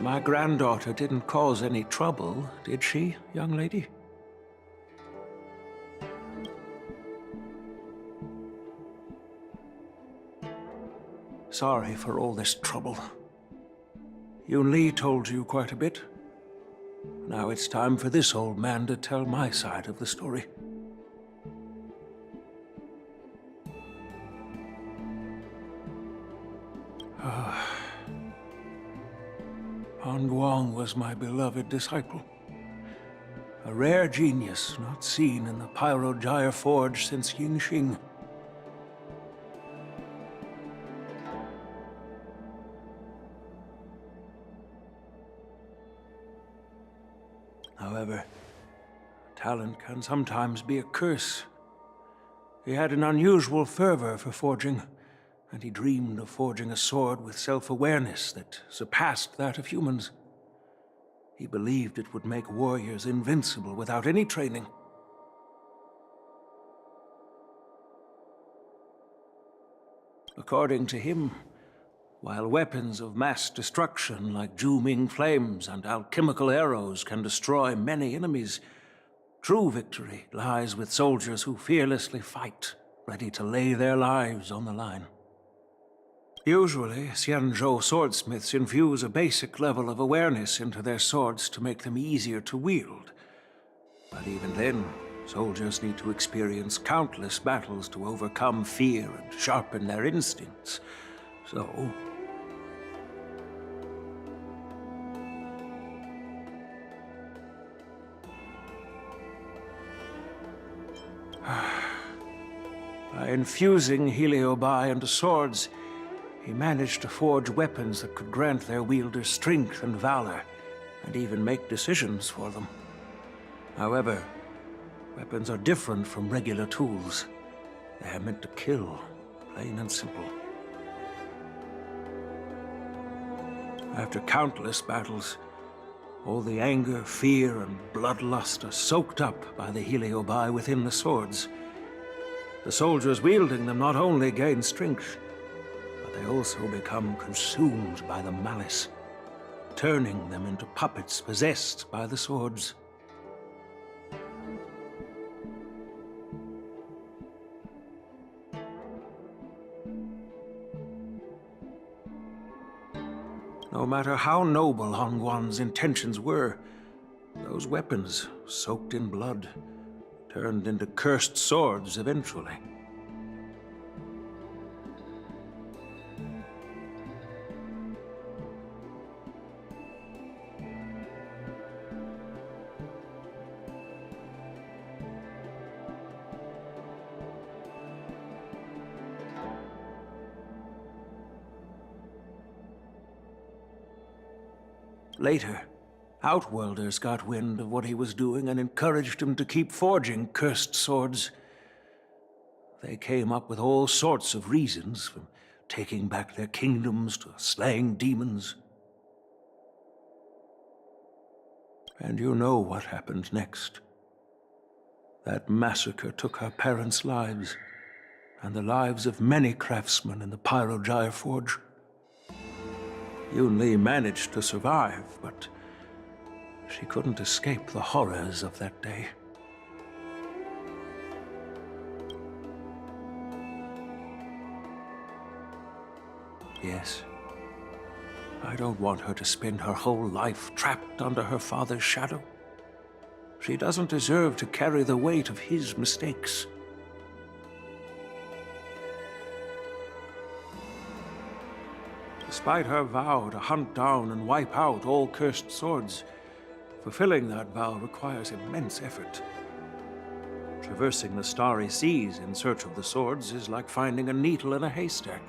My granddaughter didn't cause any trouble, did she, young lady? Sorry for all this trouble. Yun Li told you quite a bit. Now it's time for this old man to tell my side of the story. Han Guang was my beloved disciple. A rare genius not seen in the Pyro-Gyre Forge since Yingxing. However, talent can sometimes be a curse. He had an unusual fervor for forging, and he dreamed of forging a sword with self-awareness that surpassed that of humans. He believed it would make warriors invincible without any training. According to him, while weapons of mass destruction like Zhu-Ming flames and alchemical arrows can destroy many enemies, true victory lies with soldiers who fearlessly fight, ready to lay their lives on the line. Usually, Xianzhou swordsmiths infuse a basic level of awareness into their swords to make them easier to wield. But even then, soldiers need to experience countless battles to overcome fear and sharpen their instincts. So, by infusing Heliobi into swords, he managed to forge weapons that could grant their wielders strength and valor, and even make decisions for them. However, weapons are different from regular tools. They are meant to kill, plain and simple. After countless battles, all the anger, fear, and bloodlust are soaked up by the Heliobi within the swords. The soldiers wielding them not only gain strength, but they also become consumed by the malice, turning them into puppets possessed by the swords. No matter how noble Han Guan's intentions were, those weapons, soaked in blood, turned into cursed swords eventually. Later, Outworlders got wind of what he was doing and encouraged him to keep forging cursed swords. They came up with all sorts of reasons, from taking back their kingdoms to slaying demons. And you know what happened next. That massacre took her parents' lives, and the lives of many craftsmen in the Pyro-Gyre Forge. Yun Li managed to survive, but she couldn't escape the horrors of that day. Yes, I don't want her to spend her whole life trapped under her father's shadow. She doesn't deserve to carry the weight of his mistakes. Despite her vow to hunt down and wipe out all cursed swords, fulfilling that vow requires immense effort. Traversing the starry seas in search of the swords is like finding a needle in a haystack.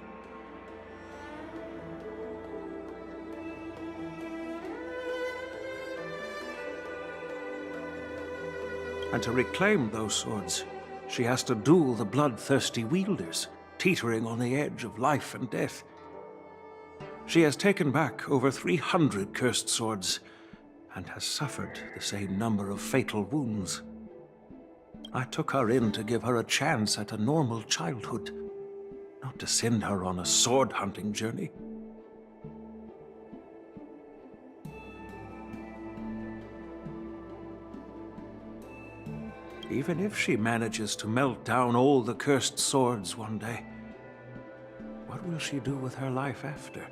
And to reclaim those swords, she has to duel the bloodthirsty wielders, teetering on the edge of life and death. She has taken back over 300 cursed swords, and has suffered the same number of fatal wounds. I took her in to give her a chance at a normal childhood, not to send her on a sword-hunting journey. Even if she manages to melt down all the cursed swords one day, what will she do with her life after?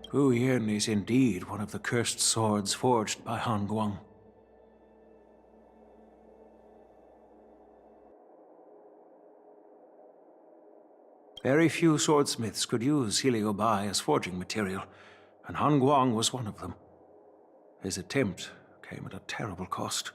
Hu Yin is indeed one of the cursed swords forged by Han Guang. Very few swordsmiths could use Heliobai as forging material, and Han Guang was one of them. His attempt came at a terrible cost.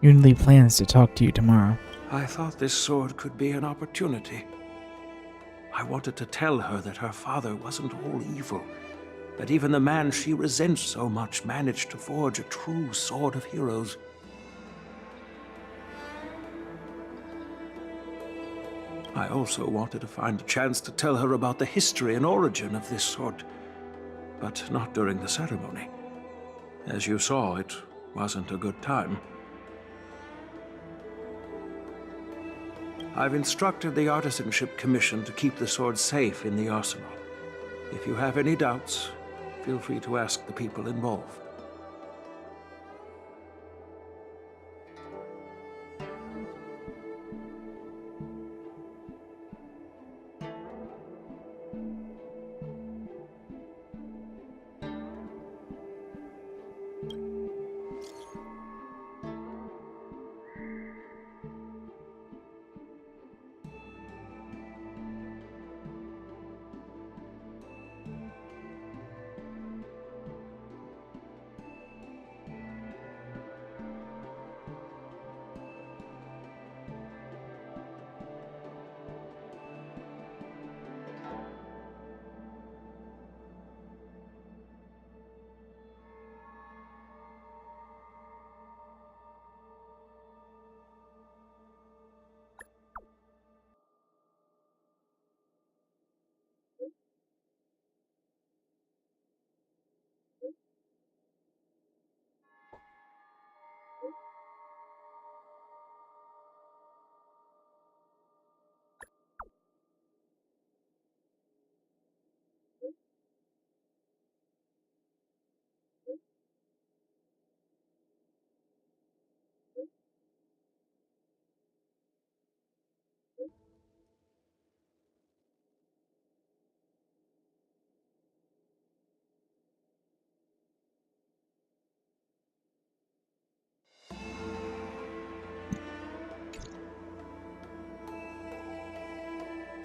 Yunli plans to talk to you tomorrow. I thought this sword could be an opportunity. I wanted to tell her that her father wasn't all evil, that even the man she resents so much managed to forge a true sword of heroes. I also wanted to find a chance to tell her about the history and origin of this sword, but not during the ceremony. As you saw, it wasn't a good time. I've instructed the Artisanship Commission to keep the sword safe in the arsenal. If you have any doubts, feel free to ask the people involved.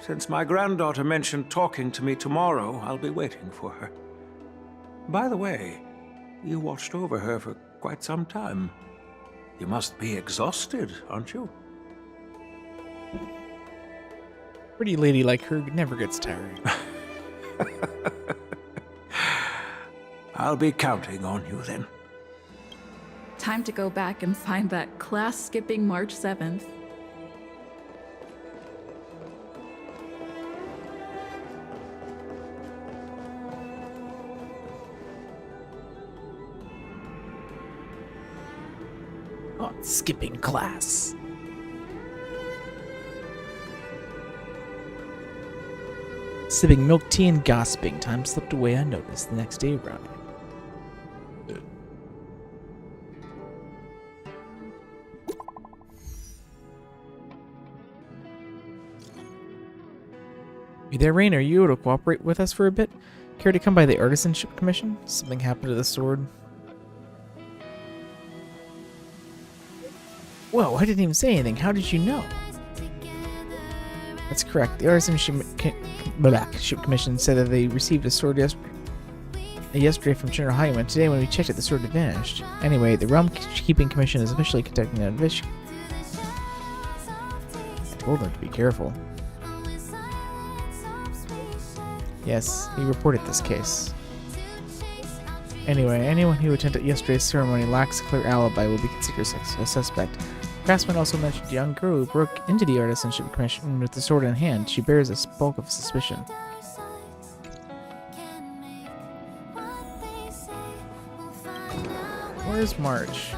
Since my granddaughter mentioned talking to me tomorrow, I'll be waiting for her. By the way, you watched over her for quite some time. You must be exhausted, aren't you? Pretty lady like her never gets tired. I'll be counting on you then. Time to go back and find that class-skipping March 7th. Oh, skipping class. Sipping milk tea and gossiping. Time slipped away unnoticed. The next day arrived. You there, Rain? Are you able to cooperate with us for a bit? Care to come by the Artisanship Commission? Something happened to the sword. Whoa, I didn't even say anything. How did you know? That's correct. The Artisanship Commission said that they received a sword yesterday from General Hyman. Today, when we checked it, the sword had vanished. Anyway, the Realm Keeping Commission is officially conducting an investigation. told them to be careful. Yes, he reported this case. Anyway, anyone who attended yesterday's ceremony lacks a clear alibi will be considered a suspect. Craftsman also mentioned a young girl who broke into the Artisanship Commission with the sword in hand. She bears a bulk of suspicion. Where's March?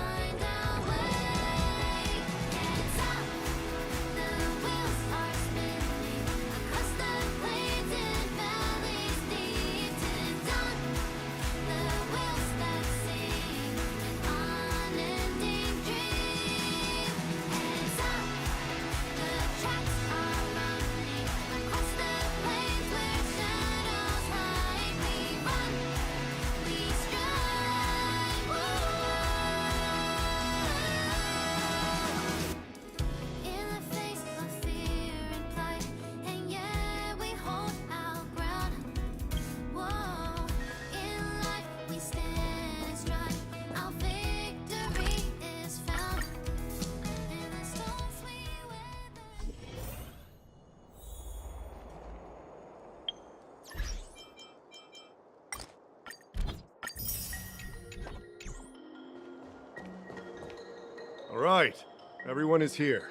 All right, everyone is here.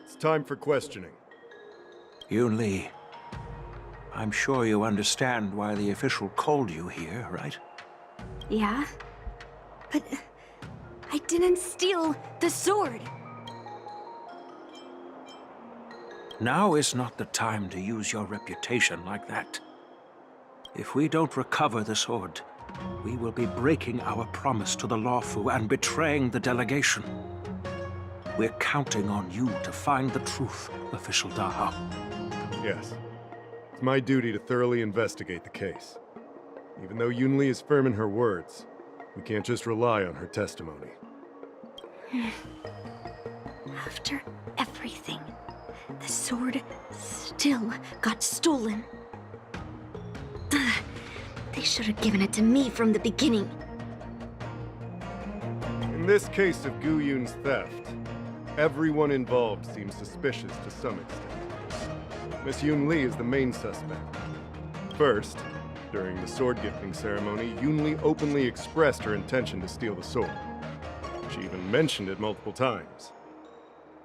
It's time for questioning. Yoon Lee, I'm sure you understand why the official called you here, right? Yeah? But I didn't steal the sword. Now is not the time to use your reputation like that. If we don't recover the sword, we will be breaking our promise to the Lawfu and betraying the delegation. We're counting on you to find the truth, Official Daha. Yes. It's my duty to thoroughly investigate the case. Even though Yoon Lee is firm in her words, we can't just rely on her testimony. After everything, the sword still got stolen. They should have given it to me from the beginning. In this case of Gu Yun's theft, everyone involved seems suspicious to some extent. Miss Yoon Lee is the main suspect. First, during the sword gifting ceremony, Yoon Lee openly expressed her intention to steal the sword. She even mentioned it multiple times.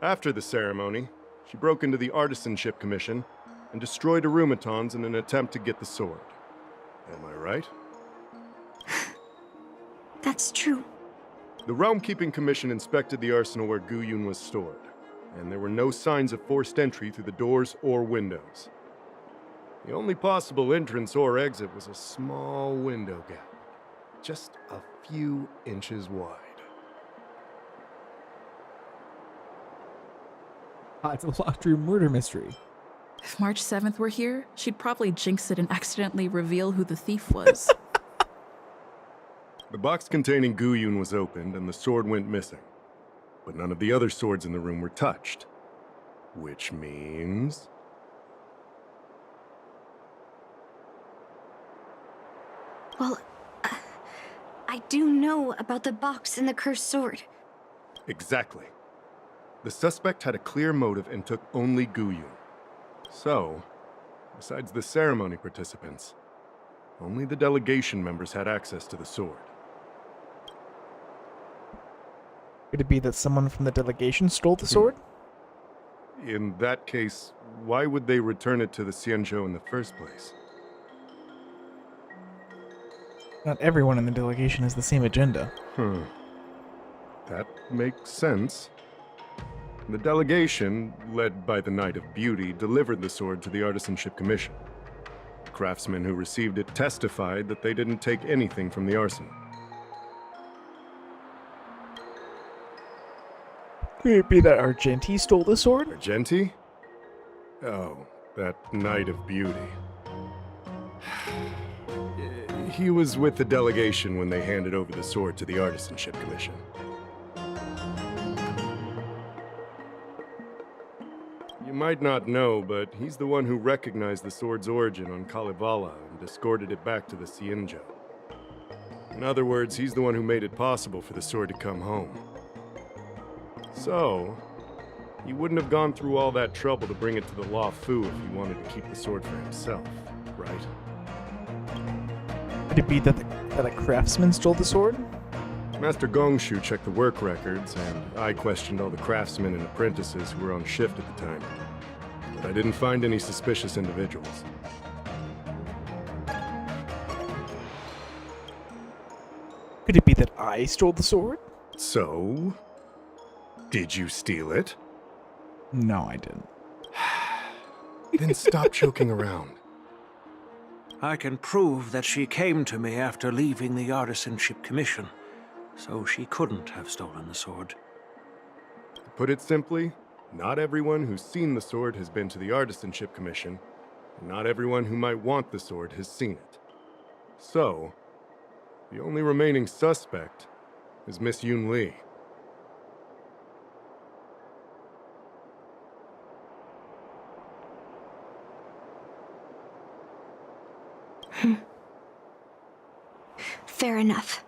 After the ceremony, she broke into the Artisanship Commission and destroyed Arumatons in an attempt to get the sword. Am I right? That's true. The Realm Keeping Commission inspected the arsenal where Gu Yun was stored, and there were no signs of forced entry through the doors or windows. The only possible entrance or exit was a small window gap, just a few inches wide. It's a locked room murder mystery. If March 7th were here, she'd probably jinx it and accidentally reveal who the thief was. The box containing Gu Yun was opened and the sword went missing. But none of the other swords in the room were touched. Which means... Well, I do know about the box and the cursed sword. Exactly. The suspect had a clear motive and took only Gu Yun. So, besides the ceremony participants, only the delegation members had access to the sword. Could it be that someone from the delegation stole the sword? In that case, why would they return it to the Xianzhou in the first place? Not everyone in the delegation has the same agenda. That makes sense. The delegation, led by the Knight of Beauty, delivered the sword to the Artisanship Commission. The craftsmen who received it testified that they didn't take anything from the arsenal. Could it be that Argenti stole the sword? Argenti? Oh, that Knight of Beauty. He was with the delegation when they handed over the sword to the Artisanship Commission. You might not know, but he's the one who recognized the sword's origin on Kalevala and escorted it back to the Xianzhou. In other words, he's the one who made it possible for the sword to come home. So, He wouldn't have gone through all that trouble to bring it to the Law Fu if he wanted to keep the sword for himself, right? Could it be that a craftsman stole the sword? Master Gongshu checked the work records, and I questioned all the craftsmen and apprentices who were on shift at the time. But I didn't find any suspicious individuals. Could it be that I stole the sword? So? Did you steal it? No, I didn't. Then stop joking around. I can prove that she came to me after leaving the Artisanship Commission, so she couldn't have stolen the sword. To put it simply, not everyone who's seen the sword has been to the Artisanship Commission, and not everyone who might want the sword has seen it. So, the only remaining suspect is Miss Yoon Lee. Fair enough.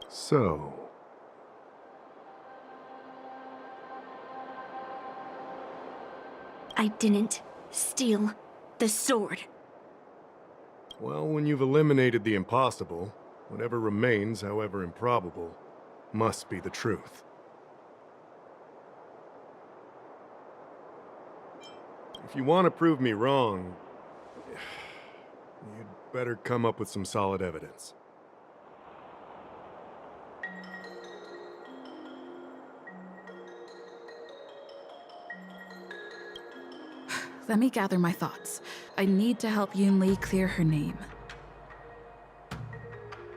So... I didn't steal the sword. well, when you've eliminated the impossible, whatever remains, however improbable, must be the truth. If you want to prove me wrong, you'd better come up with some solid evidence. Let me gather my thoughts. I need to help Yoon Lee clear her name.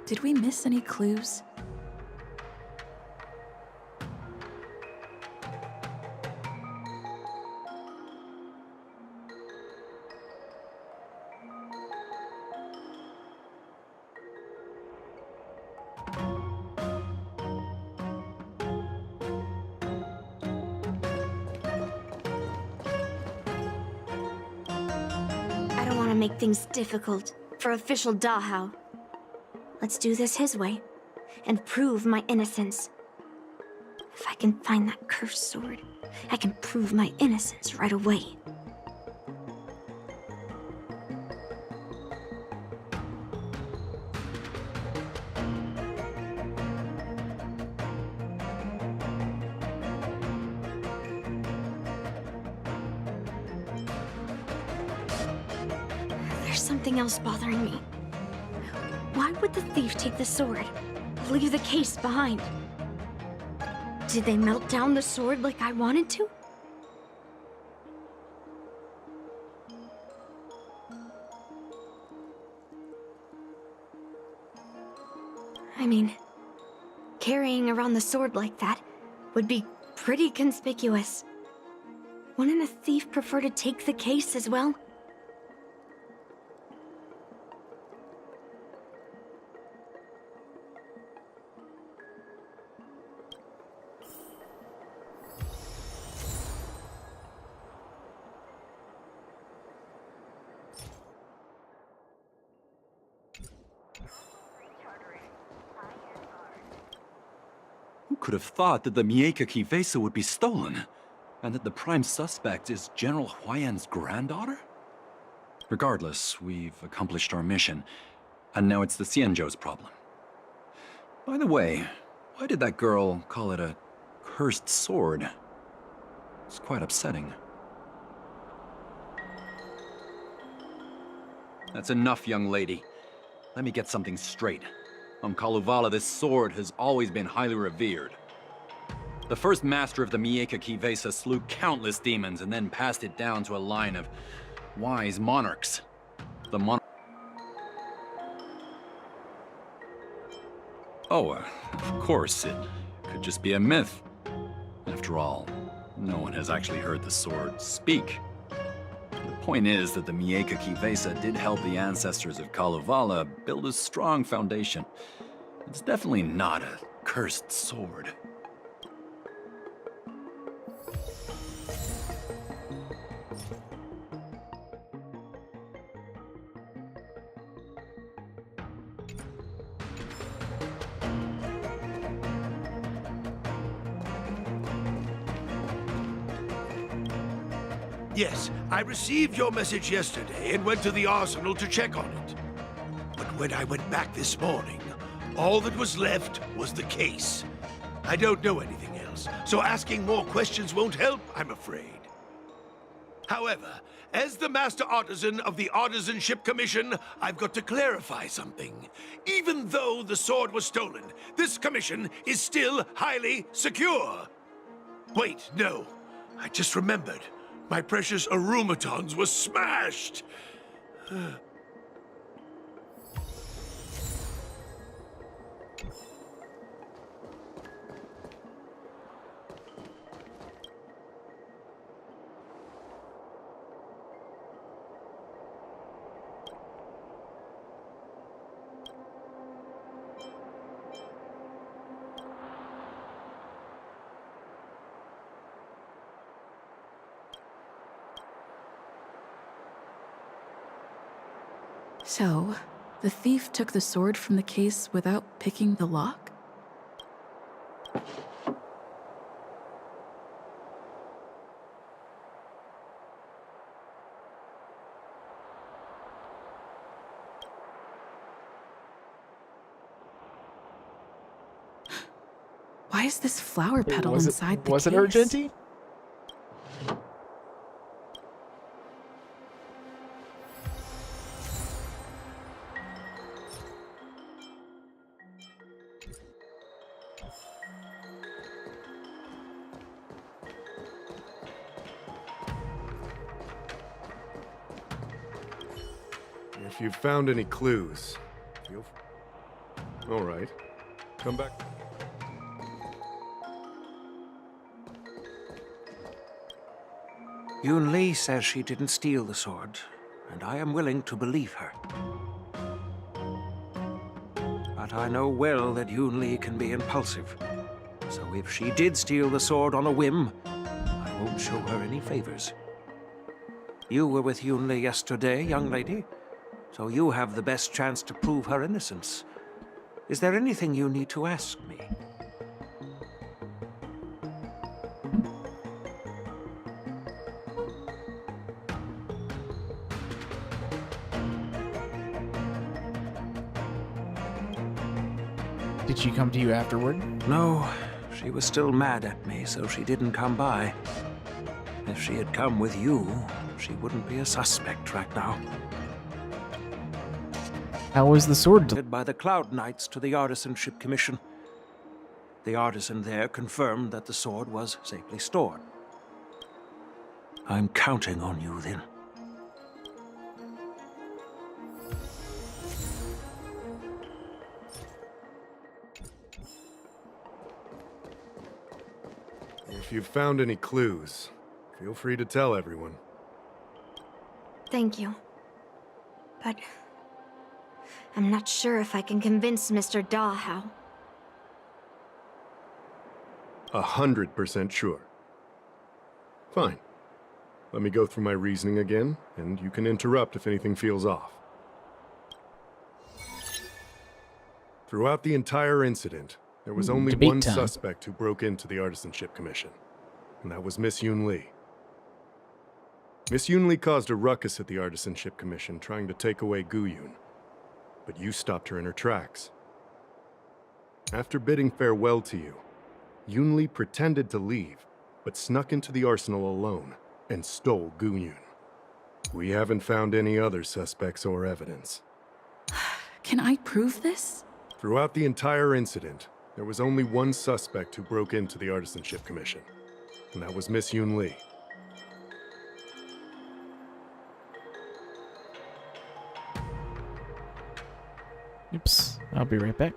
Did we miss any clues? I don't want to make things difficult for official Dahao. Let's do this his way and prove my innocence. If I can find that cursed sword, I can prove my innocence right away. There's something else bothering me. Why would the thief take the sword? Leave the case behind? Did they melt down the sword like I wanted to? I mean, carrying around the sword like that would be pretty conspicuous. Wouldn't a thief prefer to take the case as well? Who could have thought that the Miekaki Vesa would be stolen? And that the prime suspect is General Huayan's granddaughter? Regardless, we've accomplished our mission, and now it's the Xianzhou's problem. By the way, why did that girl call it a cursed sword? It's quite upsetting. That's enough, young lady. Let me get something straight. On Kalevala, this sword has always been highly revered. The first master of the Miekaki Vesa slew countless demons and then passed it down to a line of wise monarchs. The of course, it could just be a myth. After all, no one has actually heard the sword speak. The point is that the Miekaki Vesa did help the ancestors of Kalevala build a strong foundation. It's definitely not a cursed sword. Yes, I received your message yesterday and went to the arsenal to check on it. But when I went back this morning, all that was left was the case. I don't know anything else, so asking more questions won't help, I'm afraid. However, as the Master Artisan of the Artisanship Commission, I've got to clarify something. Even though the sword was stolen, this commission is still highly secure. Wait, no. I just remembered. My precious arumatons were smashed! So, the thief took the sword from the case without picking the lock? Why is this flower petal inside the Was case? it Argenti? If you've found any clues, feel All right. Come back. Yun Li says she didn't steal the sword, and I am willing to believe her. But I know well that Yun Li can be impulsive. So if she did steal the sword on a whim, I won't show her any favors. You were with Yun Li yesterday, young lady, so you have the best chance to prove her innocence. Is there anything you need to ask me? Did she come to you afterward? No, she was still mad at me, so she didn't come by. If she had come with you, she wouldn't be a suspect right now. How was the sword by the Cloud Knights to the Artisanship Commission. The artisan there confirmed that the sword was safely stored. I'm counting on you then. If you've found any clues, feel free to tell everyone. Thank you. But I'm not sure if I can convince Mr. Dawhow. 100% sure. Fine. Let me go through my reasoning again, and you can interrupt if anything feels off. Throughout the entire incident, there was only Debate one time. suspect who broke into the Artisanship Commission, and that was Miss Yun Li. Miss Yun Li caused a ruckus at the Artisanship Commission trying to take away Gu Yun, but you stopped her in her tracks. After bidding farewell to you, Yun Li pretended to leave, but snuck into the arsenal alone and stole Gu Yun. We haven't found any other suspects or evidence. Can I prove this? Throughout the entire incident, there was only one suspect who broke into the Artisanship Commission, and that was Miss Yun Li. Oops, I'll be right back.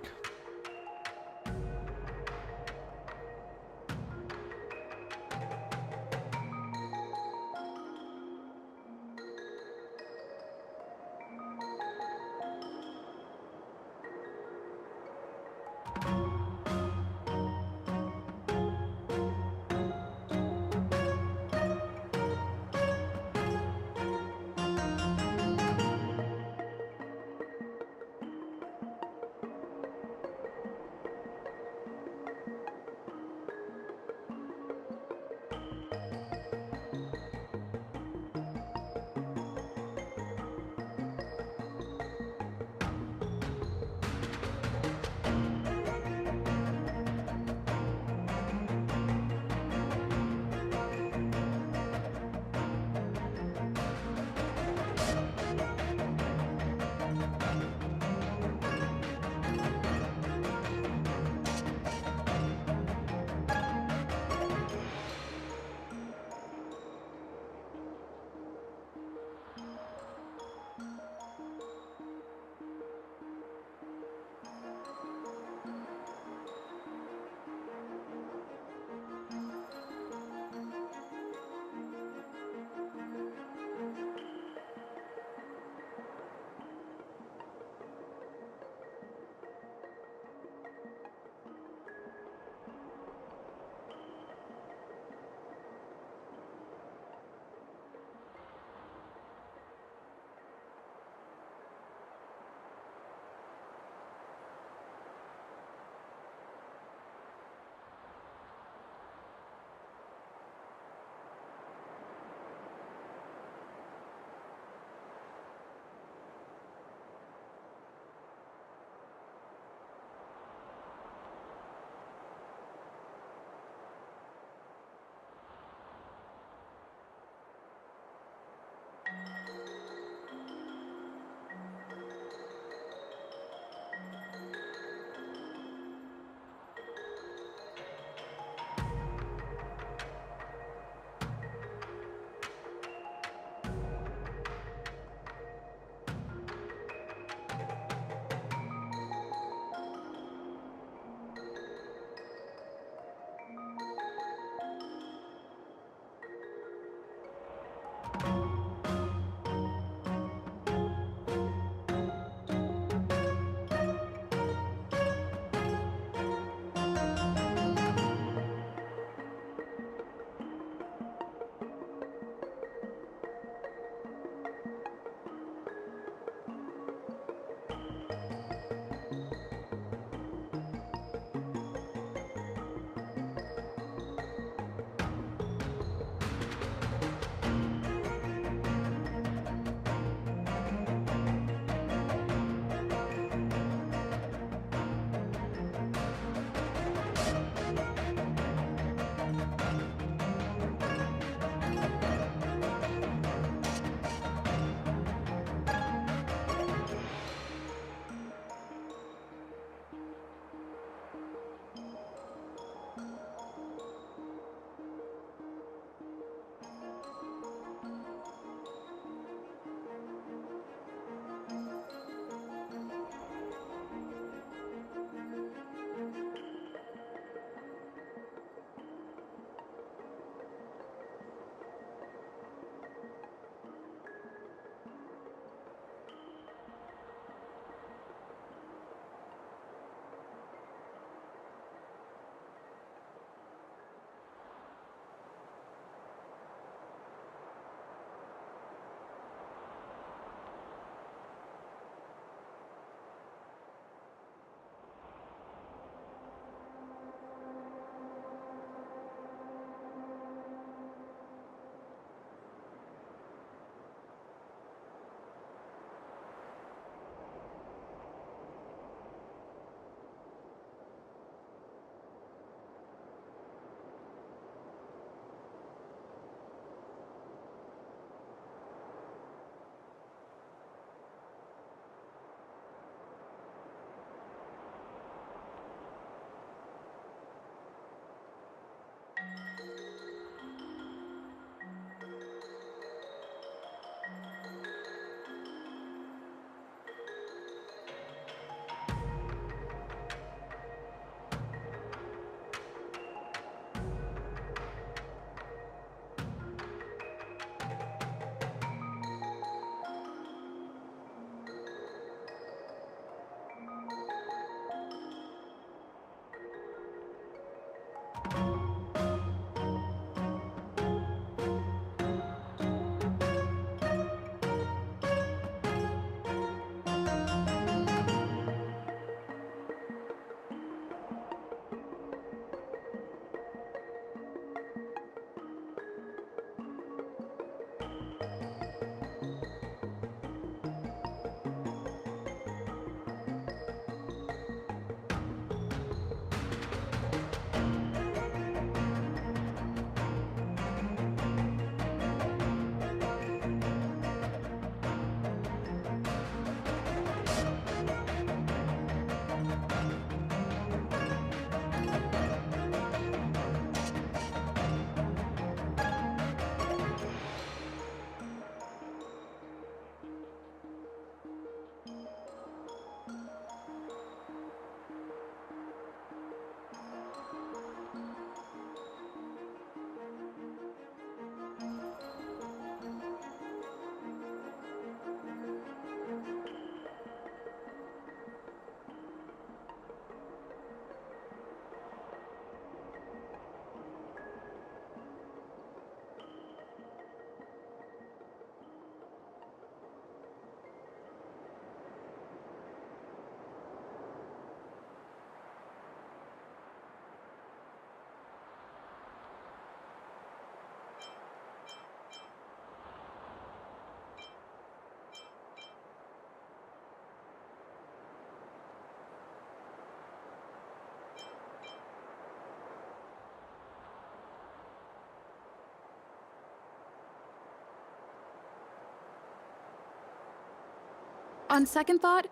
On second thought,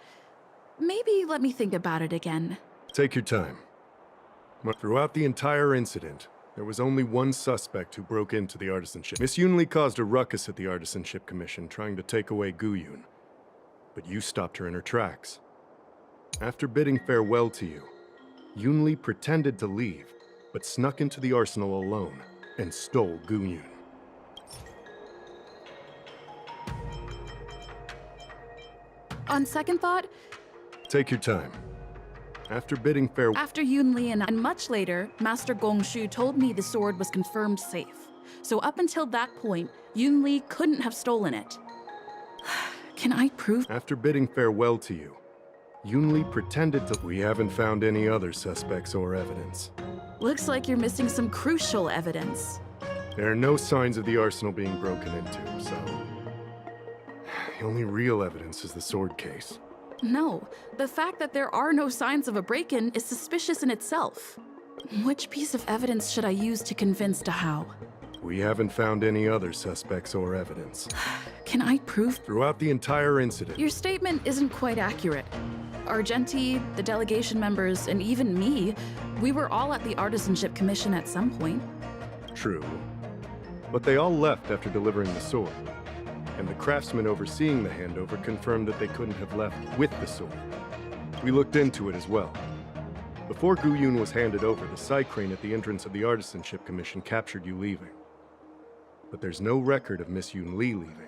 maybe let me think about it again. Take your time. Throughout the entire incident, there was only one suspect who broke into the artisanship. Miss Yunli caused a ruckus at the Artisanship Commission, trying to take away Guyun. But you stopped her in her tracks. After bidding farewell to you, Yunli pretended to leave, but snuck into the arsenal alone and stole Guyun. On second thought, Take your time. After bidding farewell... After Yunli and much later, Master Gongshu told me the sword was confirmed safe. So up until that point, Yunli couldn't have stolen it. Can I prove... After bidding farewell to you, Yunli pretended to... We haven't found any other suspects or evidence. Looks like you're missing some crucial evidence. There are no signs of the arsenal being broken into, so... The only real evidence is the sword case. No, the fact that there are no signs of a break-in is suspicious in itself. Which piece of evidence should I use to convince Dahao? We haven't found any other suspects or evidence. Can I prove? Throughout the entire incident... Your statement isn't quite accurate. Argenti, the delegation members, and even me, we were all at the Artisanship Commission at some point. True. But they all left after delivering the sword. And the craftsman overseeing the handover confirmed that they couldn't have left with the sword. We looked into it as well. Before Guyun was handed over, the side crane at the entrance of the Artisanship Commission captured you leaving. But there's no record of Miss Yun Li leaving.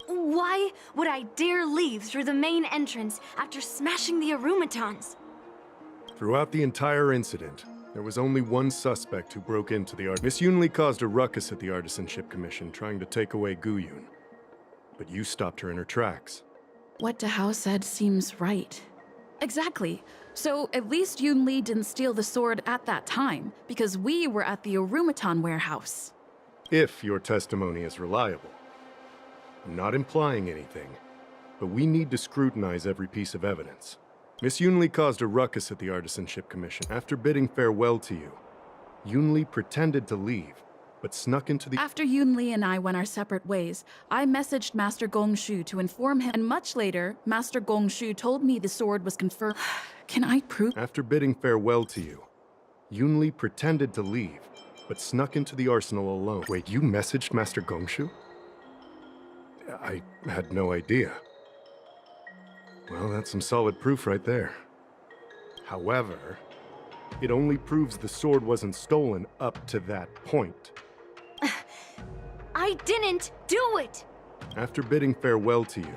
Why would I dare leave through the main entrance after smashing the Arumatons? Throughout the entire incident, there was only one suspect who broke into the Miss Yun Li caused a ruckus at the Artisanship Commission, trying to take away Guyun. But you stopped her in her tracks. What Dahao said seems right. Exactly. So at least Yun Li didn't steal the sword at that time, because we were at the Arumaton warehouse. If your testimony is reliable. I'm not implying anything, but we need to scrutinize every piece of evidence. Miss Yun Li caused a ruckus at the Artisanship Commission. After bidding farewell to you, Yun Li pretended to leave, but snuck into the... After Yun Li and I went our separate ways, I messaged Master Gongshu to inform him, and much later, Master Gongshu told me the sword was confirmed. Can I prove... After bidding farewell to you, Yun Li pretended to leave, but snuck into the arsenal alone. Wait, you messaged Master Gongshu? I had no idea. Well, that's some solid proof right there. However, it only proves the sword wasn't stolen up to that point. I didn't do it! After bidding farewell to you,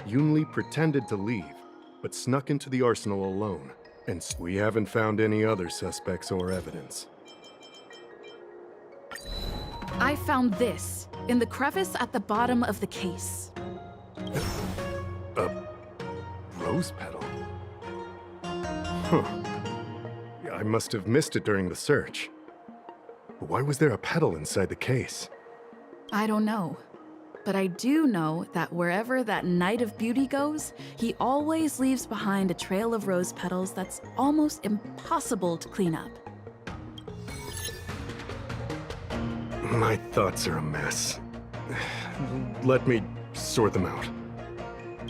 Yunli pretended to leave, but snuck into the arsenal alone, and we haven't found any other suspects or evidence. I found this in the crevice at the bottom of the case. A rose petal? Huh. I must have missed it during the search. But why was there a petal inside the case? I don't know. But I do know that wherever that Knight of Beauty goes, he always leaves behind a trail of rose petals that's almost impossible to clean up. My thoughts are a mess. Let me sort them out.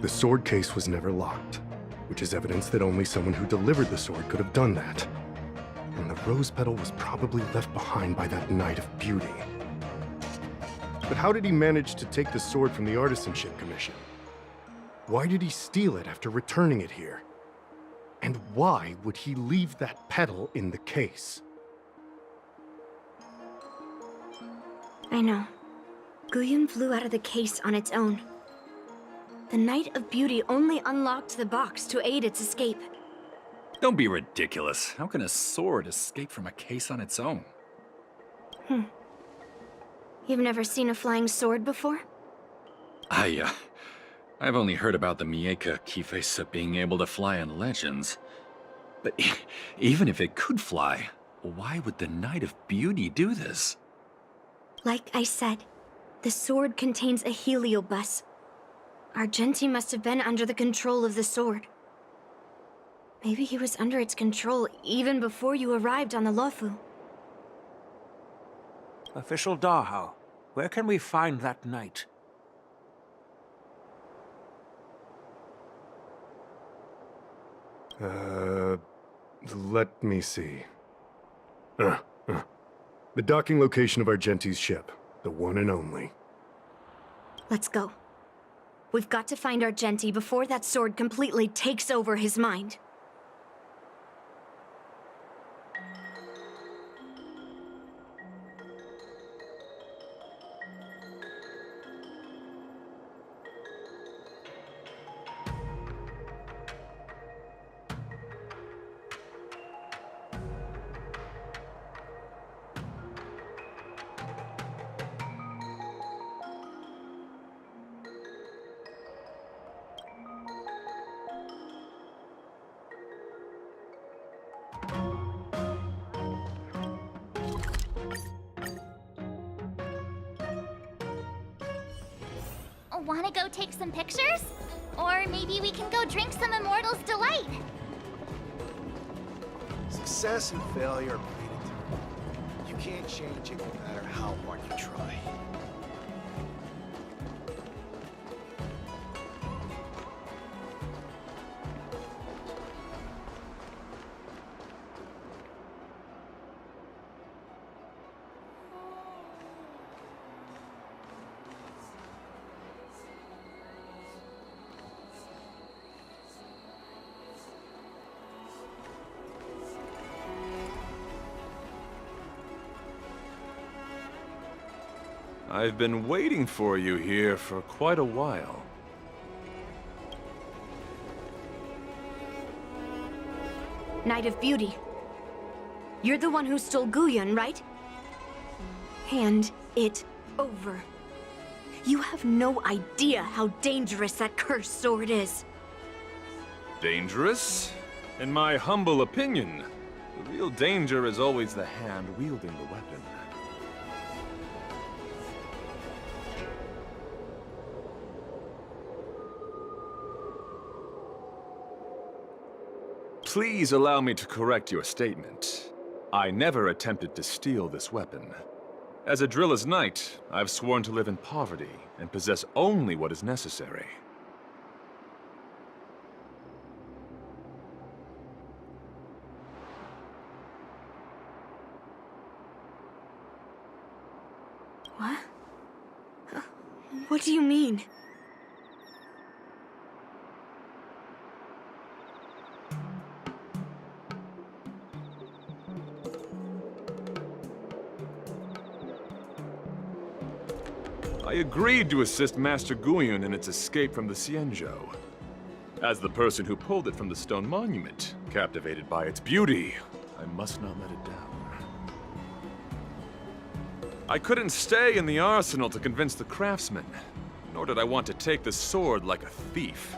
The sword case was never locked, which is evidence that only someone who delivered the sword could have done that. And the rose petal was probably left behind by that Knight of Beauty. But how did he manage to take the sword from the Artisanship Commission? Why did he steal it after returning it here? And why would he leave that petal in the case? I know. Guyun flew out of the case on its own. The Knight of Beauty only unlocked the box to aid its escape. Don't be ridiculous. How can a sword escape from a case on its own? You've never seen a flying sword before? I've only heard about the Mieka Kifesa being able to fly in legends. But even if it could fly, why would the Knight of Beauty do this? Like I said, the sword contains a heliobus. Argenti must have been under the control of the sword. Maybe he was under its control even before you arrived on the Lofu. Official Dahao, where can we find that knight? Let me see. The docking location of Argenti's ship. The one and only. Let's go. We've got to find Argenti before that sword completely takes over his mind. Wanna go take some pictures? Or maybe we can go drink some Immortal's Delight. Success and failure are predictable. You can't change it no matter how hard you try. I've been waiting for you here for quite a while. Knight of Beauty. You're the one who stole Guyun, right? Hand it over. You have no idea how dangerous that cursed sword is. Dangerous? In my humble opinion, the real danger is always the hand wielding the weapon. Please allow me to correct your statement. I never attempted to steal this weapon. As a Drilla's knight, I've sworn to live in poverty and possess only what is necessary. What? What do you mean? I agreed to assist Master Guyon in its escape from the Xianzhou. As the person who pulled it from the stone monument, captivated by its beauty, I must not let it down. I couldn't stay in the arsenal to convince the craftsman, nor did I want to take the sword like a thief.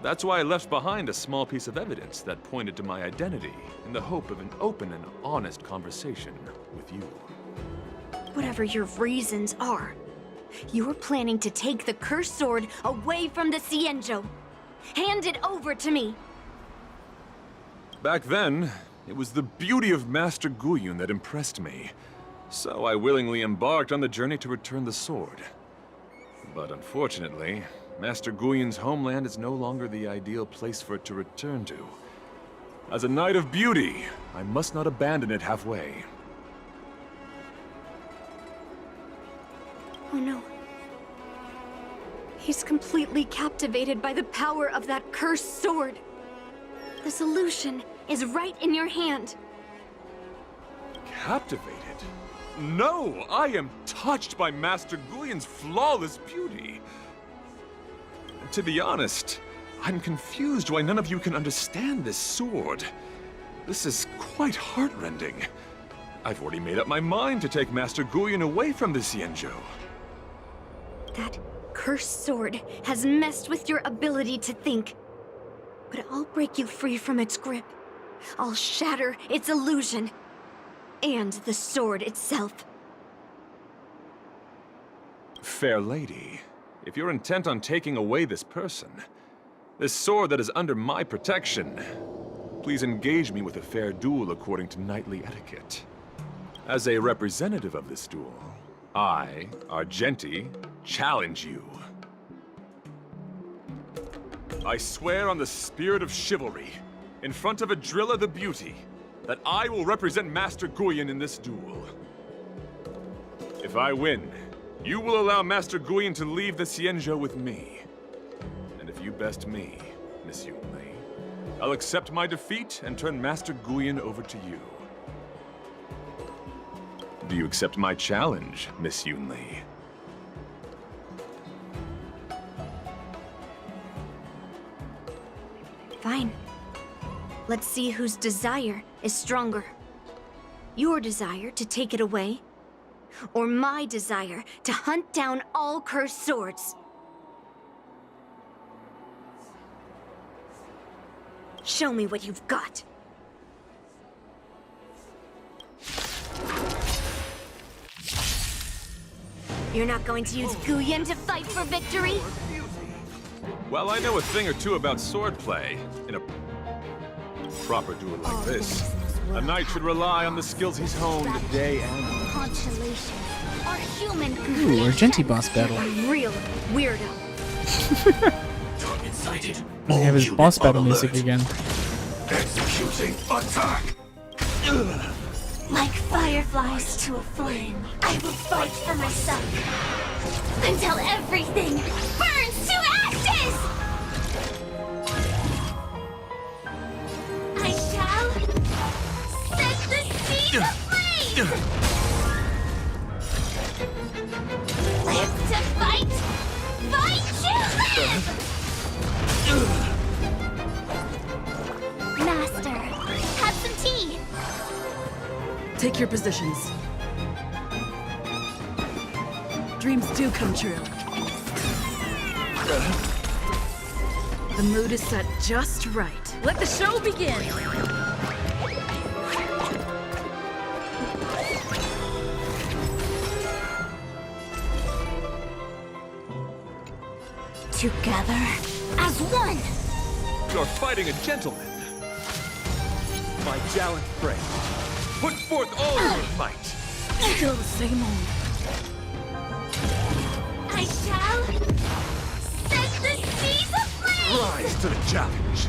That's why I left behind a small piece of evidence that pointed to my identity in the hope of an open and honest conversation with you. Whatever your reasons are, you were planning to take the cursed sword away from the Xianzhou. Hand it over to me! Back then, it was the beauty of Master Guyon that impressed me, so I willingly embarked on the journey to return the sword. But unfortunately, Master Guyon's homeland is no longer the ideal place for it to return to. As a Knight of Beauty, I must not abandon it halfway. Oh no. He's completely captivated by the power of that cursed sword. The solution is right in your hand. Captivated? No! I am touched by Master Guyon's flawless beauty. To be honest, I'm confused why none of you can understand this sword. This is quite heartrending. I've already made up my mind to take Master Guyon away from the Xianzhou. That cursed sword has messed with your ability to think. But I'll break you free from its grip. I'll shatter its illusion. And the sword itself. Fair lady, if you're intent on taking away this person, this sword that is under my protection, please engage me with a fair duel according to knightly etiquette. As a representative of this duel, I, Argenti, challenge you. I swear on the spirit of chivalry, in front of Adrilla the Beauty, that I will represent Master Guyon in this duel. If I win, you will allow Master Guyon to leave the Xianzhou with me. And if you best me, Miss Yunli, I'll accept my defeat and turn Master Guyon over to you. Do you accept my challenge, Miss Yunli? Fine. Let's see whose desire is stronger. Your desire to take it away, or my desire to hunt down all cursed swords. Show me what you've got. You're not going to use Guyon to fight for victory? Well, I know a thing or two about swordplay. In a proper duel like this, a knight should rely on the skills he's honed day and night. Constellations are human Ooh, Argenti boss battle. A real weirdo. Target sighted. We have his boss battle music again. Executing attack. Like fireflies to a flame, I will fight for myself until everything burns to ashes! I shall set the seas aflame! Live to fight! Fight to live! Master, have some tea. Take your positions. Dreams do come true. The mood is set just right. Let the show begin! Together as one! You're fighting a gentleman. My gallant friend, put forth all your might. Still the same old. I shall set the seas aflame! Rise to the challenge.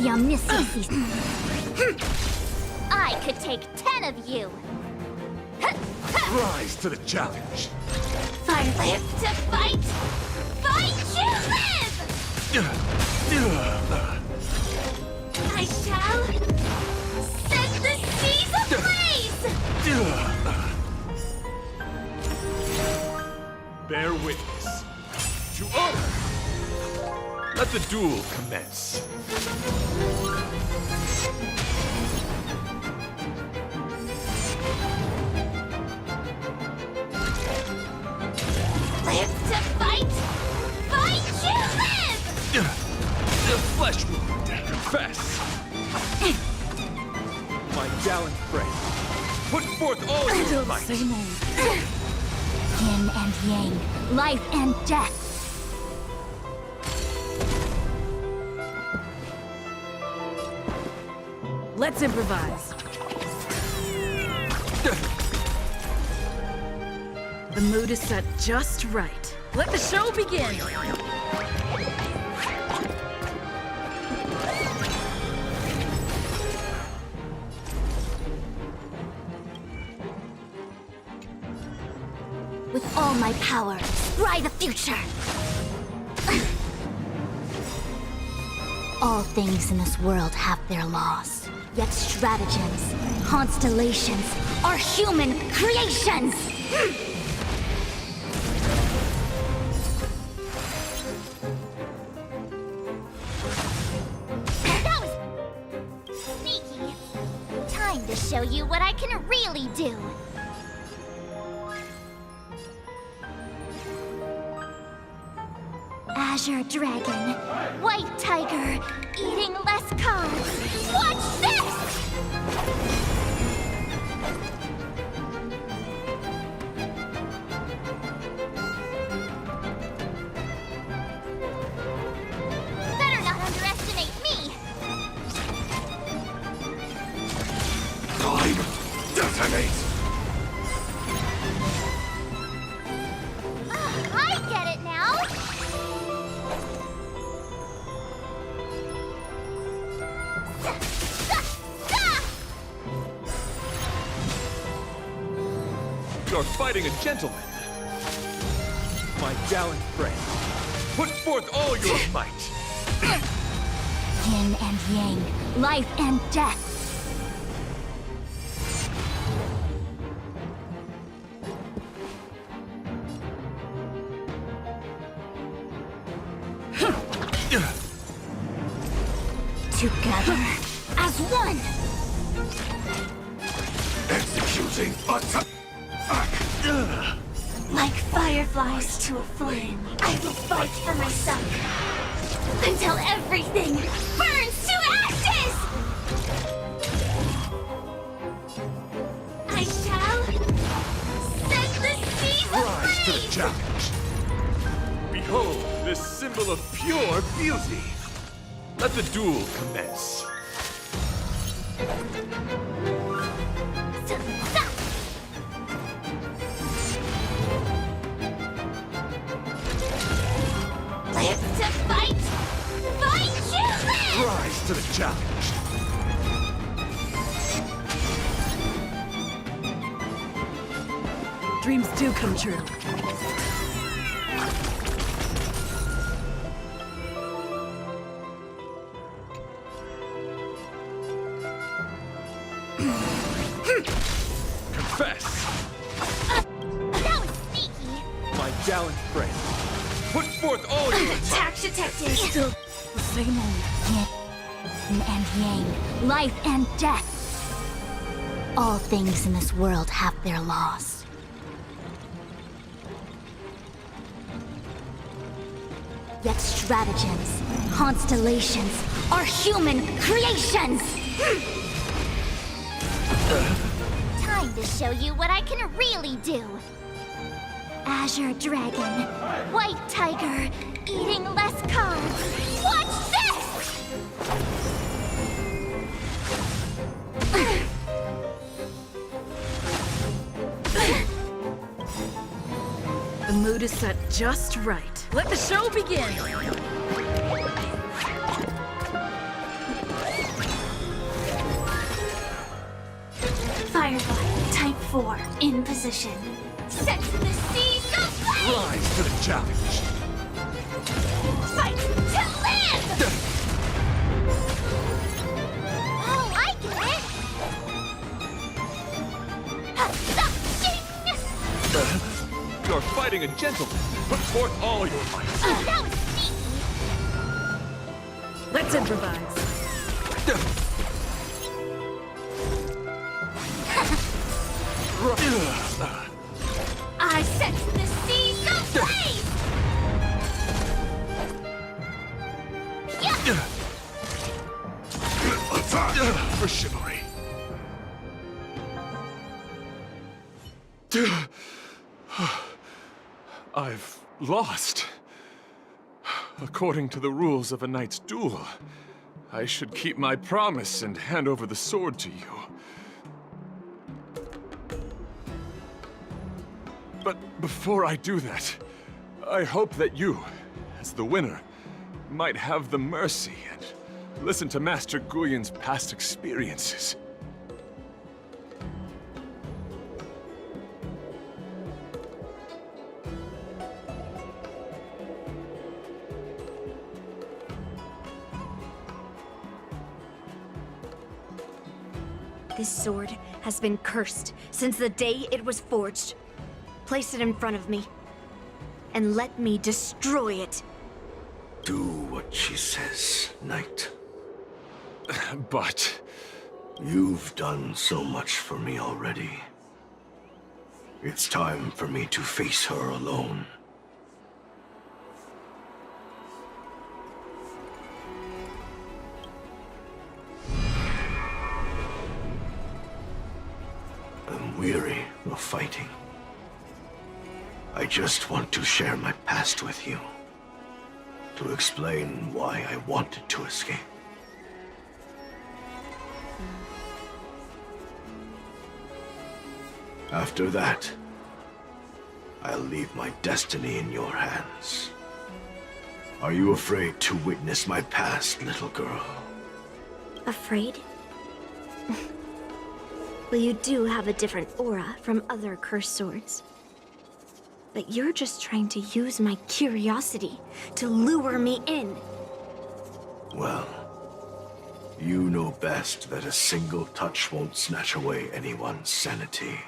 the omniscient season. I could take 10 of you. Rise to the challenge. Live to fight! Fight to live! I shall set the seas ablaze! Bear witness. To honor! Let the duel commence. Live to fight! Fight to live! The flesh wound. Confess. My gallant friend, put forth all your might. Yin and yang, life and death. Let's improvise. The mood is set just right. Let the show begin! With all my power, scry the future! All things in this world have their laws. Yet stratagems, constellations, are human creations! That was sneaky. Time to show you what I can really do. Azure Dragon, White Tiger, eating less carbs. Watch this! Better not underestimate me! Time detonate! I get it now! You're fighting a gentleman. My gallant friend, put forth all your might. Yin and yang, life and death. Together as one. Executing attack. Like fireflies to a flame, I will fight for myself. Until everything burns to ashes! I shall set the seas Rise to the challenge. Behold this symbol of pure beauty. Let the duel commence. Live to fight! Fight to live! Rise to the challenge. Dreams do come true. Confess. That was sneaky. My gallant friend, put forth all your might. attack detected. Still the same old. Yin and yang, life and death. All things in this world have their laws. Yet stratagems, constellations, are human creations! Time to show you what I can really do. Azure Dragon, White Tiger, eating less carbs. Watch this! The mood is set just right. Let the show begin! Firefly, Type 4, in position. Set to the seas of flame! Rise to the challenge. Fight to live! Oh, I get it! You're fighting a gentleman. Put forth all your might. That was sneaky! Let's improvise. I set to the seas of flame! For chivalry. I've lost. According to the rules of a knight's duel, I should keep my promise and hand over the sword to you. But before I do that, I hope that you, as the winner, might have the mercy and listen to Master Guyon's past experiences. This sword has been cursed since the day it was forged. Place it in front of me, and let me destroy it. Do what she says, Knight. But... You've done so much for me already. It's time for me to face her alone. I'm weary of fighting. I just want to share my past with you. To explain why I wanted to escape. After that, I'll leave my destiny in your hands. Are you afraid to witness my past, little girl? Afraid? Well, you do have a different aura from other cursed swords. But you're just trying to use my curiosity to lure me in. Well, you know best that a single touch won't snatch away anyone's sanity.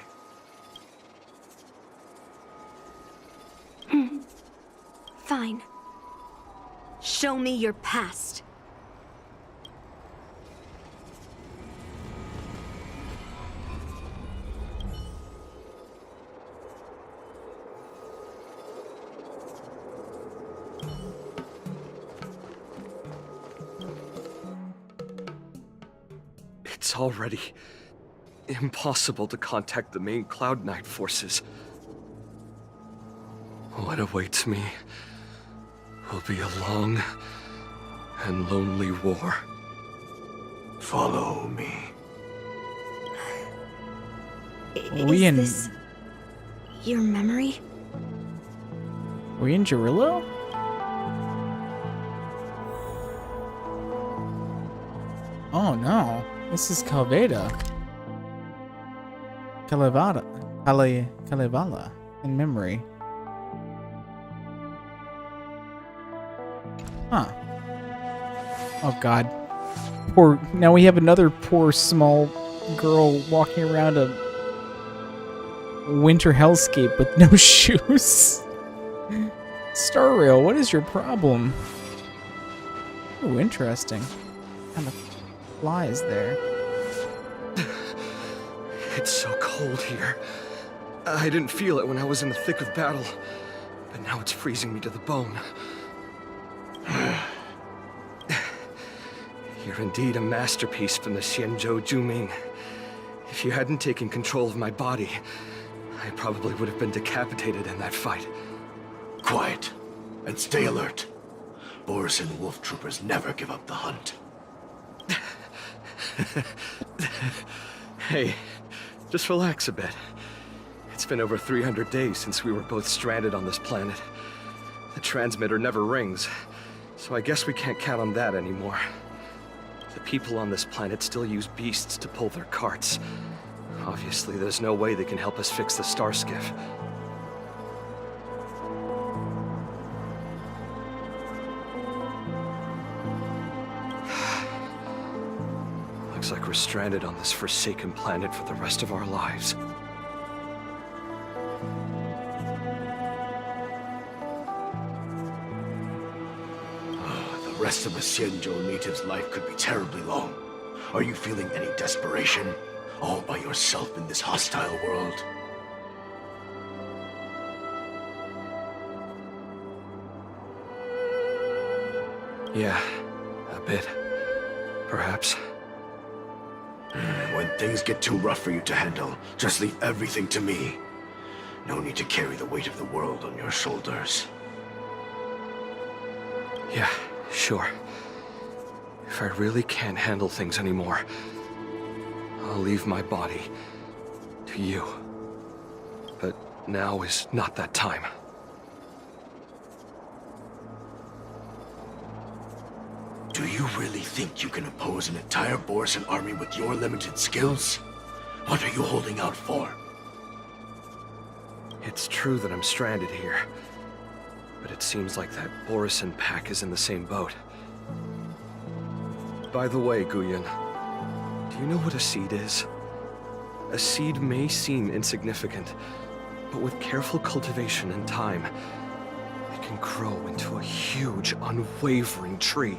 Fine. Show me your past. It's already impossible to contact the main Cloud Knight forces. What awaits me will be a long and lonely war. Follow me. We in... Is this your memory? We in Gerillo? Oh no, this is Calveda. Kalevala in memory. Huh. Oh god. Poor, now we have another poor small girl walking around a winter hellscape with no shoes. Star Rail, what is your problem? Ooh, interesting. Kind of flies there. It's so cold here. I didn't feel it when I was in the thick of battle, but now it's freezing me to the bone. You're indeed a masterpiece from the Xianzhou Juming. If you hadn't taken control of my body, I probably would have been decapitated in that fight. Quiet, and stay alert. Boris and Wolf Troopers never give up the hunt. Hey, just relax a bit. It's been over 300 days since we were both stranded on this planet. The transmitter never rings, so I guess we can't count on that anymore. The people on this planet still use beasts to pull their carts. Obviously, there's no way they can help us fix the star skiff. Looks like we're stranded on this forsaken planet for the rest of our lives. The rest of a Xianzhou native's life could be terribly long. Are you feeling any desperation? All by yourself in this hostile world? Yeah, a bit. Perhaps. When things get too rough for you to handle, just leave everything to me. No need to carry the weight of the world on your shoulders. Yeah, sure. If I really can't handle things anymore, I'll leave my body to you. But now is not that time. Do you really think you can oppose an entire Borisan army with your limited skills? What are you holding out for? It's true that I'm stranded here, but it seems like that Borisan pack is in the same boat. By the way, Guyan, do you know what a seed is? A seed may seem insignificant, but with careful cultivation and time, it can grow into a huge, unwavering tree.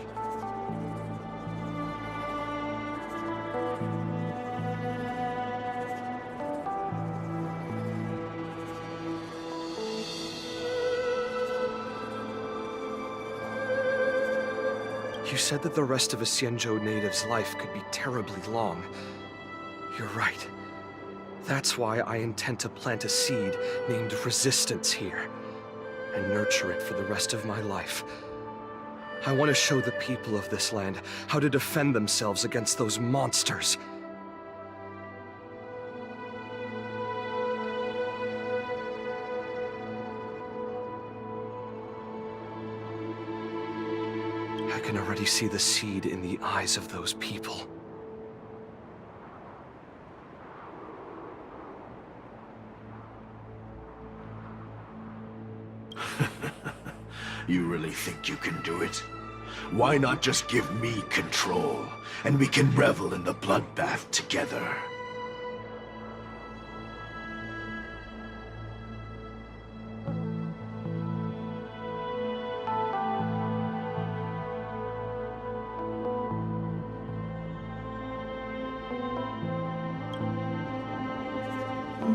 You said that the rest of a Xianzhou native's life could be terribly long. You're right. That's why I intend to plant a seed named Resistance here, and nurture it for the rest of my life. I want to show the people of this land how to defend themselves against those monsters. I can already see the seed in the eyes of those people. You really think you can do it? Why not just give me control, and we can revel in the bloodbath together?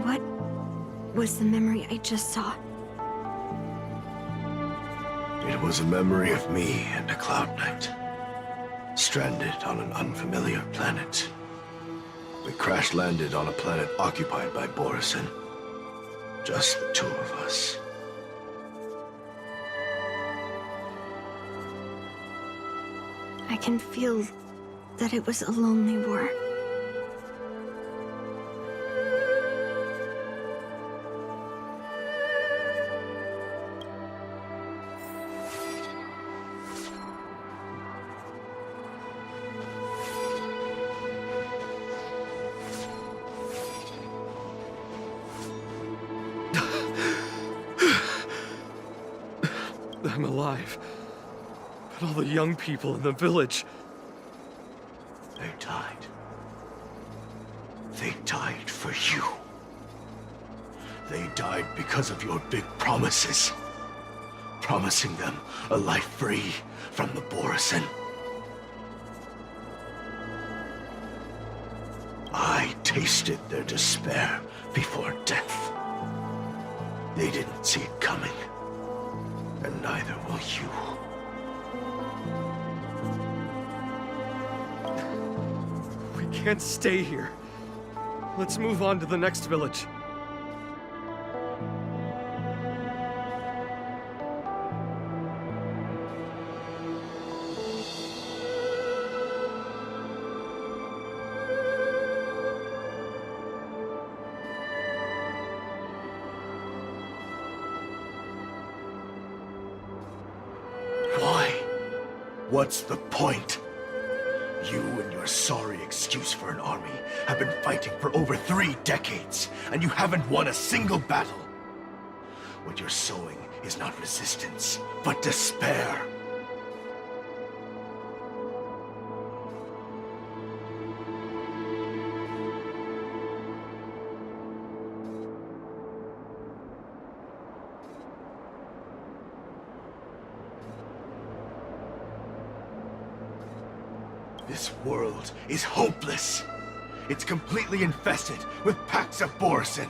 What was the memory I just saw? It was a memory of me and a Cloud Knight, stranded on an unfamiliar planet. We crash-landed on a planet occupied by Borisan. Just the two of us. I can feel that it was a lonely war. I'm alive. But all the young people in the village... They died. They died for you. They died because of your big promises. Promising them a life free from the Borisan. I tasted their despair before death. They didn't see it coming. And neither will you. We can't stay here. Let's move on to the next village. Why? What's the point? You and your sorry excuse for an army have been fighting for over 3 decades, and you haven't won a single battle. What you're sowing is not resistance, but despair. This world is hopeless. It's completely infested with packs of Borisin.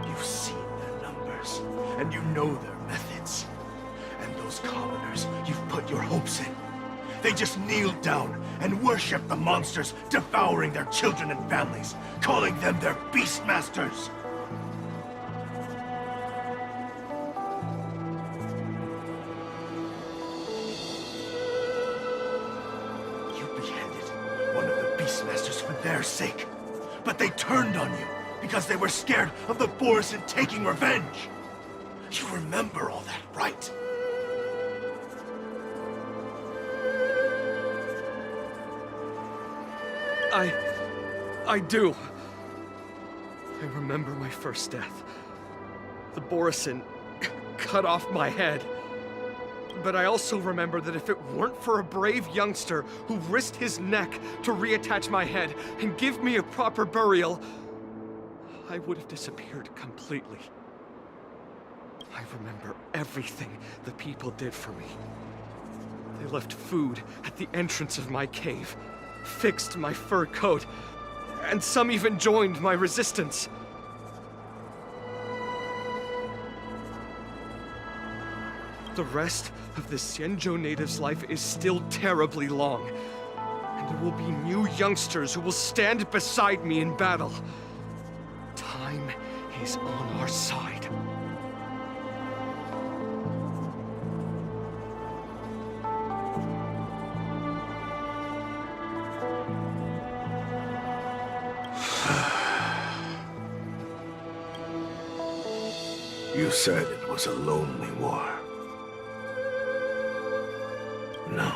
You've seen their numbers, and you know their methods. And those commoners you've put your hopes in. They just kneel down and worship the monsters devouring their children and families, calling them their beastmasters. You beheaded one of the beastmasters for their sake, but they turned on you because they were scared of the Borisin taking revenge. You remember all that, right? I do. I remember my first death. The Borisin cut off my head. But I also remember that if it weren't for a brave youngster who risked his neck to reattach my head and give me a proper burial, I would have disappeared completely. I remember everything the people did for me. They left food at the entrance of my cave, fixed my fur coat, and some even joined my resistance. The rest of the Xianzhou native's life is still terribly long, and there will be new youngsters who will stand beside me in battle. Time is on our side. You said it was a lonely war. No.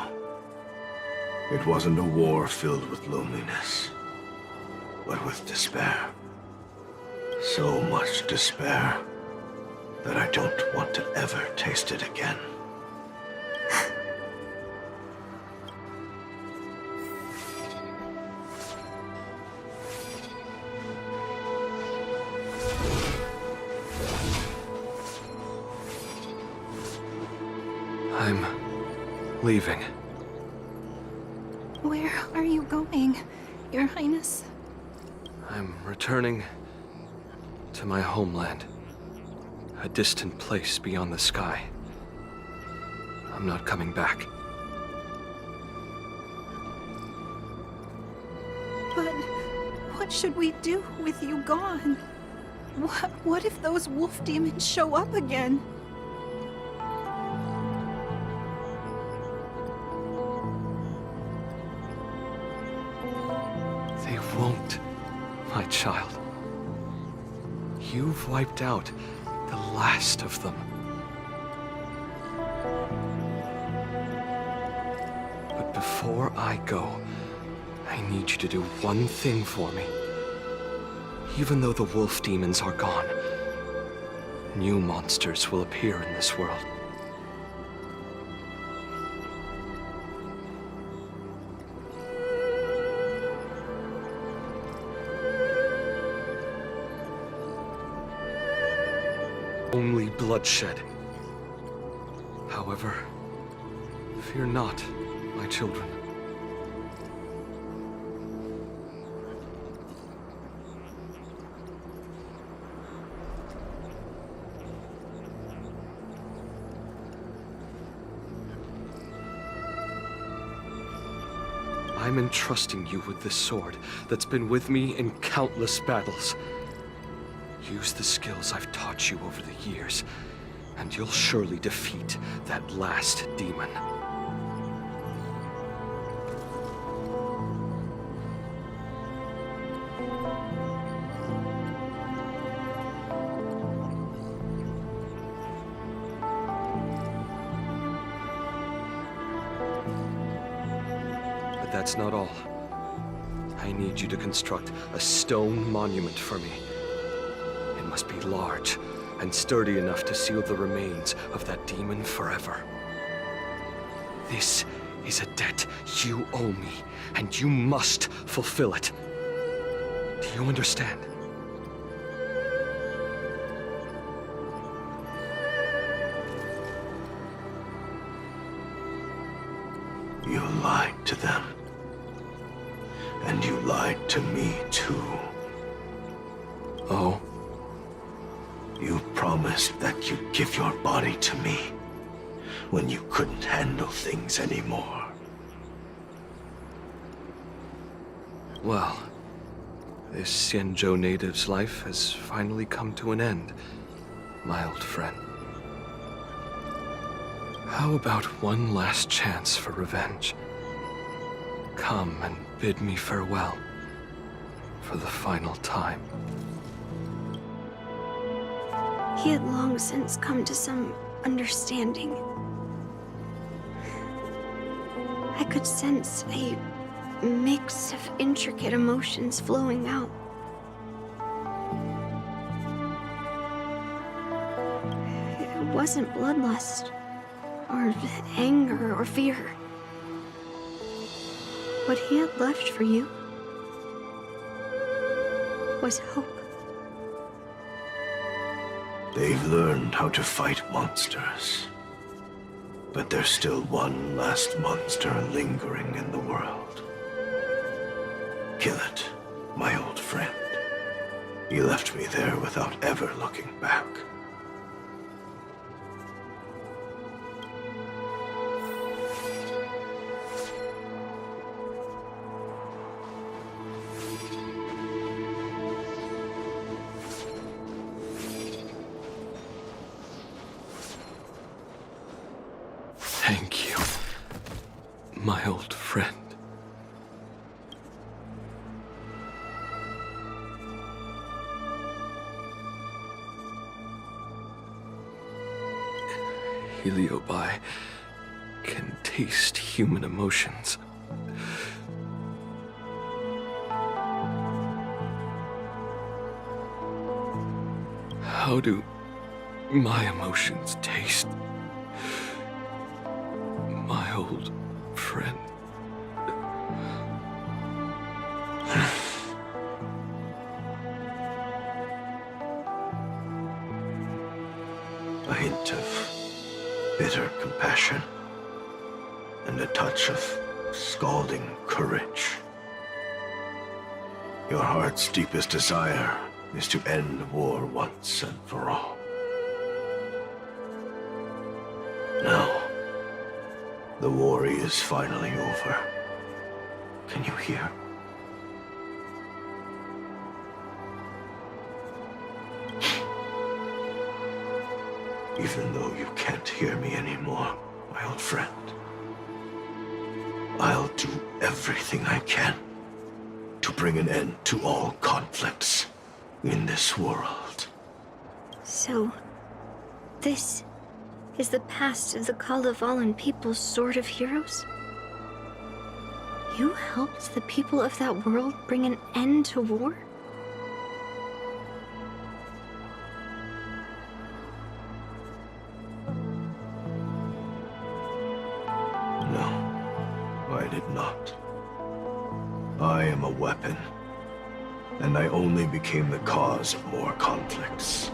It wasn't a war filled with loneliness, but with despair. So much despair that I don't want to ever taste it again. I'm leaving. Where are you going, Your Highness? I'm returning to my homeland. A distant place beyond the sky. I'm not coming back. But what should we do with you gone? What if those wolf demons show up again? They won't, my child. You've wiped out the last of them. But before I go, I need you to do one thing for me. Even though the wolf demons are gone, new monsters will appear in this world. Only bloodshed. However, fear not, my children. I'm entrusting you with this sword that's been with me in countless battles. Use the skills I've taught you over the years, and you'll surely defeat that last demon. that's not all. I need you to construct a stone monument for me. It must be large and sturdy enough to seal the remains of that demon forever. This is a debt you owe me, and you must fulfill it. Do you understand? You lied to them. And you lied to me, too. Oh? You promised that you'd give your body to me when you couldn't handle things anymore. Well, this Xianzhou native's life has finally come to an end, my old friend. How about one last chance for revenge? Come and bid me farewell for the final time. He had long since come to some understanding. I could sense a mix of intricate emotions flowing out. It wasn't bloodlust, or anger, or fear. What he had left for you was hope. They've learned how to fight monsters. But there's still one last monster lingering in the world. Kill it, my old friend. He left me there without ever looking back. Thank you, my old friend. Heliobi can taste human emotions. How do my emotions taste? My old friend. A hint of bitter compassion and a touch of scalding courage. Your heart's deepest desire is to end war once and for all. Now, the war is finally over. Can you hear? Even though you can't hear me anymore, my old friend, I'll do everything I can to bring an end to all conflicts in this world. So, this is the past of the Kalevalan people's Sword of Heroes? You helped the people of that world bring an end to war? No, I did not. I am a weapon, and I only became the cause of more conflicts.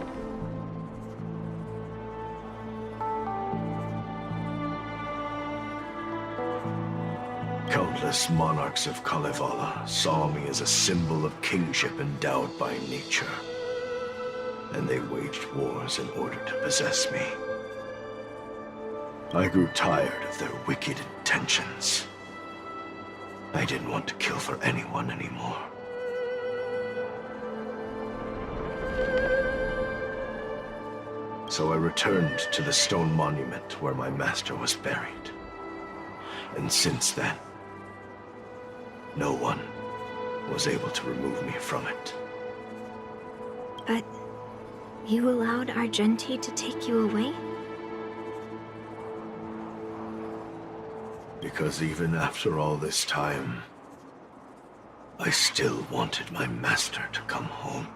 Countless monarchs of Kalevala saw me as a symbol of kingship endowed by nature, and they waged wars in order to possess me. I grew tired of their wicked intentions. I didn't want to kill for anyone anymore. So I returned to the stone monument where my master was buried. And since then, no one was able to remove me from it. But you allowed Argenti to take you away? Because even after all this time, I still wanted my master to come home.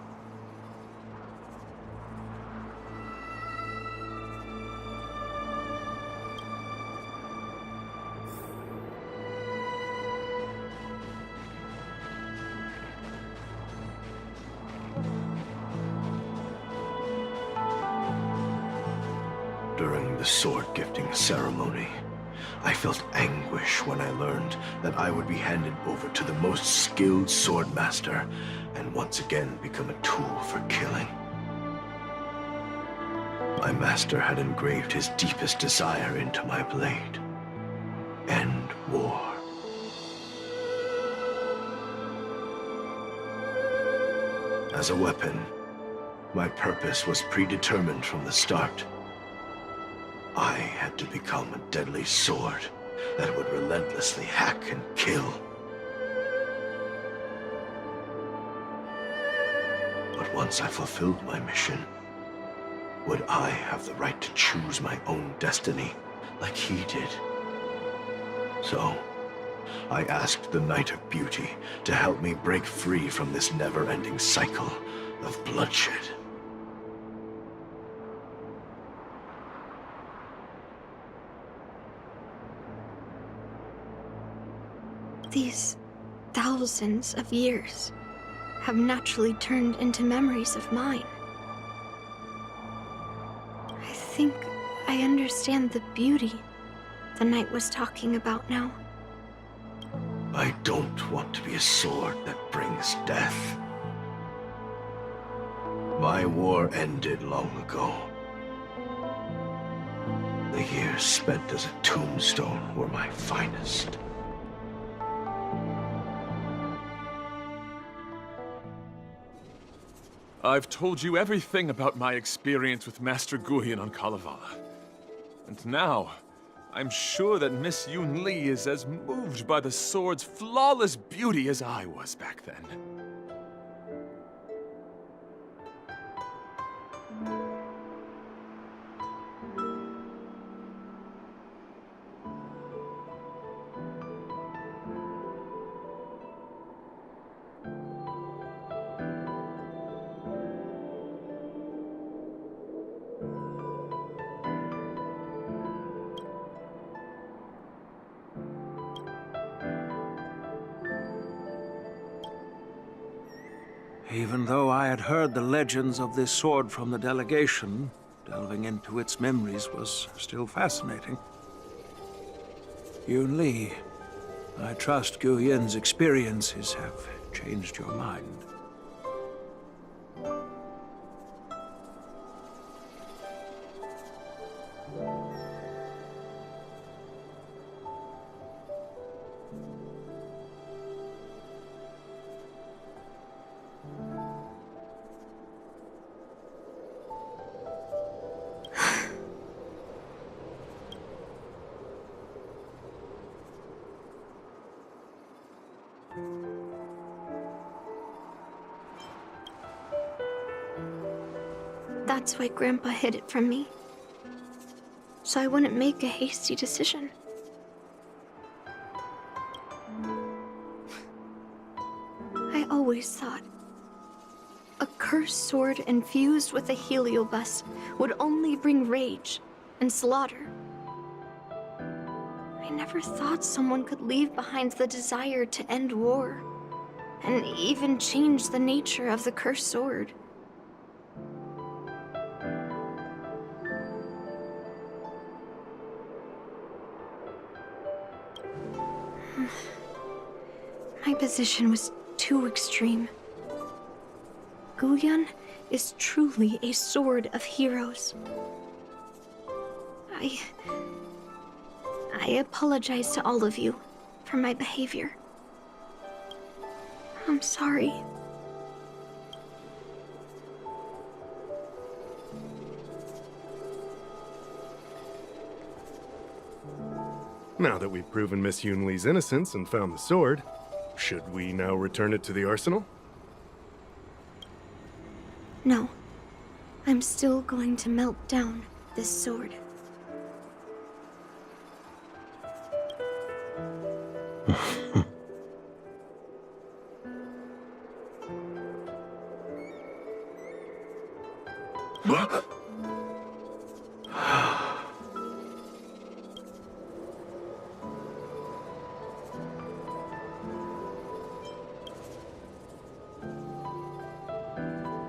During the sword gifting ceremony, I felt anguish when I learned that I would be handed over to the most skilled swordmaster and once again become a tool for killing. My master had engraved his deepest desire into my blade. End war. As a weapon, my purpose was predetermined from the start. I had to become a deadly sword that would relentlessly hack and kill. But once I fulfilled my mission, would I have the right to choose my own destiny like he did? So, I asked the Knight of Beauty to help me break free from this never-ending cycle of bloodshed. These thousands of years have naturally turned into memories of mine. I think I understand the beauty the knight was talking about now. I don't want to be a sword that brings death. My war ended long ago. The years spent as a tombstone were my finest. I've told you everything about my experience with Master Guyan on Kalevala. And now, I'm sure that Miss Yun Li is as moved by the sword's flawless beauty as I was back then. Even though I had heard the legends of this sword from the delegation, delving into its memories was still fascinating. Yun Li, I trust Guyin's experiences have changed your mind. That's why Grandpa hid it from me. So I wouldn't make a hasty decision. I always thought a cursed sword infused with a heliobus would only bring rage and slaughter. I never thought someone could leave behind the desire to end war, and even change the nature of the cursed sword. My position was too extreme. Guyan is truly a sword of heroes. I apologize to all of you for my behavior. I'm sorry. Now that we've proven Miss Yun Li's innocence and found the sword, should we now return it to the arsenal? No. I'm still going to melt down this sword.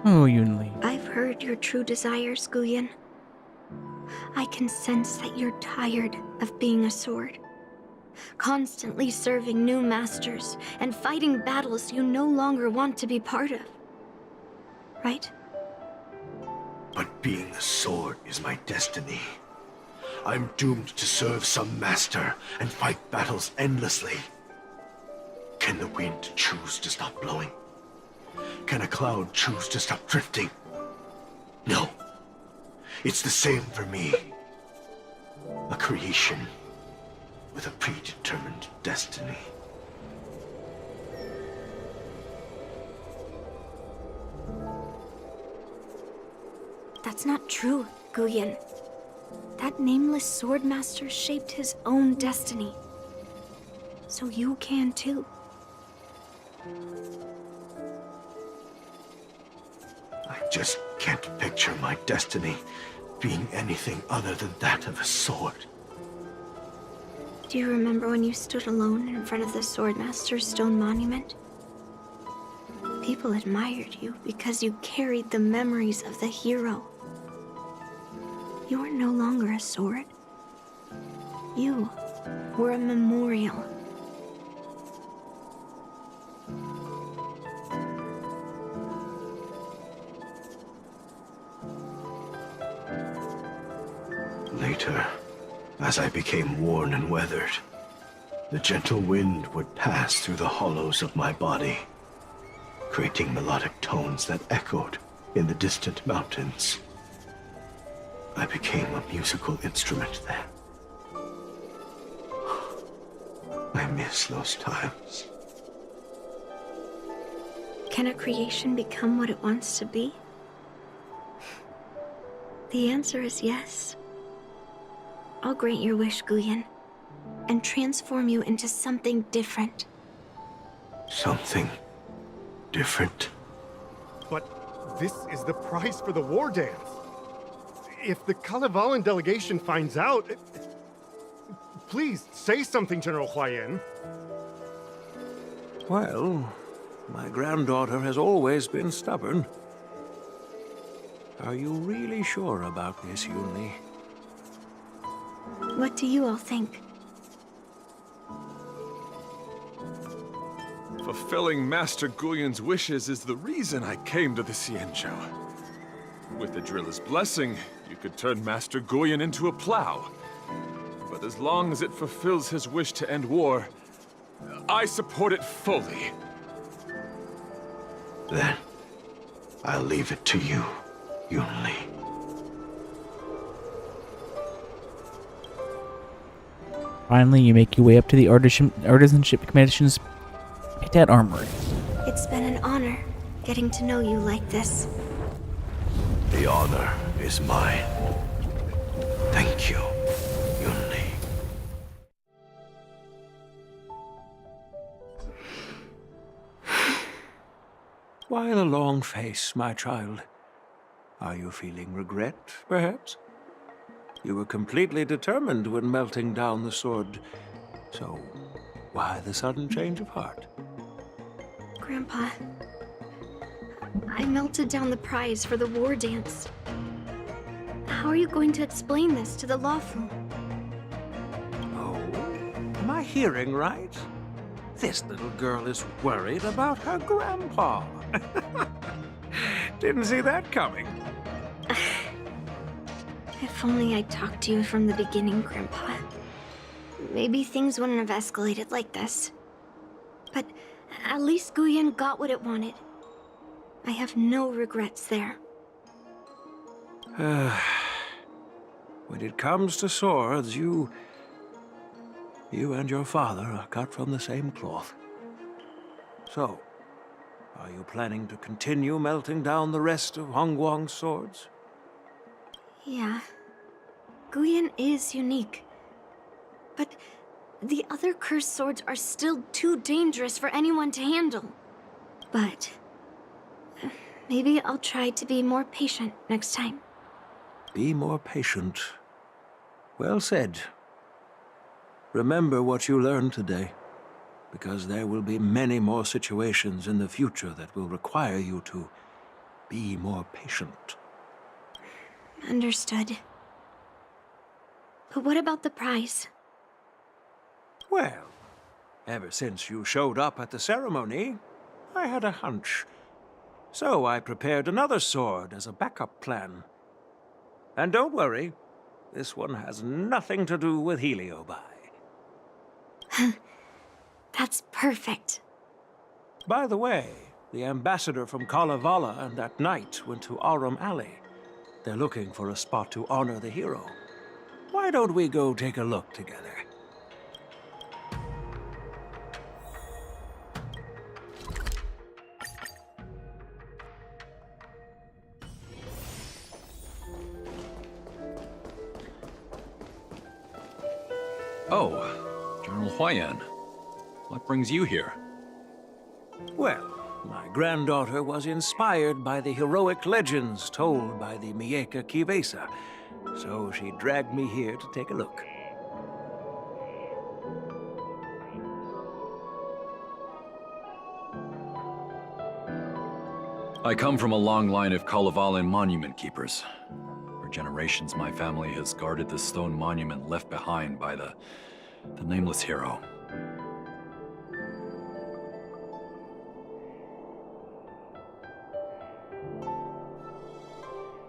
Oh, Yunli. I've heard your true desires, Guyen. I can sense that you're tired of being a sword. Constantly serving new masters and fighting battles you no longer want to be part of. Right? But being a sword is my destiny. I'm doomed to serve some master and fight battles endlessly. Can the wind choose to stop blowing? Can a cloud choose to stop drifting? No. It's the same for me. A creation with a predetermined destiny. That's not true, Guyen. That nameless swordmaster shaped his own destiny. So you can too. I just can't picture my destiny being anything other than that of a sword. Do you remember when you stood alone in front of the Swordmaster's stone monument? People admired you because you carried the memories of the hero. You were no longer a sword. You were a memorial. Later, as I became worn and weathered, the gentle wind would pass through the hollows of my body, creating melodic tones that echoed in the distant mountains. I became a musical instrument then. I miss those times. Can a creation become what it wants to be? The answer is yes. I'll grant your wish, Guyen, and transform you into something different. Something different? But this is the price for the war dance. If the Kalevalan delegation finds out... Please, say something, General Huayan. Well, my granddaughter has always been stubborn. Are you really sure about this, Yunli? What do you all think? Fulfilling Master Guyen's wishes is the reason I came to the Xianzhou. With the Drilla's blessing, you could turn Master Guyen into a plow. But as long as it fulfills his wish to end war, I support it fully. Then, I'll leave it to you, Yunli. Finally, you make your way up to the Artisanship Commission's Pitat Armory. It's been an honor getting to know you like this. The honor is mine. Thank you, Yunli. Why the long face, my child? Are you feeling regret, perhaps? You were completely determined when melting down the sword, so why the sudden change of heart? Grandpa, I melted down the prize for the war dance. How are you going to explain this to the Lawfu? Oh, am I hearing right? This little girl is worried about her grandpa. Didn't see that coming. If only I'd talked to you from the beginning, Grandpa. Maybe things wouldn't have escalated like this. But at least Guyen got what it wanted. I have no regrets there. When it comes to swords, you and your father are cut from the same cloth. So, are you planning to continue melting down the rest of Hongguang's swords? Yeah. Guyen is unique. But The other cursed swords are still too dangerous for anyone to handle. But maybe I'll try to be more patient next time. Be more patient. Well said. Remember what you learned today, because there will be many more situations in the future that will require you to be more patient. Understood. But what about the prize? Well, ever since you showed up at the ceremony, I had a hunch. So I prepared another sword as a backup plan. And don't worry, this one has nothing to do with Heliobi. That's perfect. By the way, the ambassador from Kalevala and that knight went to Aurum Alley. They're looking for a spot to honor the hero. Why don't we go take a look together? Oh, General Huayan. What brings you here? Well, my granddaughter was inspired by the heroic legends told by the Mieka Kivesa, so she dragged me here to take a look. I come from a long line of Kalevalan monument keepers. For generations, my family has guarded the stone monument left behind by the nameless hero.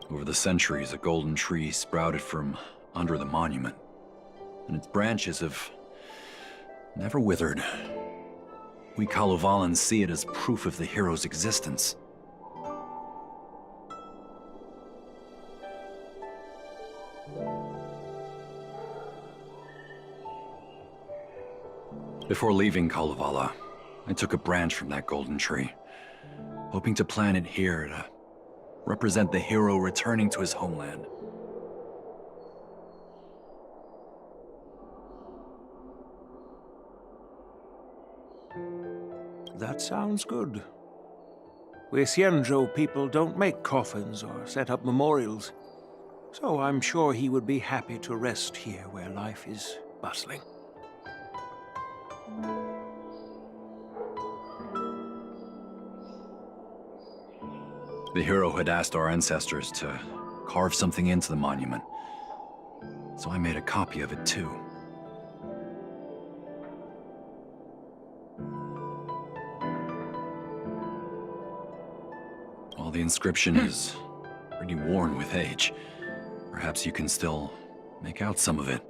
Over the centuries, a golden tree sprouted from under the monument, and its branches have never withered. We Kalevalans see it as proof of the hero's existence. Before leaving Kalevala, I took a branch from that golden tree, hoping to plant it here to represent the hero returning to his homeland. That sounds good. We Xianzhou people don't make coffins or set up memorials, so I'm sure he would be happy to rest here where life is bustling. The hero had asked our ancestors to carve something into the monument, so I made a copy of it too. While the inscription is pretty worn with age, perhaps you can still make out some of it.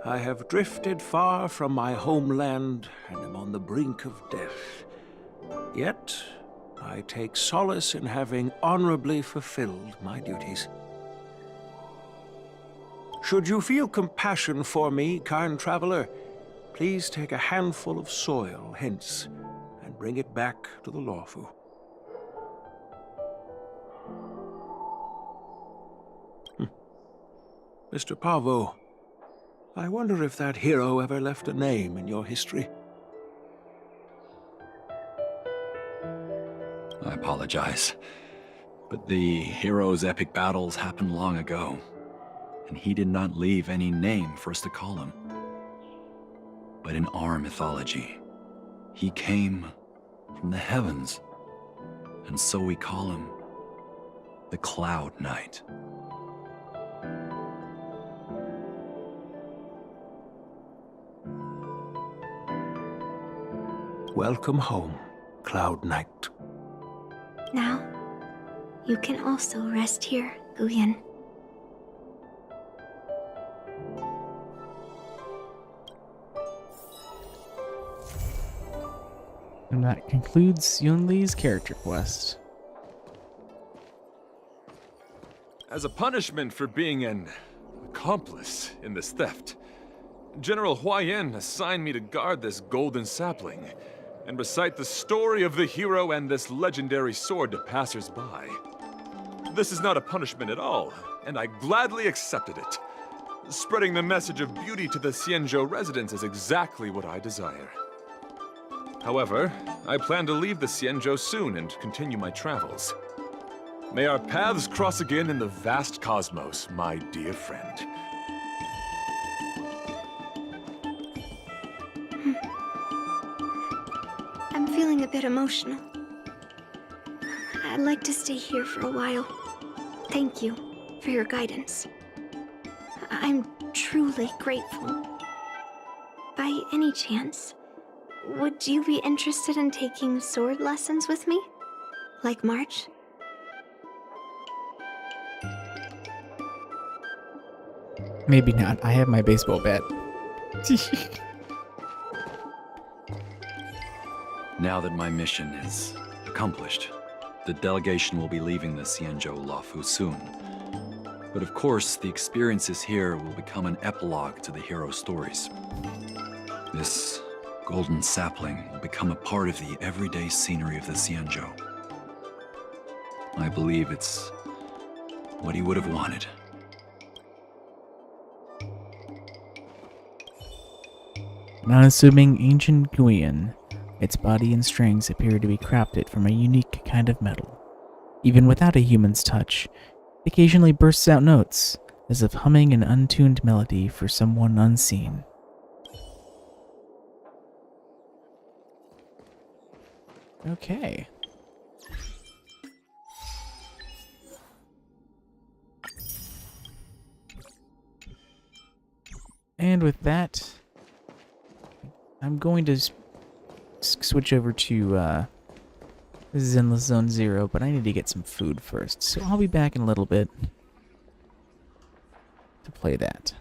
I have drifted far from my homeland and am on the brink of death. Yet, I take solace in having honorably fulfilled my duties. Should you feel compassion for me, kind traveler, please take a handful of soil hence and bring it back to the Lawfu. Mr. Pavo, I wonder if that hero ever left a name in your history. I apologize, but the hero's epic battles happened long ago, and he did not leave any name for us to call him. But in our mythology, he came from the heavens, and so we call him the Cloud Knight. Welcome home, Cloud Knight. Now, you can also rest here, Guyan. And that concludes Yunli's character quest. As a punishment for being an accomplice in this theft, General Huayan assigned me to guard this golden sapling. and recite the story of the hero and this legendary sword to passers-by. This is not a punishment at all, and I gladly accepted it. Spreading the message of beauty to the Xianzhou residents is exactly what I desire. However, I plan to leave the Xianzhou soon and continue my travels. May our paths cross again in the vast cosmos, my dear friend. I'm feeling a bit emotional. I'd like to stay here for a while. Thank you for your guidance. I'm truly grateful. By any chance, would you be interested in taking sword lessons with me? Like March? Maybe not. I have my baseball bat. Now that my mission is accomplished, the delegation will be leaving the Xianzhou Luofu soon. But of course, the experiences here will become an epilogue to the hero stories. This golden sapling will become a part of the everyday scenery of the Xianzhou. I believe it's what he would have wanted. An unassuming ancient Guian, its body and strings appear to be crafted from a unique kind of metal. Even without a human's touch, it occasionally bursts out notes, as if humming an untuned melody for someone unseen. Okay. And with that, I'm going to switch over to Zenless Zone 0, but I need to get some food first, so I'll be back in a little bit to play that.